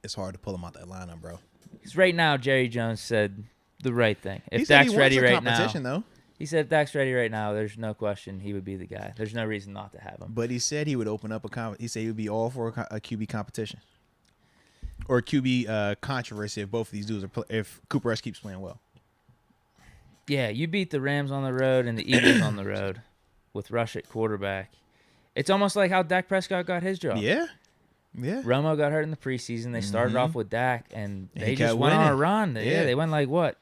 it's hard to pull him out that lineup, bro. Because right now, Jerry Jones said the right thing. If Dak's ready right now, though. He said if Dak's ready right now, there's no question he would be the guy. There's no reason not to have him. But he said he would open up he said he would be all for a QB competition. Or QB controversy if both of these dudes if Cooper Rush keeps playing well. Yeah, you beat the Rams on the road and the Eagles on the road with Rush at quarterback. It's almost like how Dak Prescott got his job. Yeah. Yeah. Romo got hurt in the preseason. They started off with Dak, and they just went on a run. They went like, what,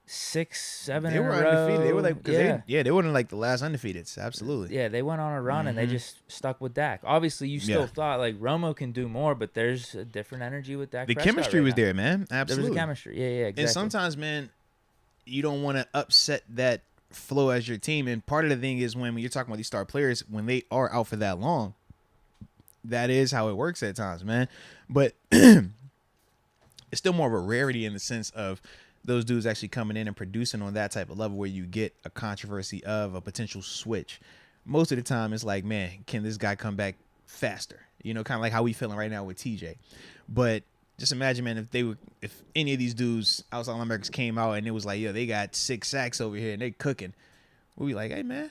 6, 7 in a row? They were undefeated. They were like, they weren't like the last undefeateds. Absolutely. Yeah, they went on a run, and they just stuck with Dak. Obviously, you still thought, like, Romo can do more, but there's a different energy with Dak Prescott. The chemistry was there, man. Absolutely. There was a chemistry. Yeah, exactly. And sometimes, man, you don't want to upset that flow as your team. And part of the thing is when you're talking about these star players, when they are out for that long, that is how it works at times, man. But it's still more of a rarity in the sense of those dudes actually coming in and producing on that type of level where you get a controversy of a potential switch, most of the time it's like, man, can this guy come back faster? You know, kind of like how we feeling right now with TJ. But just imagine, man, if any of these dudes outside linebackers came out and it was like, yo, they got 6 sacks over here and they cooking, we'd be like, hey, man,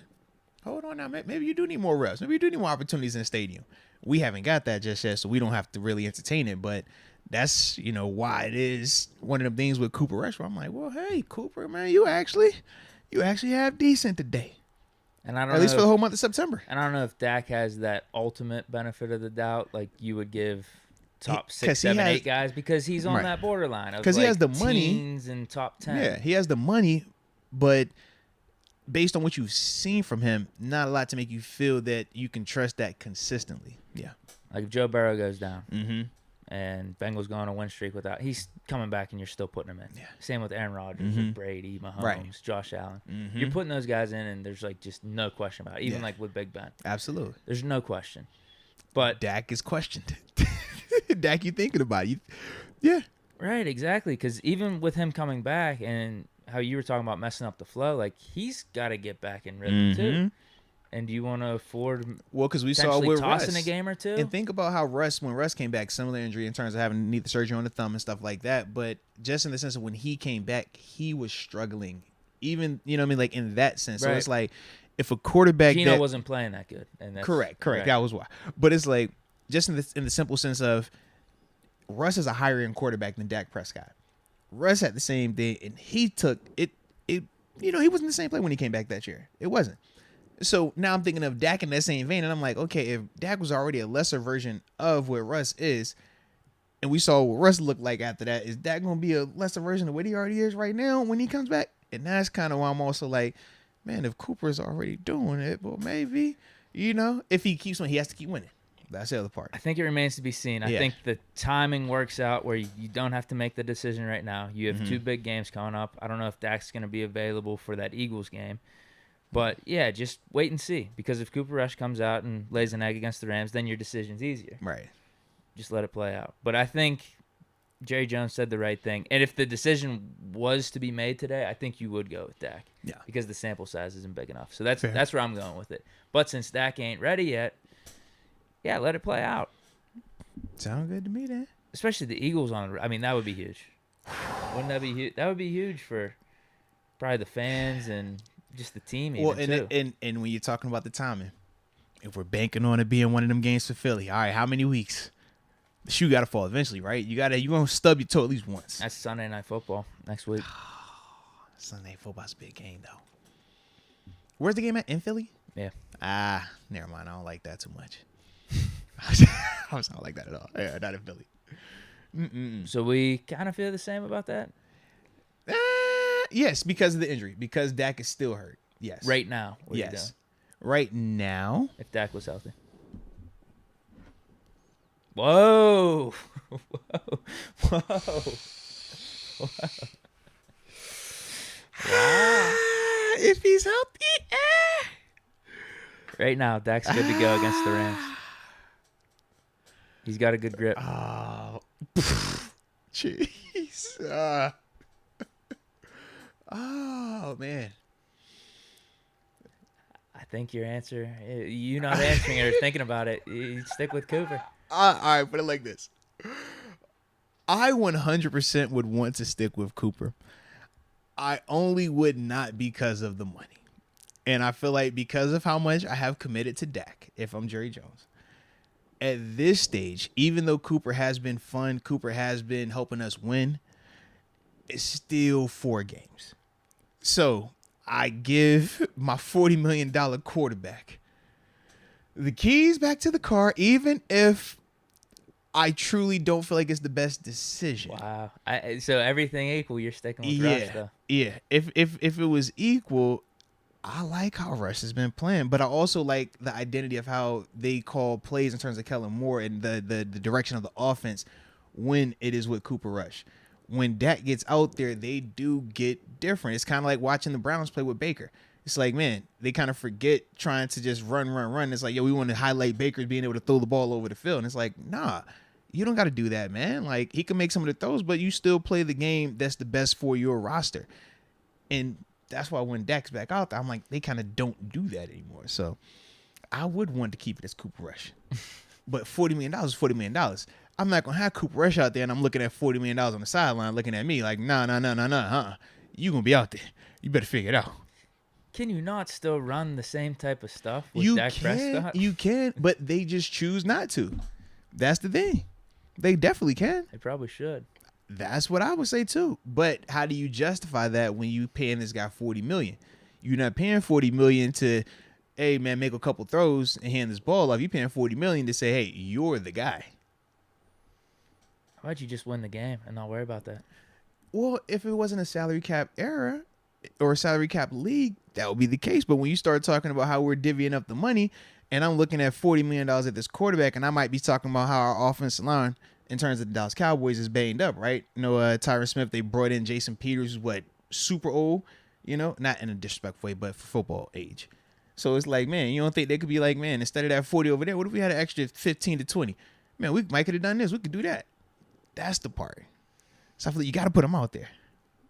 hold on now. Maybe you do need more reps. Maybe you do need more opportunities in the stadium. We haven't got that just yet, so we don't have to really entertain it. But that's, you know, why it is one of the things with Cooper Rush where I'm like, well, hey, Cooper, man, you actually have decent today. And I don't know, at least for the whole month of September. And I don't know if Dak has that ultimate benefit of the doubt like you would give top 6, 7, 8 guys, because he's on that borderline of because he has the money teens and top 10. Yeah, he has the money, but based on what you've seen from him, not a lot to make you feel that you can trust that consistently. Yeah. Like if Joe Burrow goes down and Bengals go on a win streak without, he's coming back and you're still putting him in. Yeah. Same with Aaron Rodgers, with Brady, Mahomes, Josh Allen. You're putting those guys in and there's like just no question about it. Even like with Big Ben. Absolutely. There's no question. But Dak is questioned. Dak, you thinking about it. Yeah. Right, exactly. Because even with him coming back and how you were talking about messing up the flow, like he's got to get back in rhythm too. And do you want to afford because we saw with tossing Russ, a game or two? And think about how when Russ came back, similar injury in terms of having to need the surgery on the thumb and stuff like that. But just in the sense of when he came back, he was struggling. Even, you know what I mean, like in that sense. So it's like if a quarterback Geno wasn't playing that good. And that's, correct. That was why. But it's like just in the simple sense of Russ is a higher end quarterback than Dak Prescott. Russ had the same thing, and he took it. You know, he wasn't the same player when he came back that year. It wasn't. So now I'm thinking of Dak in that same vein, and I'm like, okay, if Dak was already a lesser version of what Russ is, and we saw what Russ looked like after that, is Dak going to be a lesser version of what he already is right now when he comes back? And that's kind of why I'm also like, man, if Cooper's already doing it, well, maybe, you know, if he keeps winning, he has to keep winning. That's the other part. I think it remains to be seen. I think the timing works out where you don't have to make the decision right now. You have 2 big games coming up. I don't know if Dak's going to be available for that Eagles game. But, yeah, just wait and see. Because if Cooper Rush comes out and lays an egg against the Rams, then your decision's easier. Right. Just let it play out. But I think Jerry Jones said the right thing. And if the decision was to be made today, I think you would go with Dak. Yeah. Because the sample size isn't big enough. So that's where I'm going with it. But since Dak ain't ready yet, yeah, let it play out. Sound good to me, then. Especially the Eagles I mean, that would be huge. Wouldn't that be huge? That would be huge for probably the fans and just the team. Well, and when you're talking about the timing, if we're banking on it being one of them games for Philly, all right, how many weeks? The shoe got to fall eventually, right? You're going to stub your toe at least once. That's Sunday Night Football next week. Sunday Night Football's a big game, though. Where's the game at? In Philly? Yeah. Never mind. I don't like that too much. I don't like that at all. Yeah, not in Philly. So we kind of feel the same about that? Yes, because of the injury. Because Dak is still hurt. Yes. Right now. Yes. Right now. If Dak was healthy. Whoa. Whoa. Wow. If he's healthy. Right now, Dak's good to go against the Rams. He's got a good grip. Oh, jeez. Oh, man. I think your answer, you not answering it or thinking about it, you stick with Cooper. All right, put it like this. I 100% would want to stick with Cooper. I only would not because of the money. And I feel like because of how much I have committed to Dak, if I'm Jerry Jones, at this stage, even though Cooper has been fun, Cooper has been helping us win, it's still 4 games. So I give my $40 million quarterback the keys back to the car, even if I truly don't feel like it's the best decision. Wow. So everything equal, you're sticking with Rush, though. Yeah. If it was equal, I like how Rush has been playing, but I also like the identity of how they call plays in terms of Kellen Moore and the direction of the offense when it is with Cooper Rush. When Dak gets out there, they do get different. It's kind of like watching the Browns play with Baker. It's like, man, they kind of forget trying to just run. It's like, yo, we want to highlight Baker being able to throw the ball over the field. And it's like, nah, You don't got to do that, man. Like, he can make some of the throws, but you still play the game that's the best for your roster. And that's why when Dak's back out there, I'm like, they kind of don't do that anymore. So I would want to keep it as Cooper Rush. But $40 million is $40 million. I'm not going to have Cooper Rush out there and I'm looking at $40 million on the sideline looking at me like, nah. You going to be out there. You better figure it out. Can you not still run the same type of stuff with Dak Prescott? You can, but they just choose not to. That's the thing. They definitely can. They probably should. That's what I would say too. But how do you justify that when you paying this guy $40 million? You're not paying $40 million to, hey man, make a couple throws and hand this ball off. You're paying $40 million to say, hey, you're the guy. Why'd you just win the game and not worry about that? Well, if it wasn't a salary cap era or a salary cap league, that would be the case. But when you start talking about how we're divvying up the money, and I'm looking at $40 million at this quarterback, and I might be talking about how our offensive line, in terms of the Dallas Cowboys, is banged up, right? You know, Tyron Smith, they brought in Jason Peters, who's super old, you know, not in a disrespectful way, but for football age. So it's like, man, you don't think they could be like, man, instead of that 40 over there, what if we had an extra 15 to 20? Man, we might could have done this. We could do that. That's the part. So I feel like you got to put them out there.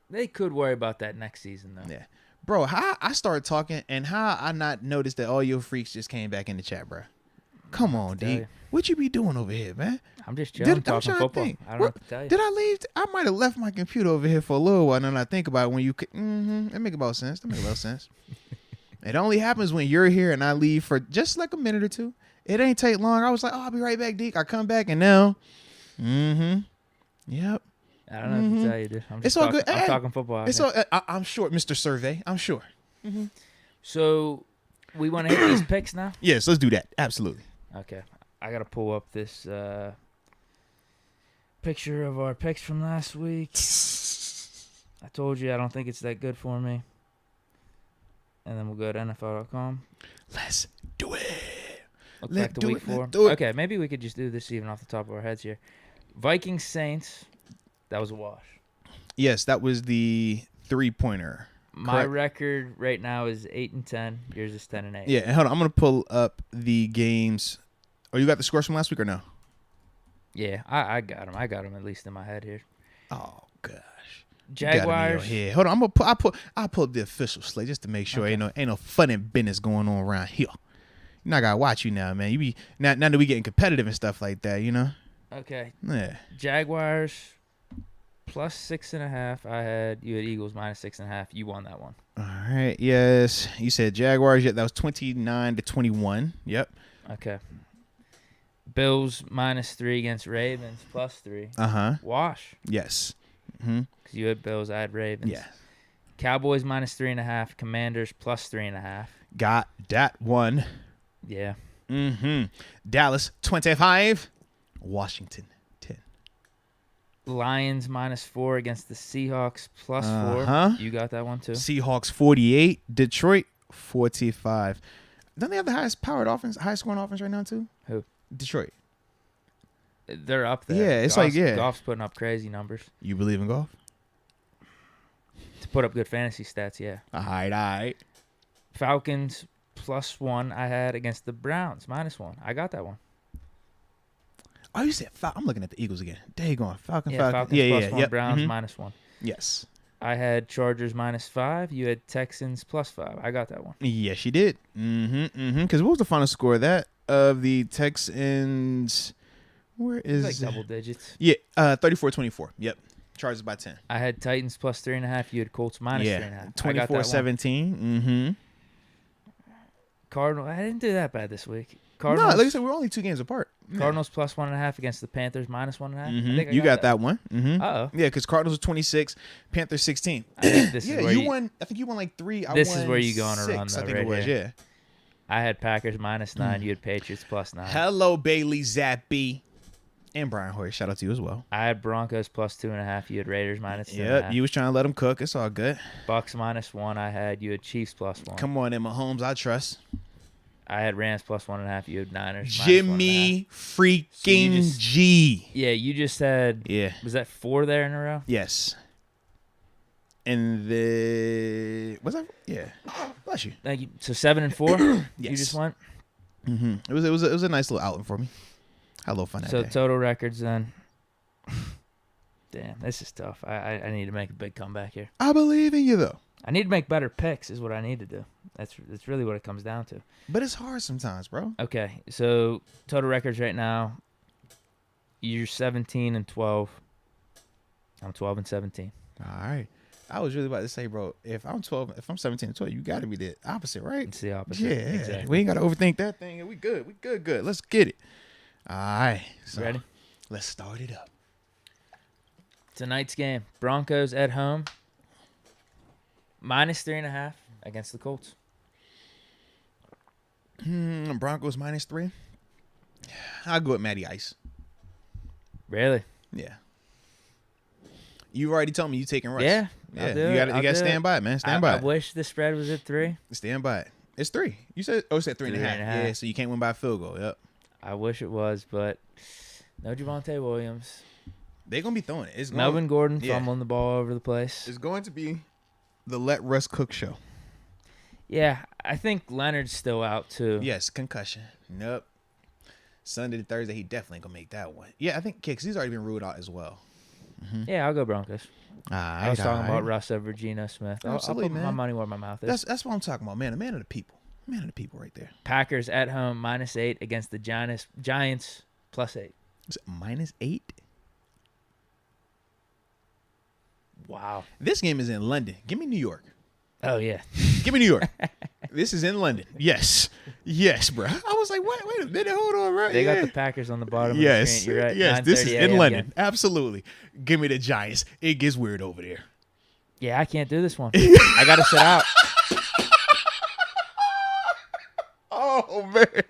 They could worry about that next season, though. Yeah. Bro, how I started talking and how I not noticed that all your freaks just came back in the chat, bro. Come on, Deke. What you be doing over here, man? I'm just chilling, talking football. I don't know what to tell you. Did I leave? I might have left my computer over here for a little while, and then I think about it when you could. That make about sense. That make a little sense. It only happens when you're here and I leave for just like a minute or two. It ain't take long. I was like, oh, I'll be right back, Deke. I come back, and now, yep. I don't know what to tell you, dude. It's all good. I'm talking football. It's all. I'm short, Mr. Survey. I'm sure. So, we want to hit these picks now? Yes, let's do that. Absolutely. Okay. I got to pull up this picture of our picks from last week. I told you I don't think it's that good for me. And then we'll go to NFL.com. Let's do it. Look back to week 4. Okay, maybe we could just do this even off the top of our heads here. Vikings Saints. That was a wash. Yes, that was the 3-pointer. My record right now is 8-10. Yours is 10-8. Yeah, and hold on. I'm gonna pull up the games. Oh, you got the scores from last week or no? Yeah, I got them. I got them at least in my head here. Oh gosh. Jaguars. Yeah. Hold on. I'll pull up the official slate just to make sure ain't no funny business going on around here. You know I gotta watch you now, man. You be now that we getting competitive and stuff like that, you know. Okay. Yeah. Jaguars plus 6.5. You had Eagles minus 6.5. You won that one. All right. Yes. You said Jaguars. Yeah, that was 29-21. Yep. Okay. Bills minus 3 against Ravens plus 3. Wash. Yes. Because you had Bills, I had Ravens. Yeah. Cowboys minus 3.5. Commanders plus 3.5. Got that one. Yeah. Dallas 25. Washington 10. Lions minus 4 against the Seahawks plus 4. You got that one too. Seahawks 48. Detroit 45. Don't they have the highest scoring offense right now too? Who? Detroit. They're up there. Yeah, it's Goff's putting up crazy numbers. You believe in golf? To put up good fantasy stats, yeah. All right. Falcons plus 1 I had against the Browns minus 1. I got that one. Oh, you said I'm looking at the Eagles again. There you going. Falcons plus 1, Browns minus 1. Yes. I had Chargers minus 5. You had Texans plus 5. I got that one. Yes, you did. Because what was the final score of that? Of the Texans, where is it's like double digits? Yeah, 34-24. Yep. Chargers by 10. I had Titans plus 3.5. You had Colts minus 3.5. 24-17. Cardinals. I didn't do that bad this week. Cardinals. No, like I said, we're only 2 games apart. Cardinals plus 1.5 against the Panthers minus 1.5. You got that one. Uh-oh. Yeah, because Cardinals are 26, Panthers 16. I think this is where you won. I think you won like 3. This is where you go on a run, though, I think right it was. Here. Yeah. I had Packers minus 9. You had Patriots plus 9. Hello, Bailey Zappi. And Brian Hoyer. Shout out to you as well. I had Broncos plus 2.5. You had Raiders minus 2.5. Yep, you was trying to let them cook. It's all good. Bucks minus 1. I had. You had Chiefs plus 1. Come on, Emma Mahomes. I trust. I had Rams plus 1.5. You had Niners. Jimmy freaking G. Yeah, you just said. Yeah. Was that 4 there in a row? Yes. And what's that? Yeah. Bless you. Thank you. So 7 and 4. Yes. You just went. It was a nice little outing for me. Hello, fun that So day. total records then. Damn, this is tough. I need to make a big comeback here. I believe in you, though. I need to make better picks is what I need to do. That's really what it comes down to. But it's hard sometimes, bro. Okay, so total records right now. You're 17-12. I'm 12-17. All right. I was really about to say, bro, if I'm 17-12, you got to be the opposite, right? It's the opposite. Yeah, Exactly. We ain't got to overthink that thing. We good. Let's get it. All right. So Ready? Let's start it up. Tonight's game, Broncos at home, -3.5 against the Colts. Broncos -3. I'll go with Matty Ice. Really? Yeah. You already told me you taking Russ. Yeah. I'll do You got to stand by it, man. Stand by I it. wish the spread was at 3. Stand by it. It's 3. You said, it said 3.5. Yeah, so you can't win by a field goal. Yep. I wish it was, but no Javonte Williams. They're going to be throwing it. Melvin Gordon fumbling the ball over the place. It's going to be the Let Russ Cook show. Yeah, I think Leonard's still out too. Yes, concussion. Nope. Sunday to Thursday, he definitely going to make that one. Yeah, I think Kicks, he's already been ruled out as well. Mm-hmm. Yeah, I'll go Broncos. I was talking about Russ over Geno Smith. I'll put my money where my mouth is. That's what I'm talking about, man. A man of the people. Man of the people right there. Packers at home, -8 against the Giants, +8. Is it -8? Wow. This game is in London. Give me New York. Oh, yeah. Give me New York. This is in London. Yes, bro. I was like, wait a minute. Hold on, right? They got the Packers on the bottom of the screen. You're right. Yes, this is in AM London. game. Absolutely. Give me the Giants. It gets weird over there. Yeah, I can't do this one. I got to sit out. Oh, man.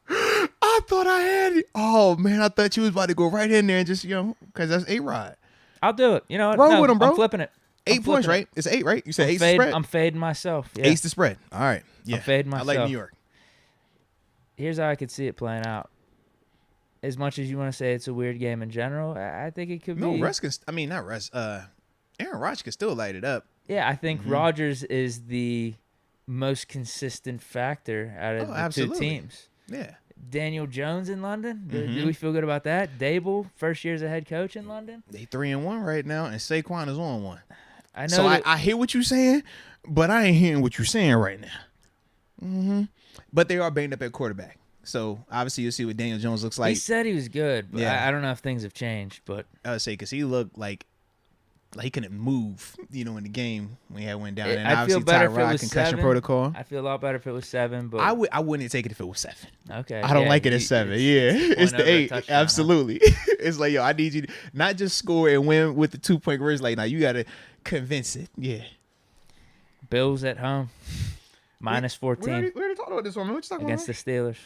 I thought I had it. Oh, man. I thought you was about to go right in there and just, because that's A-Rod. I'll do it. You know what? Roll with him, bro. I'm flipping it. 8 points, right? It's 8, right? You said 8's the spread? I'm fading myself. Yeah. 8's the spread. All right. Yeah. I'm fading myself. I like New York. Here's how I could see it playing out. As much as you want to say it's a weird game in general, I think it could be. No, Russ can. I mean, not Russ. Aaron Rodgers can still light it up. Yeah, I think Rodgers is the most consistent factor out of the two teams. Yeah. Daniel Jones in London. Do we feel good about that? Dable, first year as a head coach in London. They 3-1 right now, and Saquon is on 1. I know. So I hear what you're saying, but I ain't hearing what you're saying right now. But they are banged up at quarterback. So obviously you'll see what Daniel Jones looks like. He said he was good, but Yeah. I don't know if things have changed. But I would say because he looked like he couldn't move, in the game when he went down. And I feel obviously better if it Tyrod was concussion 7. protocol. I feel a lot better if it was 7. But I wouldn't take it if it was 7. Okay. I don't like it at 7. It's the 8. Touchdown, Absolutely. It's like, I need you to not just score and win with the 2-point conversion. Like, now you got to convince it. Yeah. Bills at home, -14 We already talked about this one. What you talking against about? the Steelers.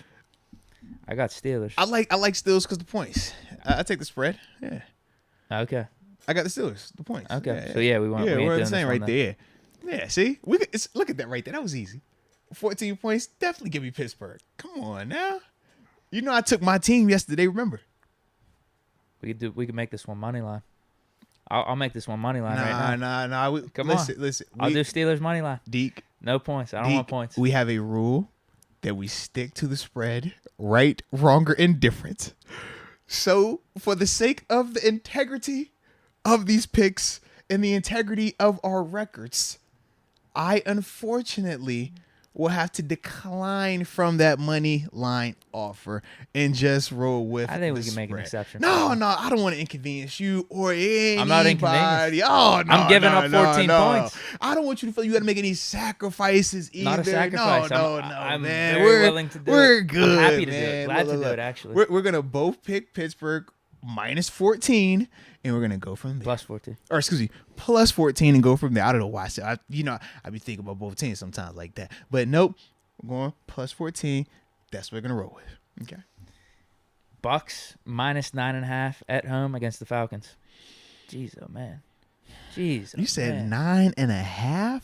I got Steelers. I like Steelers because the points. I take the spread. Yeah. Okay. I got the Steelers. The points. Okay. Yeah. So yeah, we We're the doing same this right one there. Yeah. See, look at that right there. That was easy. 14 points. Definitely give me Pittsburgh. Come on now. I took my team yesterday. Remember? We could make this one money line. I'll make this one money line right now. Nah. Listen. I'll do Steelers money line. Deke. No points. I don't want points. We have a rule that we stick to the spread, right, wrong, or indifferent. So, for the sake of the integrity of these picks and the integrity of our records, I unfortunately will have to decline from that money line offer and just roll with I think we the can make an spread. exception. No, I don't want to inconvenience you or anybody. I'm not inconvenienced. Oh, no, I'm giving up 14 points. I don't want you to feel you got to make any sacrifices either. Not a sacrifice. No, I'm man. very willing to do it. We're good. I'm happy to man. do it. Glad to do it, actually. We're going to both pick Pittsburgh -14, and we're going to go from there. +14. Or, excuse me, +14 and go from there. I don't know why I said, I be thinking about both teams sometimes like that. But nope, we're going +14. That's what we're going to roll with. Okay. Bucks -9.5 at home against the Falcons. Jeez, oh man. Jeez. You said man. 9.5?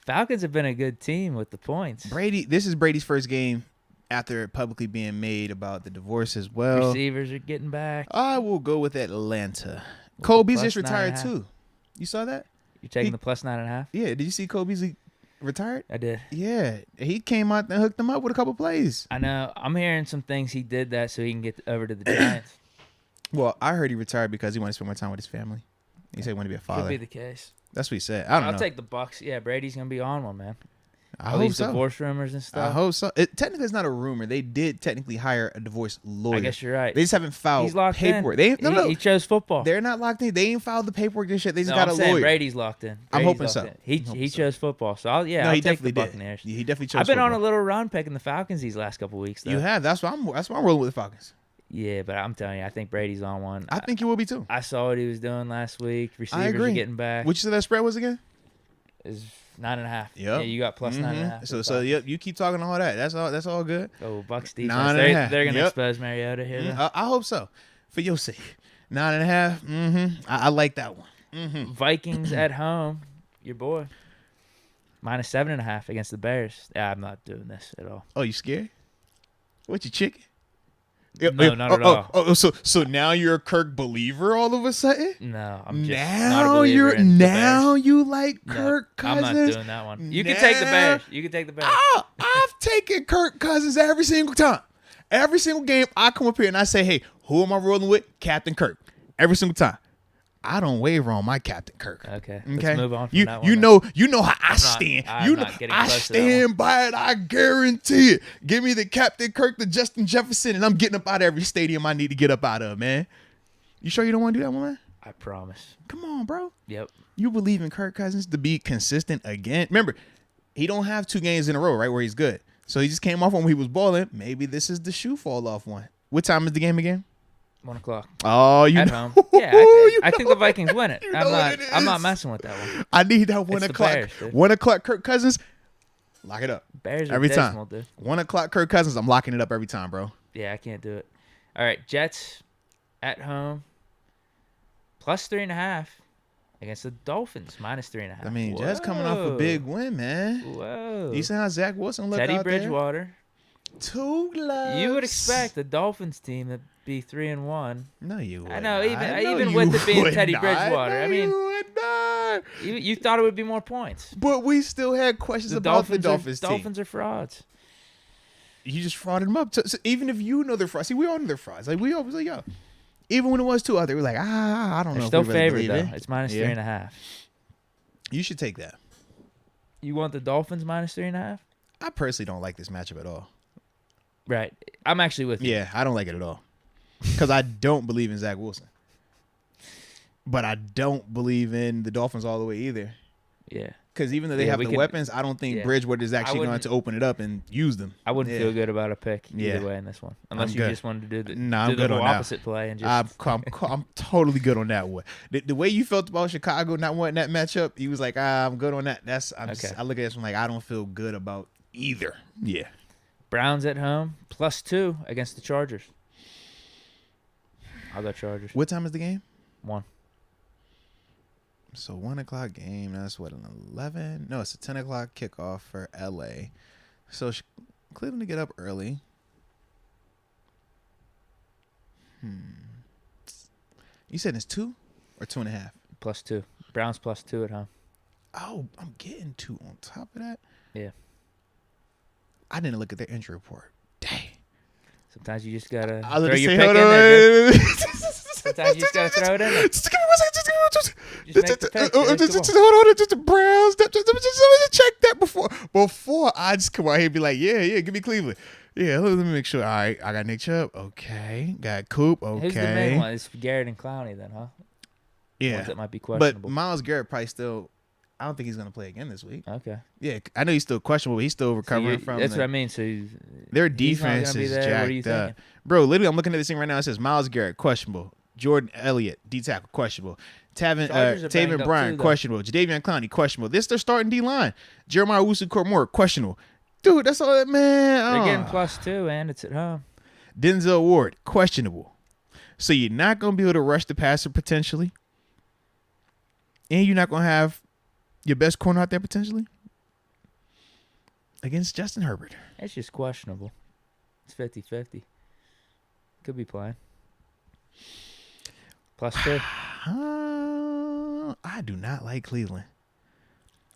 Falcons have been a good team with the points. This is Brady's first game after publicly being made about the divorce as well. Receivers are getting back. I will go with Atlanta. Kobe's just retired 9.5. too. You saw that? You're taking the +9.5? Yeah. Did you see Kobe's retired? I did. Yeah, he came out and hooked them up with a couple plays. I know. I'm hearing some things he did that so he can get over to the Giants. Well, I heard he retired because he wanted to spend more time with his family. He said he wanted to be a father. Could be the case. That's what he said. I don't know. I'll take the Bucs. Yeah, Brady's gonna be on one, man. I All hope these so. divorce rumors and stuff. I hope so. Technically, it's not a rumor. They did technically hire a divorce lawyer. I guess you're right. They just haven't filed He's locked paperwork. in. No. He chose football. They're not locked in. They ain't filed the paperwork and shit. They just No, got I'm a saying lawyer. Brady's locked in. I'm hoping so. He chose football. So I'll he take the definitely did. Buccaneers. He definitely chose. I've been on a football. little run picking the Falcons these last couple weeks. Though. You have. That's why I'm rolling with the Falcons. Yeah, but I'm telling you, I think Brady's on one. I think you will be too. I saw what he was doing last week. I Receivers agree. are getting back. What you said that spread was again? Is 9.5. Yep. Yeah, you got plus 9.5. So yep, you keep talking all that. That's all good. Oh, Bucs defense. 9.5. They're gonna Yep. expose Mariota here. Though. I hope so. For your sake. 9.5. I like that one. Vikings at home. Your boy. Minus 7.5 against the Bears. Yeah, I'm not doing this at all. Oh, you scared? What, you chicken? No, not at all. Oh, so now you're a Kirk believer all of a sudden? No, I'm just not a believer in the Bears. You like No, Kirk Cousins? I'm not doing that one. You can take the Bears. You can take the Bears. Oh, I've taken Kirk Cousins every single time. Every single game I come up here and I say, hey, who am I rolling with? Captain Kirk. Every single time. I don't waver on my Captain Kirk. Okay. Let's move on from you, that one. You know how I stand. I'm not getting I close to that one. stand by it. I guarantee it. Give me the Captain Kirk, the Justin Jefferson, and I'm getting up out of every stadium I need to get up out of, man. You sure you don't want to do that one, man? I promise. Come on, bro. Yep. You believe in Kirk Cousins to be consistent again. Remember, he don't have 2 games in a row, right, where he's good. So he just came off when he was balling. Maybe this is the shoe fall off one. What time is the game again? 1 o'clock. Oh, you at know. home. Yeah, I think the Vikings win it. I'm not is. messing with that one. I need that 1 It's the o'clock. Bears, dude. 1 o'clock Kirk Cousins. Lock it up. Bears are every dismal, time. Dude. 1 o'clock Kirk Cousins. I'm locking it up every time, bro. Yeah, I can't do it. All right, Jets at home. Plus 3.5 against the Dolphins. Minus 3.5. I mean, Jets coming off a big win, man. Whoa. You see how Zach Wilson looked Teddy out Bridgewater. there? 2 gloves. You would expect the Dolphins team to be 3-1. No, you would. I know, not. even with it being Teddy not. Bridgewater. No, I mean, you would not. you thought it would be more points. But we still had questions about the Dolphins team. Dolphins are frauds. You just frauded them up. So even if you know they're frauds, see, we all know they're frauds. Like we always like, yo. Even when it was 2 out there, we're like, I don't know. They're if still we really favored believe though. it. It's minus 3.5. You should take that. You want the Dolphins minus 3.5? I personally don't like this matchup at all. Right. I'm actually with you. Yeah, I don't like it at all. Because I don't believe in Zach Wilson. But I don't believe in the Dolphins all the way either. Yeah. Because even though they have the weapons, I don't think Bridgewater is actually going to open it up and use them. I wouldn't feel good about a pick either Yeah. way in this one. Unless I'm you good. just wanted to do I'm good the on whole that. opposite play. And just I'm totally good on that one. The way you felt about Chicago not wanting that matchup, he was like, I'm good on that. I look at this one like, I don't feel good about either. Yeah. Browns at home, plus 2 against the Chargers. I'll go Chargers. What time is the game? 1. So 1 o'clock game, that's what, an 11? No, it's a 10 o'clock kickoff for LA. So Cleveland to get up early. You said it's 2 or 2.5? Plus 2. Browns plus 2 at home. Oh, I'm getting 2 on top of that? Yeah. I didn't look at their injury report. Dang. Sometimes you just got to I was throw gonna your say, pick in hold there. on. Sometimes you just got to throw it in there. Just give me 1 second. Just make the pick, dude. hold on. Just the Browns. Just check that before I just come out here and be like, yeah, give me Cleveland. Yeah, let me make sure. All right, I got Nick Chubb. Okay. Got Coop. Okay. Who's the main one? It's Garrett and Clowney then, huh? Yeah. Ones that might be questionable. But Myles Garrett probably still, I don't think he's going to play again this week. Okay. Yeah, I know he's still questionable, but he's still recovering from That's what I mean. So their he's not defense gonna be is there. What are you jacked up. thinking? Bro, literally, I'm looking at this thing right now. It says Myles Garrett, questionable. Jordan Elliott, D-tackle, questionable. Chargers are banged Taven up Bryan, too, though. questionable. Jadeveon Clowney, questionable. This their starting D-line. Jeremiah Owusu-Koramoah, questionable. Dude, that's all that, man. They're getting plus 2, and it's at home. Denzel Ward, questionable. So you're not going to be able to rush the passer potentially. And you're not going to have your best corner out there potentially against Justin Herbert. It's just questionable. It's 50-50. Could be playing. Plus 2. I do not like Cleveland.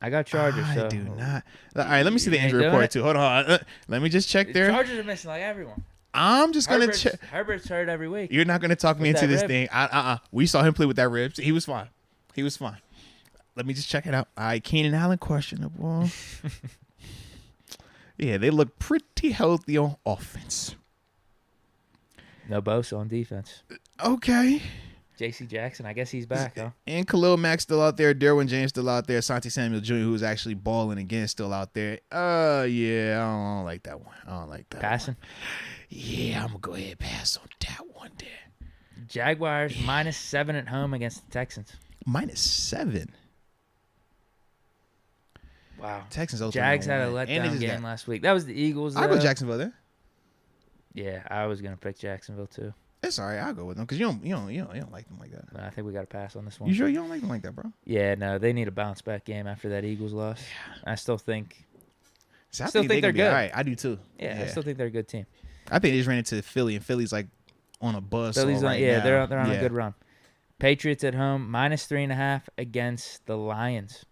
I got Chargers. I so. do not. All right, let me see the injury report too. Hold on. Let me just check there. Chargers are missing like everyone. I'm just gonna check. Herbert's hurt every week. You're not gonna talk me into this rib. thing. We saw him play with that ribs. He was fine. Let me just check it out. All right, Keenan Allen questionable. Yeah, they look pretty healthy on offense. No Bosa on defense. Okay. J.C. Jackson, I guess he's back, huh? And Khalil Mack still out there. Derwin James still out there. Asante Samuel Jr., who's actually balling again, still out there. Yeah, I don't like that one. I don't like that. Passing? Yeah, I'm going to go ahead and pass on that one there. Jaguars -7 at home against the Texans. -7? Wow. Texans also Jags had a letdown game last week. That was the Eagles. I'll go Jacksonville there. Yeah, I was going to pick Jacksonville too. It's all right. I'll go with them because you don't like them like that. No, I think we got to pass on this one. You sure you don't like them like that, bro? Yeah, no, they need a bounce back game after that Eagles loss. Yeah. I still think. I still think they're good. All right, I do too. Yeah, I still think they're a good team. I think they just ran into Philly, and Philly's like on a buzz. Philly's on, now. They're on a good run. Patriots at home -3.5 against the Lions.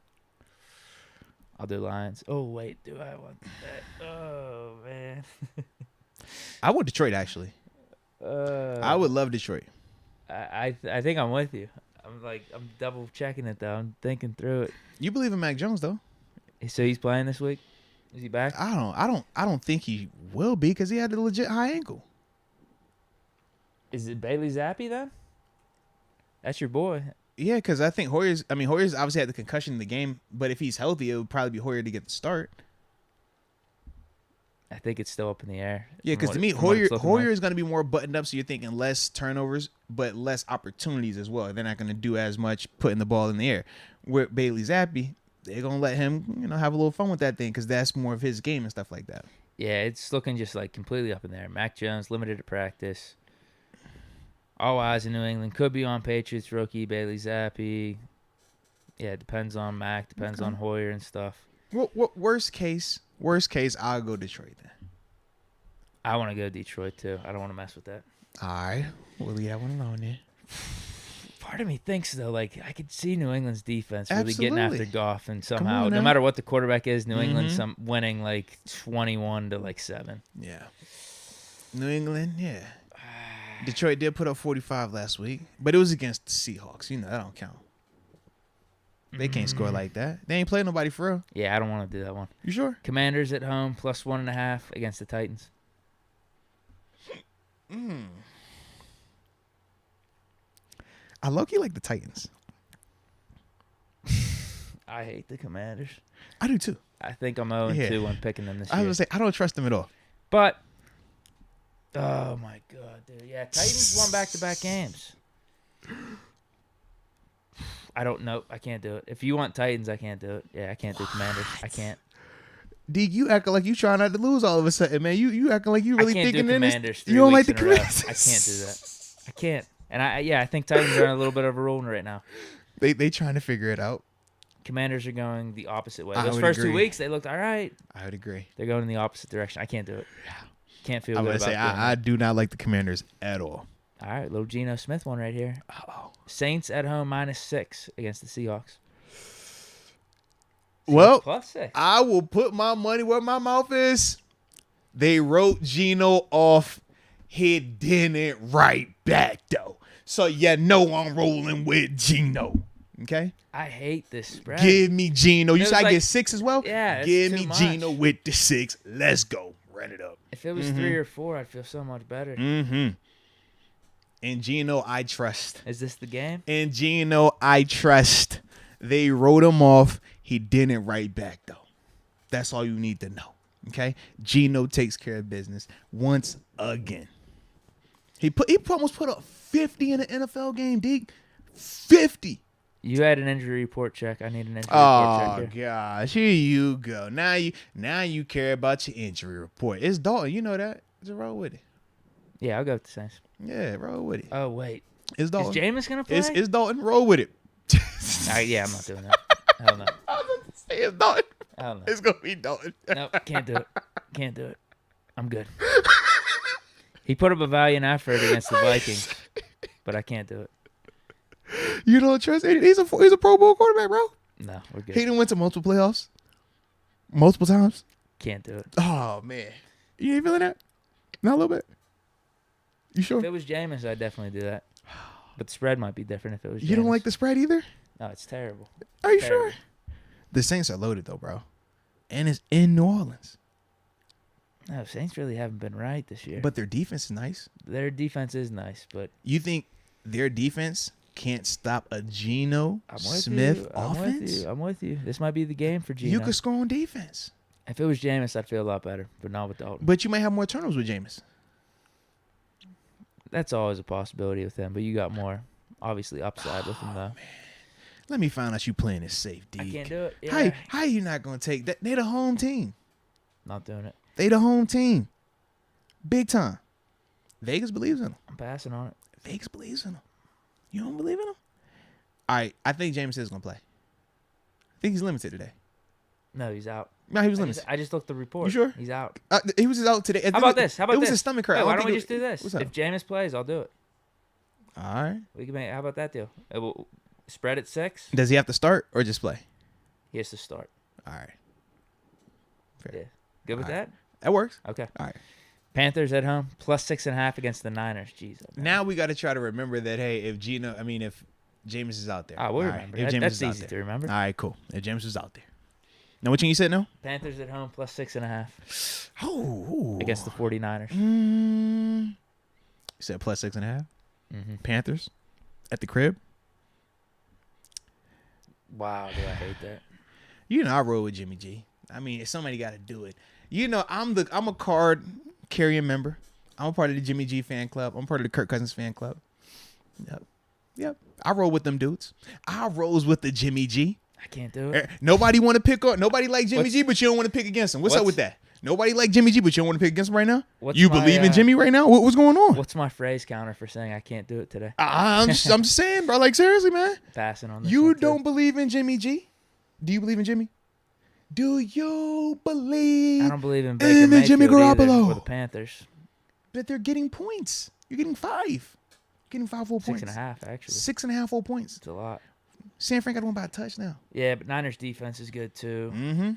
I'll do Lions. Oh wait, do I want that? Oh man. I want Detroit actually. I would love Detroit. I think I'm with you. I'm double checking it though. I'm thinking through it. You believe in Mac Jones though? So he's playing this week? Is he back? I don't think he will be because he had a legit high ankle. Is it Bailey Zappi then? That's your boy. Yeah, because I think Hoyer's obviously had the concussion in the game, but if he's healthy, it would probably be Hoyer to get the start. I think it's still up in the air. Yeah, because to me, Hoyer is going to be more buttoned up, so you're thinking less turnovers, but less opportunities as well. They're not going to do as much putting the ball in the air. With Bailey Zappi, they're going to let him, have a little fun with that thing because that's more of his game and stuff like that. Yeah, it's looking just like completely up in there. Mac Jones, limited to practice. All eyes in New England. Could be on Patriots rookie, Bailey Zappi. Yeah, it depends on Mac, depends on Hoyer and stuff. What worst case, I'll go Detroit then. I want to go Detroit too. I don't want to mess with that. All right. We'll leave that one alone then. Part of me thinks, though, like, I could see New England's defense really Absolutely. getting after Goff and somehow, no matter what the quarterback is, New England's winning like 21-7. Yeah. New England, yeah. Detroit did put up 45 last week, but it was against the Seahawks. That don't count. They can't score like that. They ain't playing nobody for real. Yeah, I don't want to do that one. You sure? Commanders at home, +1.5 against the Titans. I low-key like the Titans. I hate the Commanders. I do too. I think I'm 0-2 when picking them this year. I was going to say, I don't trust them at all. But, oh my God, dude. Yeah, Titans won back-to-back games. I don't know. I can't do it. If you want Titans, I can't do it. Yeah, I can't do Commanders. I can't. Deke, you acting like you trying not to lose all of a sudden, man. You acting like you really thinking in this. You don't like the Commanders. I can't do that. I can't. And I think Titans are on a little bit of a roll right now. They trying to figure it out. Commanders are going the opposite way. Those first 2 weeks, they looked all right. I would agree. They're going in the opposite direction. I can't do it. Can't feel I'm good gonna say I do not like the Commanders at all. All right, little Geno Smith one right here. Uh-oh. Saints at home -6 against the Seahawks. Well, +6. I will put my money where my mouth is. They wrote Geno off. He didn't right back, though. So, I'm rolling with Geno. Okay? I hate this spread. Give me Geno. You said I get 6 as well? Yeah, give me Geno with the 6. Let's go. Run it up. If it was 3 or 4, I'd feel so much better. And Geno, I trust. Is this the game? And Geno, I trust. They wrote him off. He didn't write back, though. That's all you need to know. Okay? Geno takes care of business once again. He almost put up 50 in an NFL game, Deke. 50. You had an injury report check. I need an injury report check here. Oh, gosh. Here you go. Now you care about your injury report. It's Dalton. You know that. Just roll with it. Yeah, I'll go with the Saints. Yeah, roll with it. Oh, wait. It's Dalton. Is Jameis going to play? It's Dalton. Roll with it. Yeah, I'm not doing that. Hell no. I was about to say it's Dalton. Hell no. It's going to be Dalton. Nope, can't do it. Can't do it. I'm good. He put up a valiant effort against the Vikings, but I can't do it. You don't trust him? He's a Pro Bowl quarterback, bro. No, we're good. He done went to multiple playoffs. Multiple times. Can't do it. Oh man, you ain't feeling that? Not a little bit. You sure? If it was Jameis, I'd definitely do that. But the spread might be different if it was Jameis. You don't like the spread either? No, it's terrible. Are you sure? The Saints are loaded though, bro, and it's in New Orleans. No, Saints really haven't been right this year. But their defense is nice. Their defense is nice, but you think their defense can't stop a Geno Smith offense? I'm with you. This might be the game for Geno. You could score on defense. If it was Jameis, I'd feel a lot better, but not with Dalton. But you might have more turnovers with Jameis. That's always a possibility with him, but you got more, obviously, upside with him, though. Man. Let me find out you playing it safe, Deke. I can't do it. Yeah. How are you not going to take that? They the home team. Not doing it. They the home team. Big time. Vegas believes in them. I'm passing on it. Vegas believes in them. You don't believe in them? All right, I think Jameis is going to play. I think he's limited today. No, he's out. No, he was limited. I just looked the report. You sure? He's out. He was out today. How about this? It was a stomach hurt. Hey, why don't we just do this? What's up? If Jameis plays, I'll do it. All right. We can make. How about that deal? We'll spread at 6. Does he have to start or just play? He has to start. All right. Fair. Yeah. Good with that? That works. Okay. All right. Panthers at home, plus 6.5 against the Niners. Jeez. Now we got to try to remember that, hey, if Jameis is out there. We'll remember. If Jameis that's is out easy there. to remember. All right, cool. If Jameis is out there. Now, what you said no? Panthers at home, plus 6.5. Oh. Against the 49ers. You said plus 6.5? Mm-hmm. Panthers at the crib? Wow, do I hate that. You know I roll with Jimmy G. I mean, if somebody got to do it. You know, I'm a card carrying member. I'm a part of the Jimmy G fan club. I'm part of the Kirk Cousins fan club. Yep. I roll with them dudes. I rolls with the Jimmy G. I can't do it. Nobody want to pick up. Nobody like Jimmy G, but you don't want to pick against him. What's up with that? Nobody like Jimmy G, but you don't want to pick against him right now? You believe in Jimmy right now? What's going on? What's my phrase counter for saying I can't do it today? I'm just saying, bro. Like, seriously, man. Passing on this. You don't believe in Jimmy G? Do you believe in Jimmy? Do you believe? I don't believe in Baker Mayfield Jimmy Garoppolo or the Panthers. But they're getting points. You're getting 5. Getting 5 full points. 6.5, actually. 6.5 full points. It's a lot. San Fran got one by a touchdown. Yeah, but Niners defense is good too. Mm-hmm.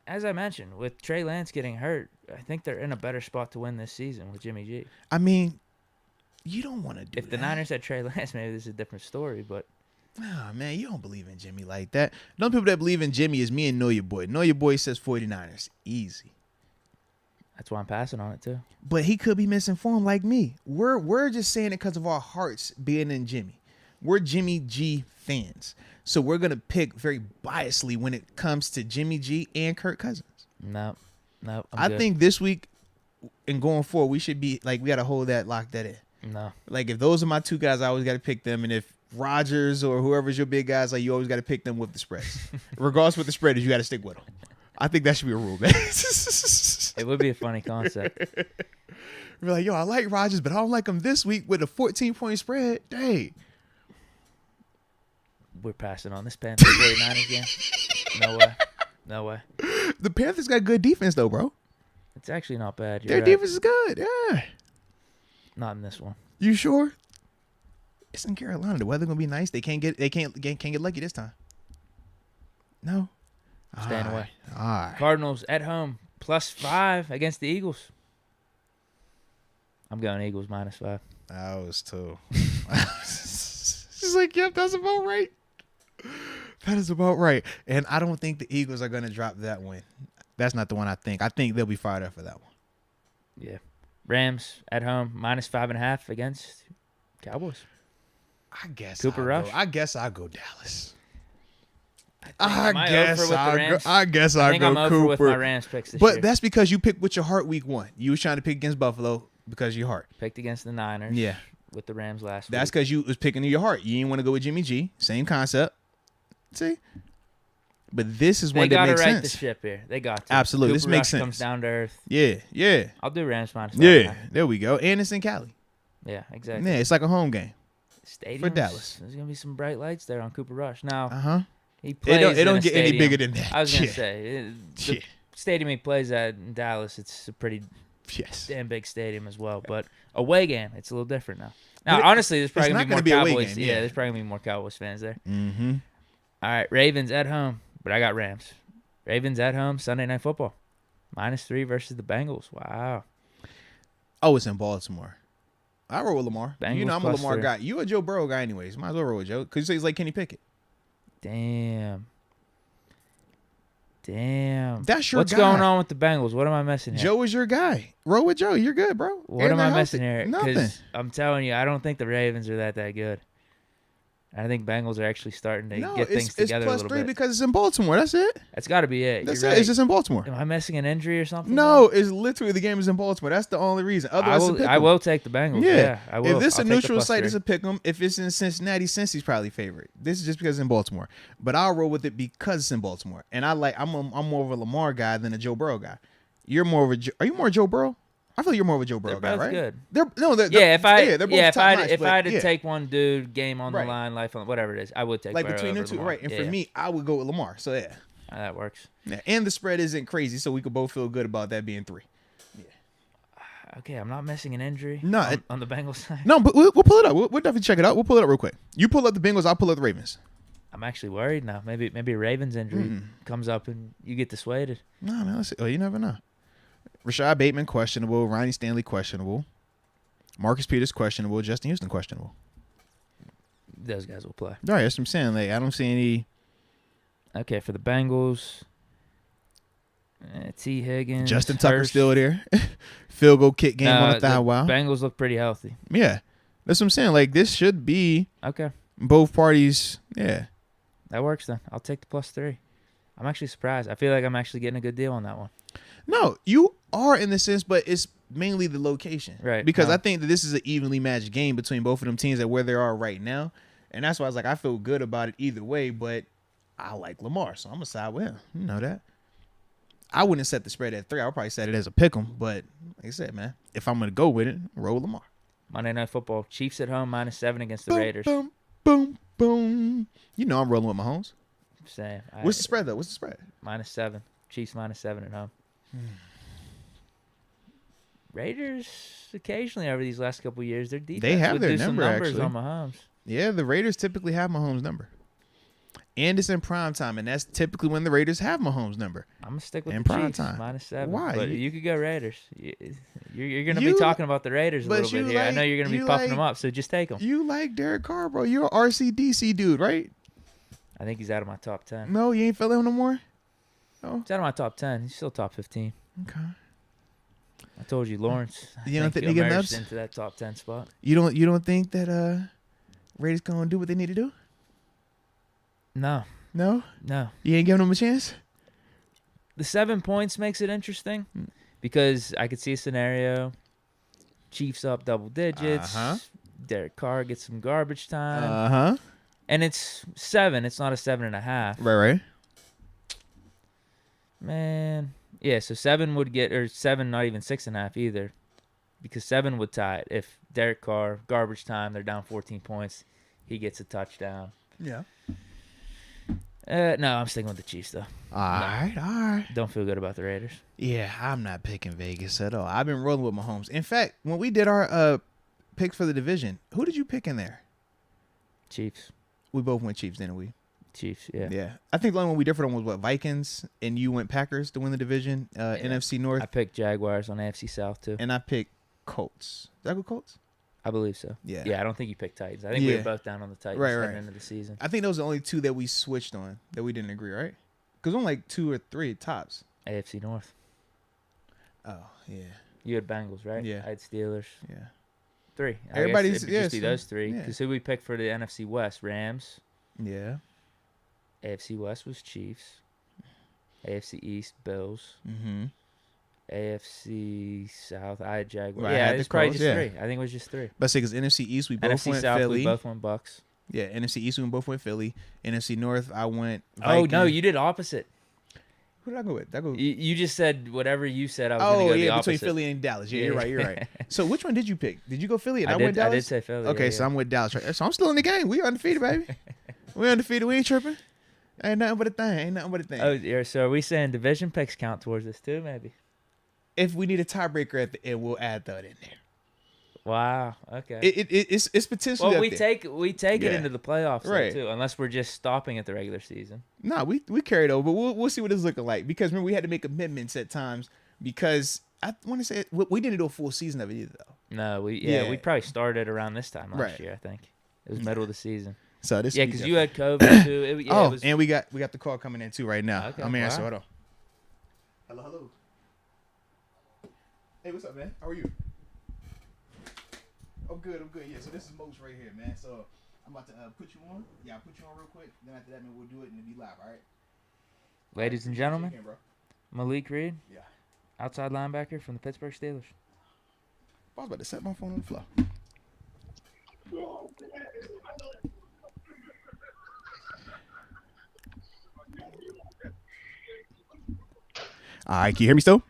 As I mentioned, with Trey Lance getting hurt, I think they're in a better spot to win this season with Jimmy G. I mean, you don't want to do If the Niners had Trey Lance, maybe this is a different story, but... Oh, man, you don't believe in Jimmy like that. The only people that believe in Jimmy is me and Know Your Boy. Know Your Boy says 49ers. Easy. That's why I'm passing on it, too. But he could be misinformed like me. We're just saying it because of our hearts being in Jimmy. We're Jimmy G fans. So we're going to pick very biasly when it comes to Jimmy G and Kirk Cousins. No. I think this week and going forward, we should be like, we got to lock that in. No. Like, if those are my two guys, I always got to pick them. And if Rodgers or whoever's your big guys, like, you always got to pick them with the spreads. Regardless what the spread is, you got to stick with them. I think that should be a rule, man. It would be a funny concept. We're like, yo, I like Rodgers, but I don't like him this week with a 14-point spread. Dang. We're passing on this Panthers 49ers game. No way. The Panthers got good defense, though, bro. It's actually not bad. Their defense is good, yeah. Not in this one. You sure? It's in Carolina. The weather gonna be nice. They can't get lucky this time. No. Staying away. All right. Cardinals at home, +5 against the Eagles. I'm going Eagles -5. I was too. She's like, yep, that's about right. That is about right. And I don't think the Eagles are going to drop that win. That's not the one I think. I think they'll be fired up for that one. Yeah. Rams at home, -5.5 against Cowboys. I guess Cooper Rush. I guess I'll go Dallas. I guess I'll go I'm Cooper. over with my Rams picks this year. But that's because you picked with your heart week 1. You was trying to pick against Buffalo because of your heart. Picked against the Niners. Yeah. With the Rams last week. That's because you was picking in your heart. You didn't want to go with Jimmy G. Same concept. See? But this is one that makes sense. They got to right the ship here. They got to. Absolutely. Cooper This makes Rush sense. Comes down to earth. Yeah. I'll do Rams -5. Yeah. There we go. And it's in Cali. Yeah, exactly. Yeah, it's like a home game. Stadium for Dallas. There's going to be some bright lights there on Cooper Rush. Now, It plays don't get stadium. any bigger than that. I was going to say, the stadium he plays at in Dallas, it's a pretty damn big stadium as well. But away game, it's a little different now. Now, honestly, there's probably going to be more Cowboys. There's probably going to be more Cowboys fans there. Mm-hmm. All right, Ravens at home, but I got Rams. Ravens at home, Sunday Night Football. -3 versus the Bengals. Wow. Oh, it's in Baltimore. I roll with Lamar. Bengals You know I'm a Lamar 3. guy. You a Joe Burrow guy anyways. Might as well roll with Joe. Because you say he's like Kenny Pickett. Damn. That's your What's guy. going on with the Bengals? What am I missing here? Joe is your guy. Roll with Joe. You're good, bro. What am I missing here? Nothing. Because I'm telling you, I don't think the Ravens are that good. I think Bengals are actually starting to get things together a little bit. It's +3 because it's in Baltimore. That's it. That's got to be it. That's You're it. right. It's just in Baltimore. Am I missing an injury or something? No, it's literally the game is in Baltimore. That's the only reason. Otherwise, I will take the Bengals. Yeah, I will. If this is a I'll take the neutral site, +3. it's a pick 'em. If it's in Cincinnati, Cincy's probably favorite. This is just because it's in Baltimore. But I'll roll with it because it's in Baltimore. And I'm more of a Lamar guy than a Joe Burrow guy. You're more of a. Are you more Joe Burrow? I feel like you're more of a Joe Burrow guy, right? Good. They're both if I top-notch, had to take one dude, game on the Right. line, life on whatever it is, I would take like Burrow between them over two, Lamar. right? And for me, I would go with Lamar. So yeah, that works. yeah. And the spread isn't crazy, so we could both feel good about that being 3. Okay, I'm not missing an injury. No, on the Bengals side. No, but we'll pull it up. We'll definitely check it out. We'll pull it up real quick. You pull up the Bengals, I'll pull up the Ravens. I'm actually worried now. Maybe a Ravens injury comes up and you get dissuaded. No, man. Let's see. Oh, you never know. Rashad Bateman questionable. Ronnie Stanley questionable. Marcus Peters questionable. Justin Houston questionable. Those guys will play. All right, that's what I'm saying. Like I don't see any. Okay, for the Bengals, T. Higgins, Justin Tucker Hurst. still there. Field goal kick game on a thigh. Wow. Bengals look pretty healthy. Yeah, that's what I'm saying. Like this should be Okay, both parties. Yeah. that works then. I'll take the +3. I'm actually surprised. I feel like I'm actually getting a good deal on that one. No, you are in the sense, but it's mainly the location. Right. Because I think that this is an evenly matched game between both of them teams at where they are right now. And that's why I was like, I feel good about it either way, but I like Lamar, so I'm going to side with him. You know that. I wouldn't set the spread at 3. I would probably set it as a pick 'em, but like I said, man, if I'm going to go with it, roll Lamar. Monday Night Football, Chiefs at home, -7 against the Boom, Raiders. boom, boom, boom. You know I'm rolling with Mahomes. Same. What's the spread, though? What's the spread? -7. Chiefs -7 at home. Raiders occasionally over these last couple of years, their defense They have would their do some number, numbers actually. on Mahomes. Yeah, the Raiders typically have Mahomes' number. And it's in prime time, and that's typically when the Raiders have Mahomes' number. I'm gonna stick with In the prime Chiefs time. -7. Why? But you could go Raiders. You're gonna You- be talking about the Raiders a but little bit you here. I like- know you're gonna be you puffing like- them up, so just take them. You like Derek Carr, bro. You're an RCDC dude, right? I think he's out of my top 10. No, you ain't feeling him no more? He's out of my top 10. He's still top 15. Okay. I told you, Lawrence. You don't think he'll they get emerge nubs? into that top 10 spot? You don't think that Raiders gonna do what they need to do? No. No? No. You ain't giving them a chance? The 7 points makes it interesting because I could see a scenario. Chiefs up double digits. Uh-huh. Derek Carr gets some garbage time. Uh-huh. And it's 7. It's not a 7.5. Right. Man. Yeah, so 7 would get, or 7, not even 6.5 either. Because 7 would tie it. If Derek Carr, garbage time, they're down 14 points, he gets a touchdown. Yeah. No, I'm sticking with the Chiefs, though. All right. Don't feel good about the Raiders. Yeah, I'm not picking Vegas at all. I've been rolling with Mahomes. In fact, when we did our picks for the division, who did you pick in there? Chiefs. We both went Chiefs, didn't we? Chiefs, yeah. Yeah. I think the only one we differed on was what, Vikings, and you went Packers to win the division, NFC North. I picked Jaguars on AFC South, too. And I picked Colts. Did I go Colts? I believe so. Yeah. Yeah, I don't think you picked Titans. I think we Yeah. were both down on the Titans Right. heading into the season. I think those are the only two that we switched on that we didn't agree, right? Because only like 2 or 3 tops. AFC North. Oh, yeah. You had Bengals, right? Yeah. I had Steelers. Yeah. 3. Everybody's- It'd just be yeah, those 3. yeah. Because who we picked for the NFC West? Rams. Yeah. AFC West was Chiefs. AFC East, Bills. Mm-hmm. AFC South, I had Jaguars. Right, I Yeah, had it's the probably Colts, just yeah. 3. I think it was just 3. But say because NFC East, we both NFC went South, Philly. we both went Bucks. Yeah, NFC East, we both went Philly. NFC North, I went Oh, Vikings. no, you did opposite. Who did I go with? Did I go? You just said whatever you said. I was going to go the between opposite. Philly and Dallas. Yeah, Yeah. You're right. So which one did you pick? Did you go Philly and I, I went did Dallas? say Philly. Okay, yeah, so yeah. I'm with Dallas. Right? So I'm still in the game. We undefeated, baby. We undefeated. We ain't tripping. Ain't nothing but a thing. Oh, yeah, so are we saying division picks count towards this too, maybe? If we need a tiebreaker at the end, we'll add that in there. Wow. Okay. It's potentially. Well, up we there. take it into the playoffs Right. too, unless we're just stopping at the regular season. Nah, we carried over. We'll see what it's looking like because remember we had to make amendments at times because I want to say we didn't do a full season of it either though. No, we Yeah. probably started around this time last Right. year. I think it was middle of the season. So this Yeah, week because you had COVID too. It was, and we got the call coming in too right now. Okay, I'm here, wow. so hold on. Hello. Hey, what's up, man? How are you? I'm good. Yeah, so this is Moats right here, man. So I'm about to put you on. Yeah, I'll put you on real quick. Then after that, man, we'll do it and it'll be live, all right? ladies and gentlemen, Again, bro. Malik Reed, Yeah. outside linebacker from the Pittsburgh Steelers. I was about to set my phone on the floor. All right, can you hear me still?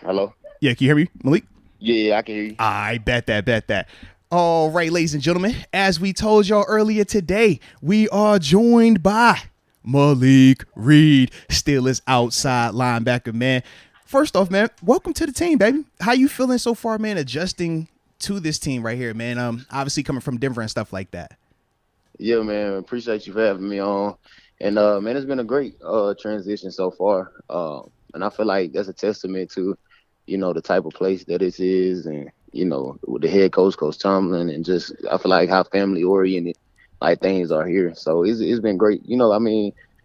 Hello? Yeah, can you hear me, Malik? Yeah, I can hear you. I bet that. All right, ladies and gentlemen, as we told y'all earlier today, we are joined by Malik Reed, Steelers outside linebacker, man. First off, man, welcome to the team, baby. How you feeling so far, man, adjusting to this team right here, man? Obviously coming from Denver and stuff like that. Yeah, man. Appreciate you for having me on. And, man, it's been a great transition so far. And I feel like that's a testament to, the type of place that this is and, with the head coach, Coach Tomlin, and just I feel like how family-oriented like things are here. So it's been great.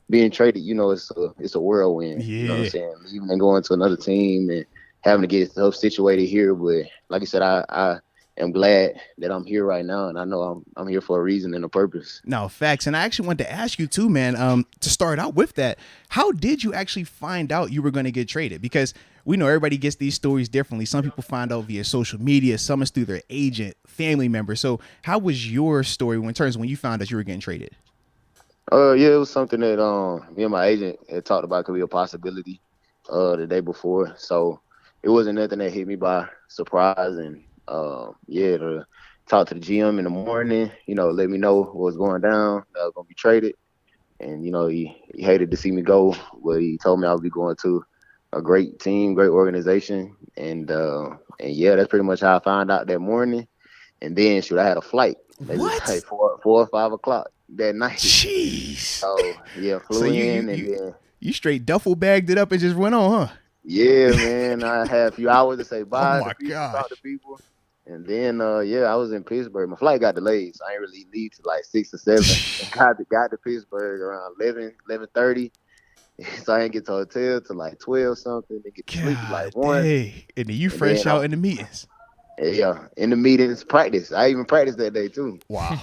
Being traded, it's a whirlwind. Yeah. You know what I'm saying? Leaving and going to another team and having to get stuff situated here. But like I said, I am glad that I'm here right now, and I know I'm here for a reason and a purpose. No, facts. And I actually wanted to ask you too, man, to start out with that, how did you actually find out you were going to get traded? Because we know everybody gets these stories differently. Some people find out via social media, some is through their agent, family member. So how was your story in terms of when you found out you were getting traded? Yeah, it was something that me and my agent had talked about could be a possibility the day before. So it wasn't nothing that hit me by surprise. And to talk to the GM in the morning, let me know what was going down. I was gonna be traded, and he hated to see me go, but he told me I would be going to a great team, great organization, and yeah, that's pretty much how I found out that morning. And then I had a flight. What? Like 4 or 5 o'clock that night. Jeez. So yeah, flew in and then you straight duffel bagged it up and just went on, huh? Yeah, man. I had a few hours to say bye Oh my to people, gosh. talk to people. And then I was in Pittsburgh. My flight got delayed, so I didn't really leave till like 6 or 7. And got to Pittsburgh around 11:30. So I didn't get to the hotel till like 12 something. Then get to sleep till like 1. Hey. And then you fresh out in the meetings. Yeah, in the meetings, practice. I even practiced that day too. Wow.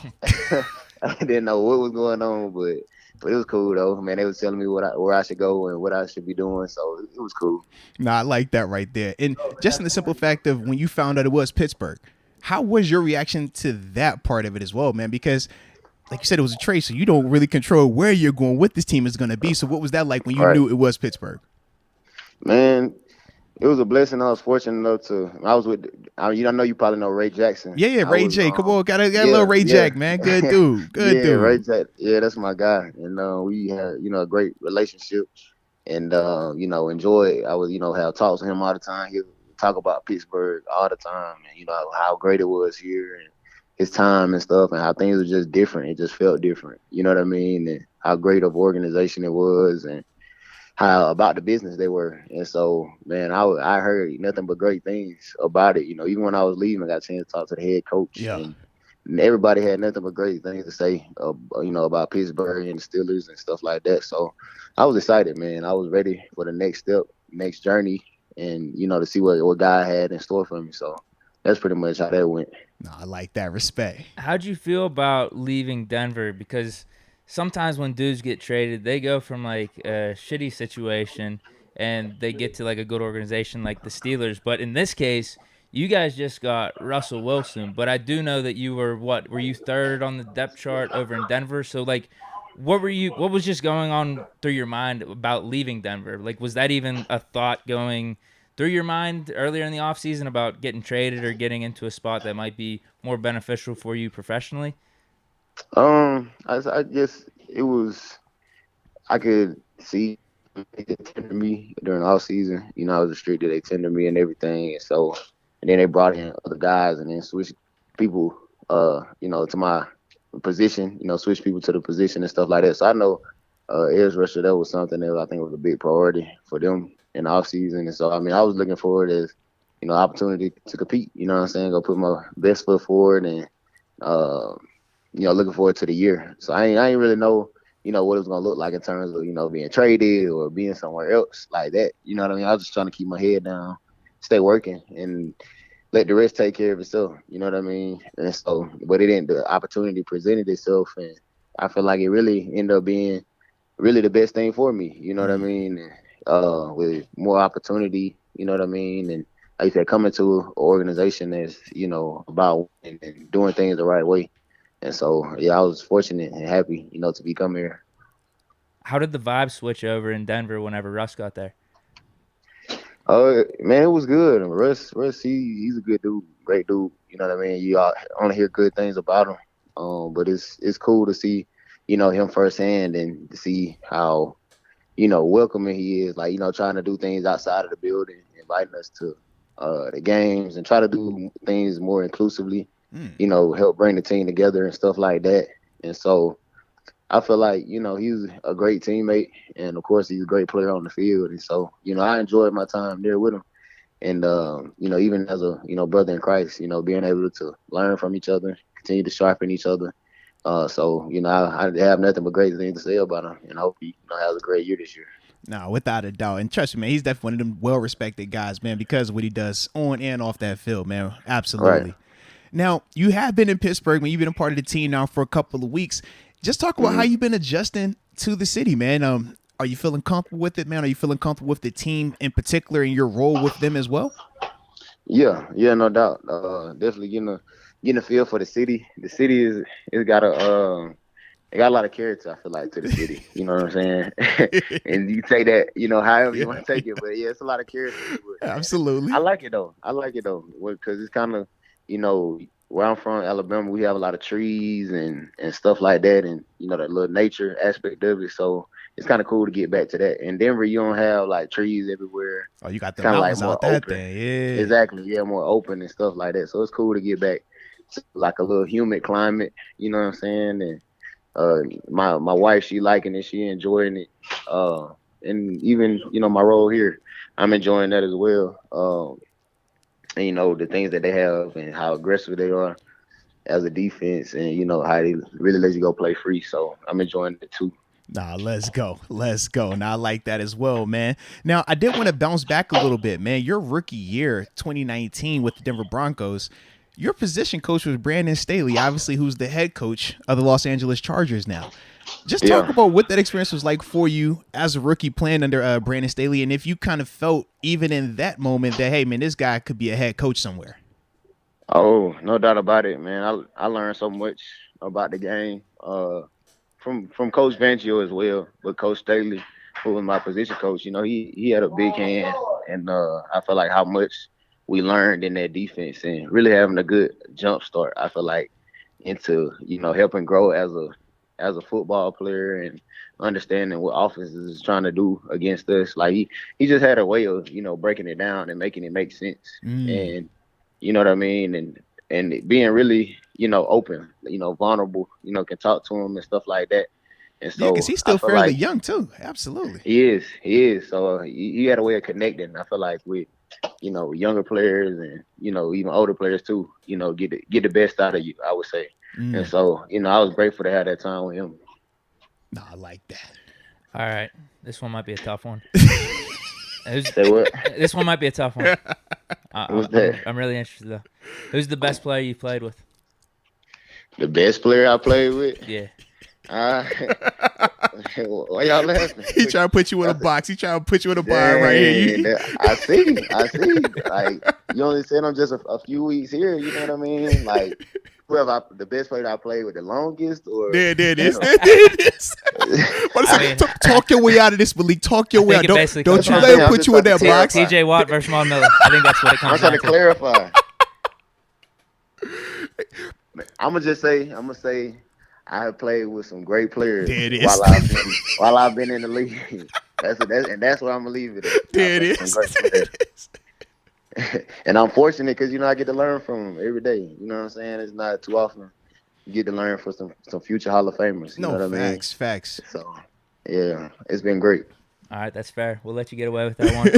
I didn't know what was going on, but it was cool though. Man, they was telling me where I should go and what I should be doing, so it was cool. Nah, I like that right there. And just in the simple fact of when you found out it was Pittsburgh, how was your reaction to that part of it as well, man? Because like you said, it was a trade, so you don't really control where you're going, what this team is going to be. So what was that like when you knew it was Pittsburgh? Man, it was a blessing. I was fortunate enough to. I was with. I know you probably know Ray Jackson. Yeah, Ray J. Come on, got a little Ray Jack, man. Good dude. Good dude. Ray Jack. Yeah, that's my guy. And we had a great relationship, and enjoy. I would have talks with him all the time. He would talk about Pittsburgh all the time, and how great it was here, and his time and stuff, and how things were just different. It just felt different. You know what I mean? And how great of organization it was, and how about the business they were. And so, man, I heard nothing but great things about it. Even when I was leaving, I got a chance to talk to the head coach. Yeah. And everybody had nothing but great things to say, about Pittsburgh and the Steelers and stuff like that. So I was excited, man. I was ready for the next step, next journey, and, to see what God had in store for me. So that's pretty much how that went. No, I like that. Respect. How'd you feel about leaving Denver? Because sometimes when dudes get traded, they go from like a shitty situation and they get to like a good organization like the Steelers. But in this case, you guys just got Russell Wilson. But I do know that you were you third on the depth chart over in Denver? So like, what was just going on through your mind about leaving Denver? Like, was that even a thought going through your mind earlier in the offseason about getting traded or getting into a spot that might be more beneficial for you professionally? I guess it was. I could see they tender me during the off season. I was restricted. They tender me and everything, and so and then they brought in other guys and then switched people, to my position, switch people to the position and stuff like that. So I know edge rusher, that was something that I think was a big priority for them in the offseason. And so, I mean, I was looking forward as, opportunity to compete, you know what I'm saying? Go put my best foot forward and, looking forward to the year. So I ain't really know, what it was going to look like in terms of, being traded or being somewhere else like that. You know what I mean? I was just trying to keep my head down, stay working, and let the rest take care of itself. You know what I mean? And so, but it didn't. The opportunity presented itself, and I feel like it really ended up being really the best thing for me. You know what I mean? And, with more opportunity, you know what I mean? And like you said, coming to an organization that's, about and doing things the right way. And so, yeah, I was fortunate and happy, to become here. How did the vibe switch over in Denver whenever Russ got there? Man, it was good. Russ, he's a good dude, great dude. You know what I mean? You only hear good things about him. But it's cool to see, him firsthand and to see how, welcoming he is. Like, trying to do things outside of the building, inviting us to the games and try to do things more inclusively. Help bring the team together and stuff like that. And so I feel like, he's a great teammate, and of course he's a great player on the field. And so, I enjoyed my time there with him. And, even as a, brother in Christ, being able to learn from each other, continue to sharpen each other. So, I have nothing but great things to say about him, and I hope he has a great year this year. No, without a doubt. And trust me, man, he's definitely one of them well-respected guys, man, because of what he does on and off that field, man. Absolutely. Right. Now, you have been in Pittsburgh, man. You've been a part of the team now for a couple of weeks. Just talk about how you've been adjusting to the city, man. Are you feeling comfortable with it, man? Are you feeling comfortable with the team in particular and your role with them as well? Yeah, no doubt. Definitely getting a feel for the city. The city it got a lot of character, I feel like, to the city. You know what I'm saying? And you take that, however you want to take it. But yeah, it's a lot of character. Absolutely. I like it though. Because it's kind of, where I'm from, Alabama, we have a lot of trees and stuff like that, and that little nature aspect of it. So it's kind of cool to get back to that. In Denver, you don't have like trees everywhere. Oh, you got the mountains out that thing, yeah. Exactly, yeah, more open and stuff like that. So it's cool to get back to like a little humid climate. You know what I'm saying? And my wife, she liking it, she enjoying it. And even my role here, I'm enjoying that as well. And, the things that they have and how aggressive they are as a defense, and, how they really let you go play free. So I'm enjoying it too. Nah, let's go. Now, I like that as well, man. Now, I did want to bounce back a little bit, man. Your rookie year, 2019, with the Denver Broncos, your position coach was Brandon Staley, obviously, who's the head coach of the Los Angeles Chargers now. Just talk about what that experience was like for you as a rookie playing under Brandon Staley, and if you kind of felt even in that moment that, hey, man, this guy could be a head coach somewhere. Oh, no doubt about it, man. I learned so much about the game from Coach Fangio as well, but Coach Staley, who was my position coach, he had a big hand, and I feel like how much we learned in that defense and really having a good jump start, I feel like, into, helping grow as a football player and understanding what offenses is trying to do against us. Like he just had a way of, breaking it down and making it make sense. And you know what I mean? And being really, open, vulnerable, can talk to him and stuff like that. And so, because he's still fairly young too. Absolutely. He is. So he had a way of connecting, I feel like, with, younger players and, even older players too, get the best out of you, I would say. And so, I was grateful to have that time with him. No, I like that. All right. This one might be a tough one. Say what? This one might be a tough one. What's that? I'm really interested, though. Who's the best player you played with? The best player I played with? Yeah. Why y'all laughing? He trying to put you in a box. He trying to put you in a bar right here. I see. Like, you only said I'm just a few weeks here. You know what I mean? Like, whoever the best player I played with the longest, or there it is. Talk your way out of this, Malik. Talk your way out. Don't you let him put you in that box. TJ Watt versus Von Miller. I think that's what it comes down to. I'm trying to clarify. I'm gonna say I have played with some great players while I've been in the league. That's where I'm gonna leave it at. There it is. And I'm fortunate because I get to learn from him every day. You know what I'm saying? It's not too often you get to learn from some future Hall of Famers. You know what I mean? Facts. So yeah, it's been great. All right, that's fair. We'll let you get away with that one.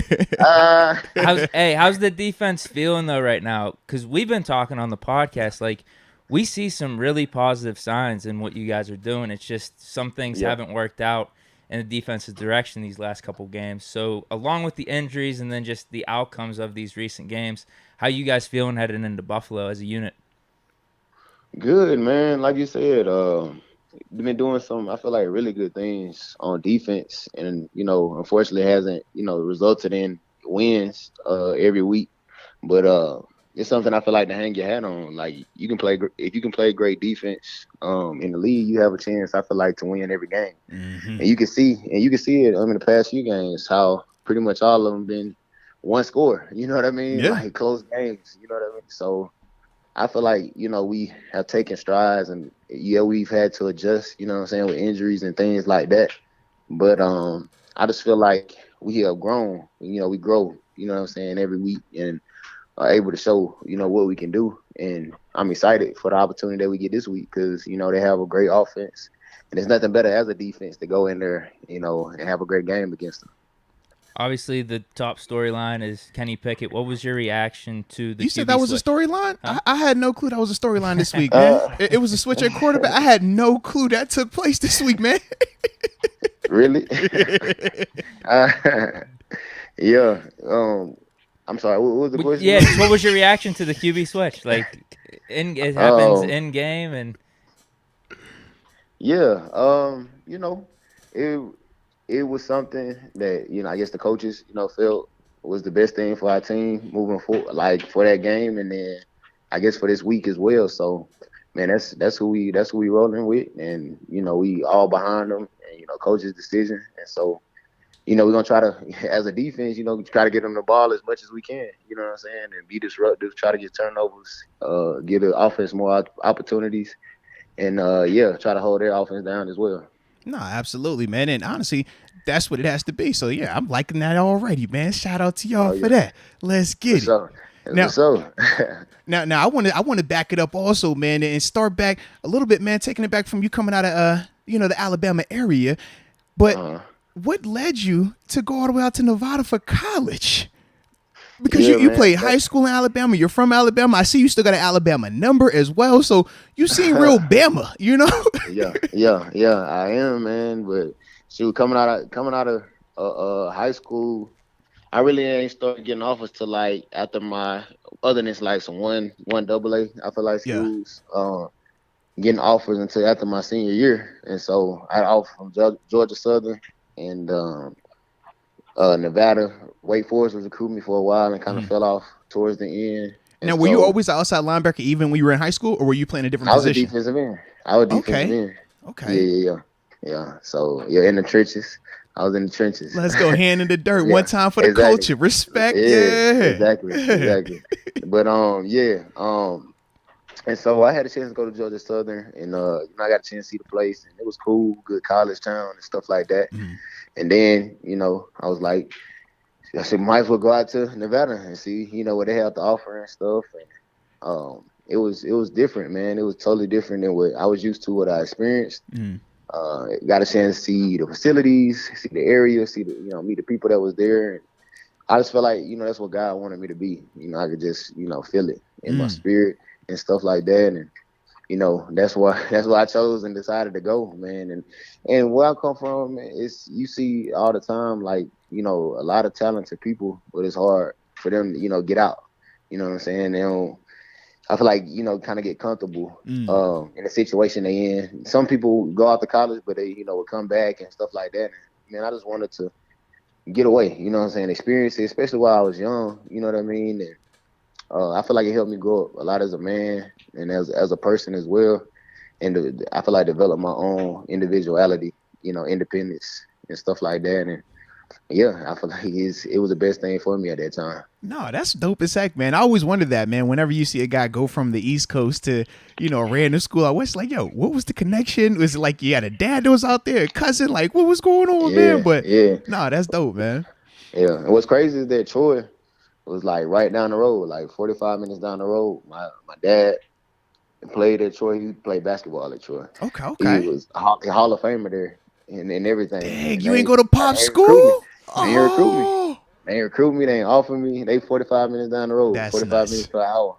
How's the defense feeling though right now? Because we've been talking on the podcast, like we see some really positive signs in what you guys are doing. It's just some things haven't worked out in the defensive direction these last couple games. So along with the injuries and then just the outcomes of these recent games, how you guys feeling heading into Buffalo as a unit? Good, man. Like you said, we've been doing some, I feel like, really good things on defense, and unfortunately, hasn't resulted in wins every week. But it's something I feel like to hang your hat on. Like if you can play great defense in the league, you have a chance. I feel like to win every game, and you can see it. In the past few games, how pretty much all of them been one score. You know what I mean? Yeah. Like close games. You know what I mean? So I feel like, we have taken strides, and we've had to adjust, with injuries and things like that. But I just feel like we have grown, we grow, every week, and are able to show, what we can do. And I'm excited for the opportunity that we get this week because, they have a great offense, and there's nothing better as a defense to go in there, and have a great game against them. Obviously, the top storyline is Kenny Pickett. What was your reaction to the You said QB that was switch? a storyline? Huh? I had no clue that was a storyline this week, man. It was a switch at quarterback. I had no clue that took place this week, man. Really? Yeah. I'm sorry. What was the question? Yeah, just what was your reaction to the QB switch? Like, it happens in game, and yeah. It was something that, I guess the coaches, felt was the best thing for our team moving forward, like for that game, and then I guess for this week as well. So, man, that's who we rolling with, and we all behind them, and coach's decision, and so we're gonna try to, as a defense, try to get them the ball as much as we can, you know what I'm saying, and be disruptive, try to get turnovers, give the offense more opportunities, and try to hold their offense down as well. No, absolutely, man. And honestly, that's what it has to be. So, yeah, I'm liking that already, man. Shout out to y'all for that. Let's get it. Now, I want to back it up also, man, and start back a little bit, man, taking it back from you coming out of, the Alabama area. But what led you to go all the way out to Nevada for college? Because you played high school in Alabama. You're from Alabama. I see you still got an Alabama number as well. So you seem real Bama, Yeah, I am, man. But shoot, coming out of high school, I really ain't started getting offers till like after my, other than like some one AA, I feel like schools, getting offers until after my senior year. And so I had offers from Georgia Southern and Nevada. Wake Forest was recruiting me for a while and kind of fell off towards the end. And now, were you always an outside linebacker even when you were in high school, or were you playing a different position? I was defensive end. Okay. Yeah. So, in the trenches. I was in the trenches. Let's go hand in the dirt one time for the culture. Respect. Exactly. But, and so I had a chance to go to Georgia Southern, and I got a chance to see the place, and it was cool, good college town and stuff like that. And then, I was like, I said, might as well go out to Nevada and see, what they have to offer and stuff. And it was different, man. It was totally different than what I was used to, what I experienced. Got a chance to see the facilities, see the area, see the, meet the people that was there. And I just felt like, that's what God wanted me to be. I could just, feel it in my spirit and stuff like that. And, that's why I chose and decided to go, man. And where I come from is, you see all the time, like, a lot of talented people, but it's hard for them to, get out. You know what I'm saying? They don't, I feel like, kind of get comfortable in the situation they in. Some people go out to college, but they, will come back and stuff like that. And, man, I just wanted to get away, experience it, especially while I was young, you know what I mean? And I feel like it helped me grow up a lot as a man and as a person as well. And I feel like develop my own individuality, independence and stuff like that. And I feel like it was the best thing for me at that time. No, that's dope as heck, man. I always wondered that, man. Whenever you see a guy go from the East Coast to, a random school out west, like, yo, what was the connection? Was it like you had a dad that was out there, a cousin? Like, what was going on, man? But no, that's dope, man. Yeah. And what's crazy is that Troy was like right down the road, like 45 minutes down the road. My dad played at Troy. He played basketball at Troy. Okay, He okay. was a Hall of Famer there and everything. Dang, And you ain't go to pop they ain't recruit me. school? They ain't recruit me. Oh, They ain't recruit me. They ain't offer me. They 45 minutes down the road, that's 45 minutes nuts. per hour.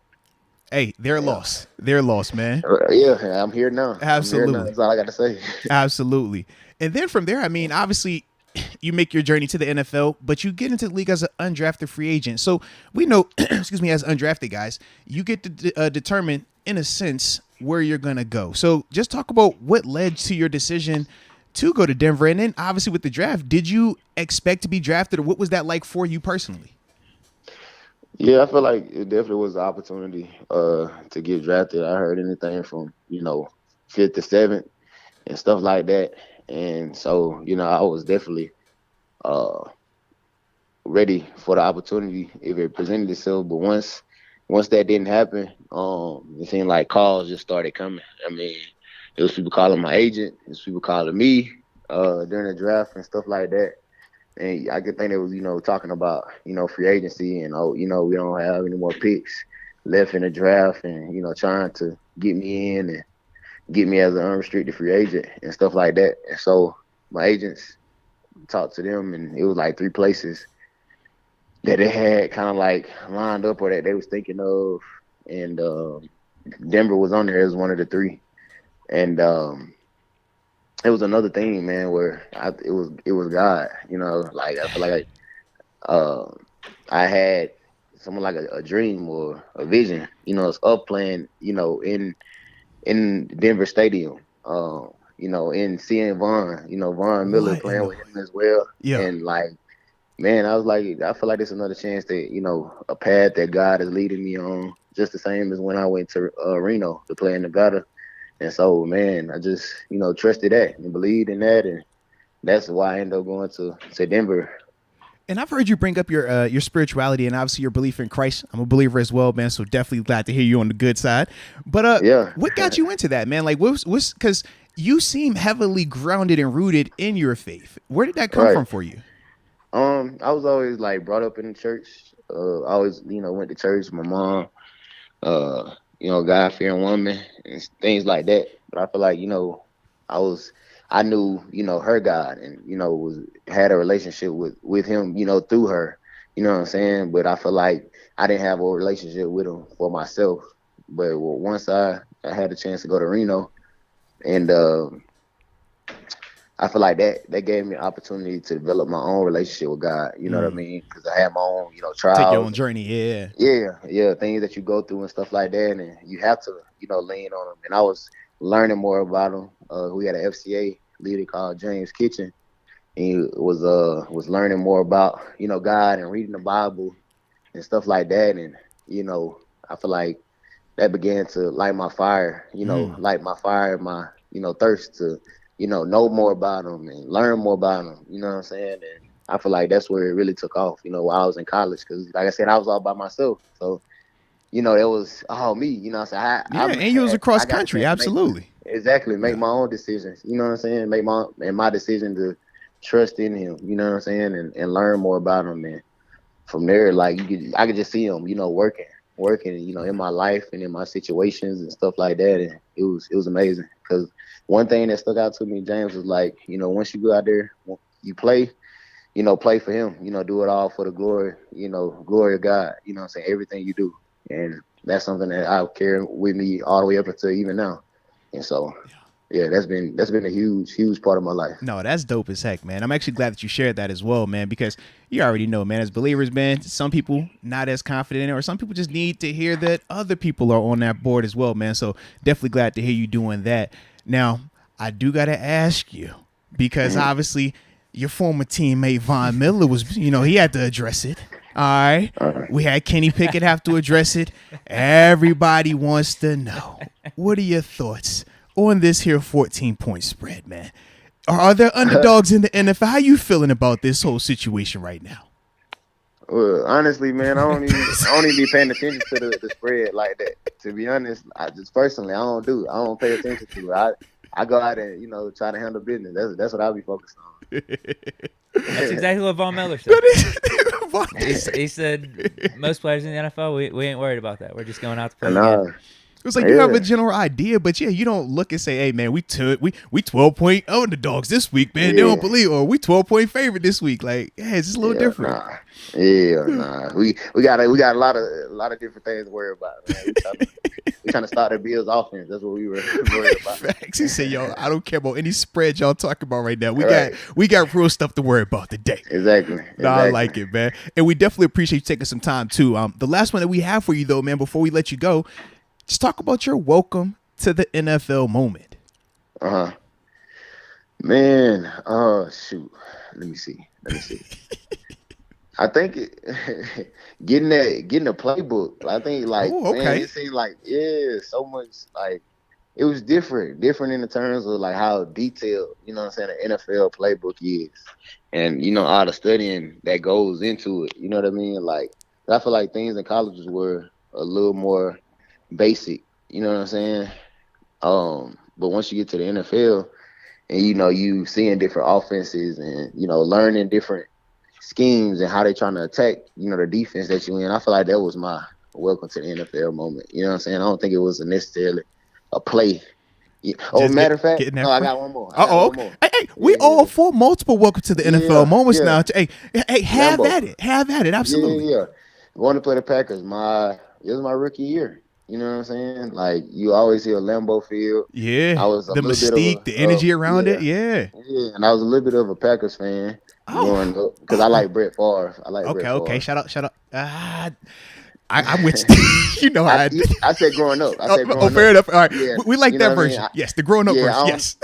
Hey, they're Yeah. lost. They're lost, man. Yeah, I'm here now. Absolutely. That's all I got to say. Absolutely. And then from there, I mean, obviously, you make your journey to the NFL, but you get into the league as an undrafted free agent. So we know, excuse me, as undrafted guys, you get to determine, in a sense, where you're going to go. So just talk about what led to your decision to go to Denver. And then obviously with the draft, did you expect to be drafted, or what was that like for you personally? Yeah, I feel like it definitely was an opportunity to get drafted. I heard anything from, fifth to seventh and stuff like that. And so, I was definitely uh, ready for the opportunity if it presented itself. But once that didn't happen, it seemed like calls just started coming. I mean, it was people calling my agent, it was people calling me during the draft and stuff like that. And I could think it was, talking about, free agency and, we don't have any more picks left in the draft and, trying to get me in and get me as an unrestricted free agent and stuff like that. And so my agents talked to them, and it was like 3 places that they had kind of like lined up or that they was thinking of. And Denver was on there as one of the 3. And it was another thing, man, where it was God, like I feel like I had something like a dream or a vision, it's up playing, in Denver Stadium, in seeing Von Miller playing with him as well. Yeah. And like, man, I was like, I feel like it's another chance that, a path that God is leading me on, just the same as when I went to Reno to play in Nevada. And so, man, I just, trusted that and believed in that. And that's why I ended up going to Denver. And I've heard you bring up your spirituality and obviously your belief in Christ. I'm a believer as well, man. So definitely glad to hear you on the good side. But yeah, what got you into that, man? Like, what's because you seem heavily grounded and rooted in your faith. Where did that come from for you? I was always like brought up in the church. I always, went to church. My mom, God-fearing woman and things like that. But I feel like, I knew, her God and, had a relationship with him, through her, you know what I'm saying? But I feel like I didn't have a relationship with him for myself. But once I had a chance to go to Reno, and I feel like that gave me an opportunity to develop my own relationship with God. You know what I mean? Because I had my own, trials. Take your own journey, yeah. Yeah, things that you go through and stuff like that, and you have to, lean on them. And I was learning more about him. We had an FCA leader called James Kitchen, and he was learning more about, God and reading the Bible and stuff like that. And, I feel like that began to light my fire, my, thirst to, know more about them and learn more about them. You know what I'm saying? And I feel like that's where it really took off, while I was in college. Because, like I said, I was all by myself. So, it was all me. You know what I'm saying? And you was across country, absolutely. Make my own decisions. You know what I'm saying? Make my decision to trust in him. You know what I'm saying? And learn more about him. And from there, like, I could just see him, working, in my life and in my situations and stuff like that. And it was amazing. Because one thing that stuck out to me, James, was like, once you go out there, you play, play for him, do it all for the glory, glory of God, you know what I'm saying, everything you do. And that's something that I carry with me all the way up until even now. And so, yeah, that's been a huge part of my life. No, that's dope as heck, man. I'm actually glad that you shared that as well, man, because you already know, man, as believers, man, some people not as confident in it, or some people just need to hear that other people are on that board as well, man. So definitely glad to hear you doing that. Now, I do got to ask you, because obviously your former teammate Von Miller was, he had to address it. All right. We had Kenny Pickett have to address it. Everybody wants to know, what are your thoughts on this here 14-point spread, man? Are there underdogs in the NFL? How you feeling about this whole situation right now? Well, honestly, man, I don't even be paying attention to the spread like that. To be honest, I don't pay attention to it. I go out and try to handle business. That's what I'll be focused on. That's exactly what Von Miller said. He said most players in the NFL, we ain't worried about that. We're just going out to play. It was like you have a general idea, but you don't look and say, "Hey, man, we 12-point underdogs this week, man. They don't believe, or we 12-point favorite this week." Like, it's just a little different. We got a lot of different things to worry about. Man. We trying to start the Bills offense. That's what we were worried about. Facts. He said, "Yo, I don't care about any spread y'all talking about right now. We got real stuff to worry about today." Exactly. I like it, man. And we definitely appreciate you taking some time too. The last one that we have for you though, man, before we let you go. Just talk about your welcome to the NFL moment. Man, shoot. Let me see. I think getting a playbook. I think man, it seemed like so much like it was different in the terms of like how detailed, you know what I'm saying, the NFL playbook is. And all the studying that goes into it. You know what I mean? Like I feel like things in colleges were a little more basic, you know what I'm saying? But once you get to the NFL and you seeing different offenses and learning different schemes and how they trying to attack the defense that you in, I feel like that was my welcome to the NFL moment. You know what I'm saying? I don't think it was necessarily a play. Matter of fact, I got one more. Hey, we all for multiple welcome to the NFL moments now. Hey, have at it, absolutely. Yeah. Going to play the Packers, it was my rookie year. You know what I'm saying? Like, you always hear Lambeau Field. Yeah, I was the mystique, the energy around it. Yeah, and I was a little bit of a Packers fan growing up because I like Brett Favre. Okay. Shout out. I'm with you. I said growing up. Fair enough. All right, we like that version. Yes, the growing up version. Yes.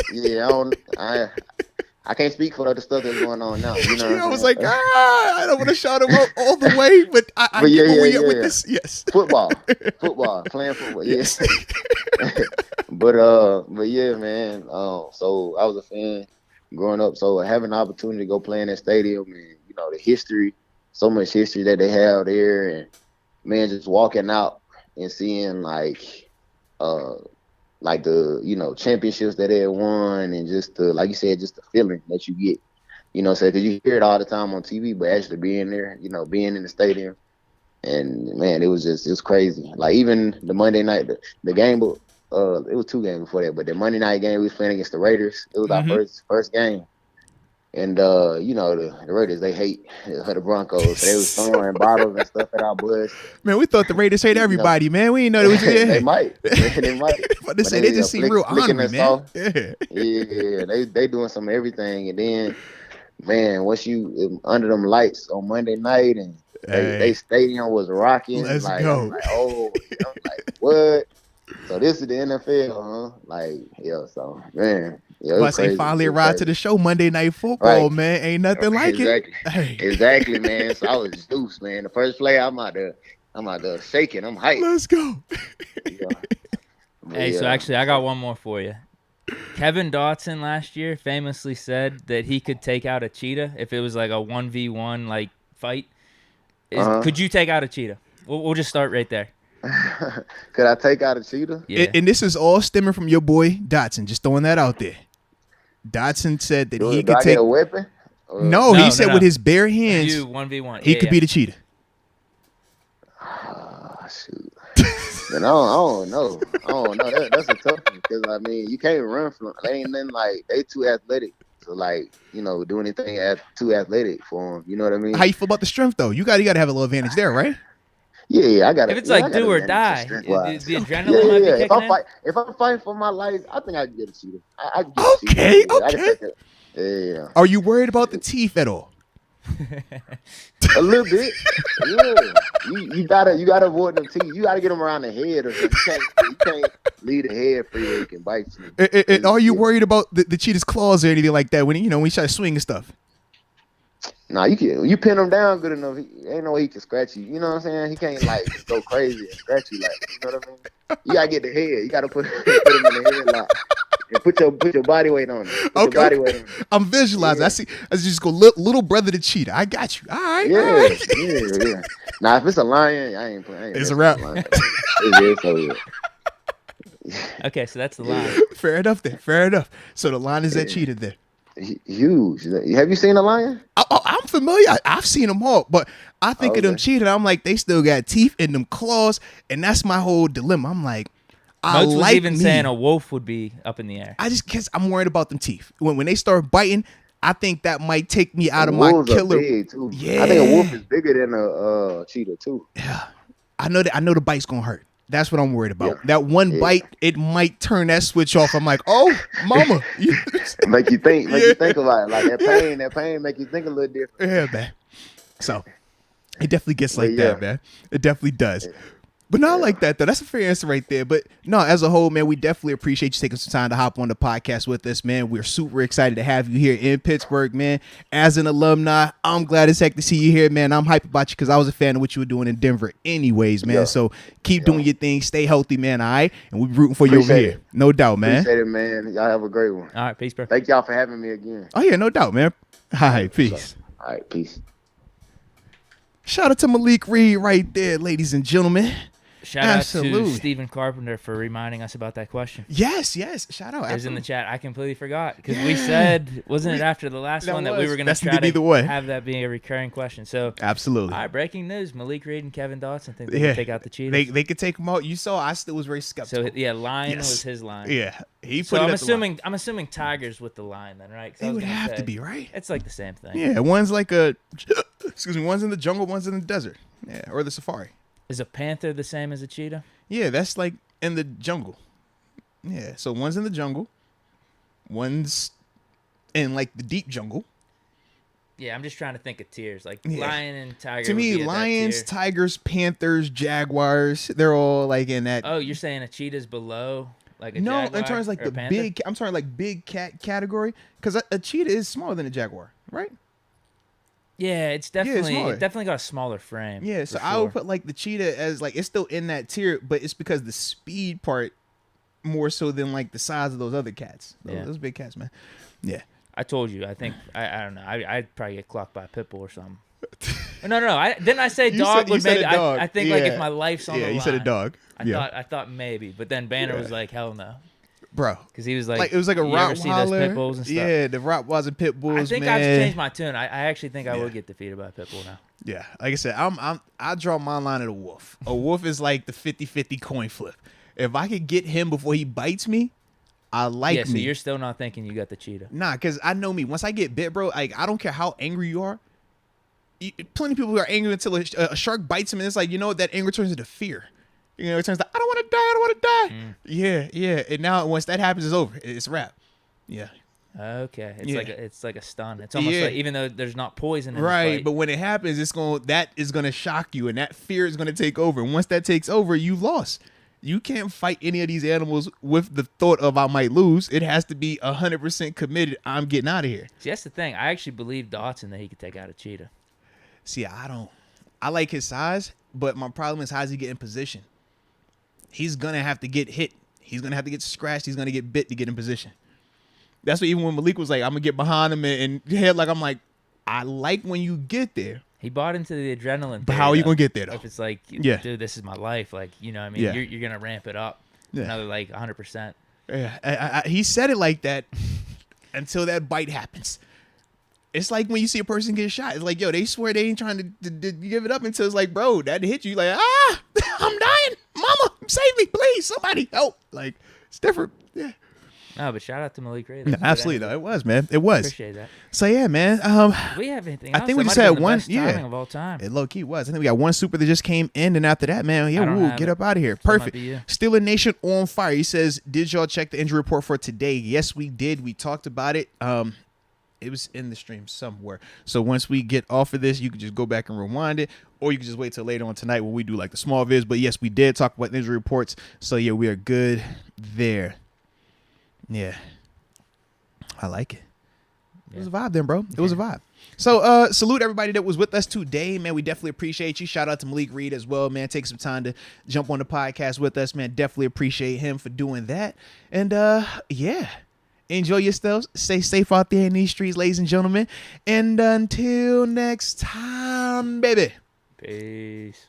I can't speak for the stuff that's going on now. You know, I was like, I don't want to shout him out all the way, but I get where we at with this. Yes, football, playing football. Yes, but yeah, man. So I was a fan growing up. So having the opportunity to go play in that stadium and the history, so much history that they have there, and man, just walking out and seeing like the championships that they had won, and just like you said, just the feeling that you get, so because you hear it all the time on TV, but actually being there, being in the stadium, and man, it was crazy. Like even the Monday night, the game, it was 2 games before that, but the Monday night game we was playing against the Raiders. It was our first game. And, the Raiders, they hate the Broncos. So they was throwing bottles and stuff at our bus. Man, we thought the Raiders hate everybody, man. We didn't know it was They might. But they just seem real honorary, man. They doing some everything. And then, man, once you under them lights on Monday night and they stadium was rocking. Let's go. I'm like, what? So this is the NFL, huh? Like, so, man. Yeah, but they finally arrived to the show Monday Night Football, man. Ain't nothing like it. Exactly, man. So I was juiced, man. The first play, I'm out there shaking. I'm hyped. Let's go. Hey, so actually, I got one more for you. Kevin Dotson last year famously said that he could take out a cheetah if it was like a 1v1 like fight. Could you take out a cheetah? We'll just start right there. Could I take out a cheetah? Yeah. And this is all stemming from your boy Dotson. Just throwing that out there. Dotson said that he could take a weapon. No, he said with his bare hands, you 1v1. He could beat a cheetah. Shoot. Man, I don't know. That's a tough one because you can't run from. They ain't nothing like they too athletic to do anything too athletic for them. You know what I mean? How you feel about the strength though? You got to have a little advantage there, right? Yeah, I got it. If it's like do or die, the adrenaline might be kicking in. If I'm fighting for my life, I think I can get a cheetah. Okay. Yeah. Are you worried about the teeth at all? A little bit. Yeah. You gotta avoid them teeth. You gotta get them around the head or something. You can't leave the head free where you can bite you. And are you worried about the cheetah's claws or anything like that when when he try to swing and stuff? Nah, you pin him down good enough. Ain't no way he can scratch you. You know what I'm saying? He can't just go crazy and scratch you you know what I mean? You gotta get the head. You gotta put him in the headlock and put your body weight on him. Your body weight on him. I'm visualizing. Yeah. I just go little brother the cheetah. I got you. All right. Yeah. Now if it's a lion, I ain't playing. It's a wrap. Okay, so that's the line. Fair enough then. Fair enough. So the line is that cheetah there. Huge. Have you seen a lion? I'm familiar. I've seen them all, but I think of them Okay. cheetah. I'm like, they still got teeth in them claws, and that's my whole dilemma. I'm like, I Moats was like even me. saying a wolf would be up in the air. I just cause I'm worried about them teeth. When they start biting, I think that might take me out of my Wolves killer. are big too. Yeah. I think a wolf is bigger than a cheetah too. Yeah, I know the bite's gonna hurt. That's what I'm worried about. Yeah. That one bite, it might turn that switch off. I'm like, oh, mama. Make you think about it. Like that pain make you think a little different. Yeah, man. So it definitely gets like But that, man. It definitely does. But not like that, though. That's a fair answer right there. But no, as a whole, man, we definitely appreciate you taking some time to hop on the podcast with us, man. We're super excited to have you here in Pittsburgh, man. As an alumni, I'm glad as heck to see you here, man. I'm hyped about you because I was a fan of what you were doing in Denver anyways, man. Yeah. So keep doing your thing. Stay healthy, man, all right? And we're rooting for you over Appreciate here. No doubt, man. Appreciate it, man. Y'all have a great one. All right, peace, bro. Thank y'all for having me again. Oh, yeah, no doubt, man. All right, peace. All right, peace. Shout out to Malik Reed right there, ladies and gentlemen. Shout out Absolutely. to Stephen Carpenter for reminding us about that question. Yes. Shout out. It was in Absolutely. the chat. I completely forgot because we said, wasn't it after the last That one that we was. were going That's to try either to way. have that be a recurring question? So, Absolutely. all right, breaking news: Malik Reed and Kevin Dotson think they Yeah. can take out the Cheetahs. They could take them out. You saw I still was very skeptical. So yeah, line Yes. was his line. Yeah, he put So it I'm at the line. assuming Tigers with the line then, right? 'Cause I It was would gonna have to say, be, right? It's like the same thing. Yeah, one's like a excuse me, one's in the jungle, one's in the desert. Yeah, or the safari. Is a panther the same as a cheetah? Yeah, that's like in the jungle. Yeah, so one's in the jungle, one's in like the deep jungle. Yeah, I'm just trying to think of tiers. Like Yeah. lion and tiger. To would me, be at that lions, tier. tigers, panthers, jaguars, they're all like in that. Oh, you're saying a cheetah's below like a No, jaguar in terms of like or a the panther? big. I'm sorry, like big cat category, because a cheetah is smaller than a jaguar, right? Yeah, it's definitely smaller. it definitely got a smaller frame. Yeah, so for I would sure. put like the cheetah as like it's still in that tier, but it's because the speed part more so than like the size of those other cats. Those big cats, man. Yeah. I told you. I think I don't know. I'd probably get clocked by a pit bull or something. No. Didn't I say You dog said- you would said maybe? a dog. I think like Yeah. if my life's on the Yeah, line. you said a dog. I thought maybe, but then Banner was like, hell no, Bro. because he was like, Like it was like a you ever see those pit Rottweiler. bulls and stuff? Yeah, the Rottweilers and pit bulls, I think man. I've changed my tune. I actually think I Yeah. would get defeated by a pit bull now. Yeah, like I said, I draw my line at a wolf. A wolf is like the 50-50 coin flip. If I could get him before he bites me, I like Yeah, so me. you're still not thinking you got the cheetah. Nah, because I know me. Once I get bit, bro, like I don't care how angry you are. Plenty of people who are angry until a shark bites them, and it's like, you know what, that anger turns into fear. You know, it turns to, I don't want to die, I don't want to die. Yeah. And now once that happens, it's over. It's a wrap. Yeah. Okay, Yeah. it's like a stun. It's almost Yeah. like even though there's not poison in the Right, fight, but when it happens, that is gonna shock you, and that fear is gonna take over. And once that takes over, you've lost. You can't fight any of these animals with the thought of I might lose. It has to be 100% committed. I'm getting out of here. see, that's the thing. I actually believe Dotson that he could take out a cheetah. See, I don't. I like his size, but my problem is how's he get in position? He's gonna have to get hit. He's gonna have to get scratched. He's gonna get bit to get in position. That's what even when Malik was like, I'm gonna get behind him and head, like I'm like, I like when you get there. He bought into the adrenaline. But how are you theory, gonna get there, though? If it's like, Yeah. dude, this is my life. Like, you know what I mean? Yeah. You're going to ramp it up another like 100%. Yeah, he said it like that until that bite happens. It's like when you see a person get shot. It's like, yo, they swear they ain't trying to give it up until it's like, bro, that hit you. Like, I'm dying. Mama, save me, please. Somebody help. Like, it's different. Yeah. No, but shout out to Malik Reed. Yeah, absolutely, though. It was, man. It was. Appreciate that. So, yeah, man. Do we have anything I else? think we That just might have had been the one. best Yeah. timing of all time. It low key was. I think we got one super that just came in, and after that, man, yeah, I don't woo, have get it. up out of here. So it might Perfect. be you. Steelers Nation on fire. He says, "Did y'all check the injury report for today?" Yes, we did. We talked about it. It was in the stream somewhere. So once we get off of this, you can just go back and rewind it, or you can just wait till later on tonight when we do like the small vids. But yes, we did talk about the injury reports. So yeah, we are good there. Yeah. I like it. It was a vibe then, bro. It was a vibe. So salute everybody that was with us today, man. We definitely appreciate you. Shout out to Malik Reed as well, man. Take some time to jump on the podcast with us, man. Definitely appreciate him for doing that. And yeah. Enjoy yourselves. Stay safe out there in these streets, ladies and gentlemen. And until next time, baby. Peace.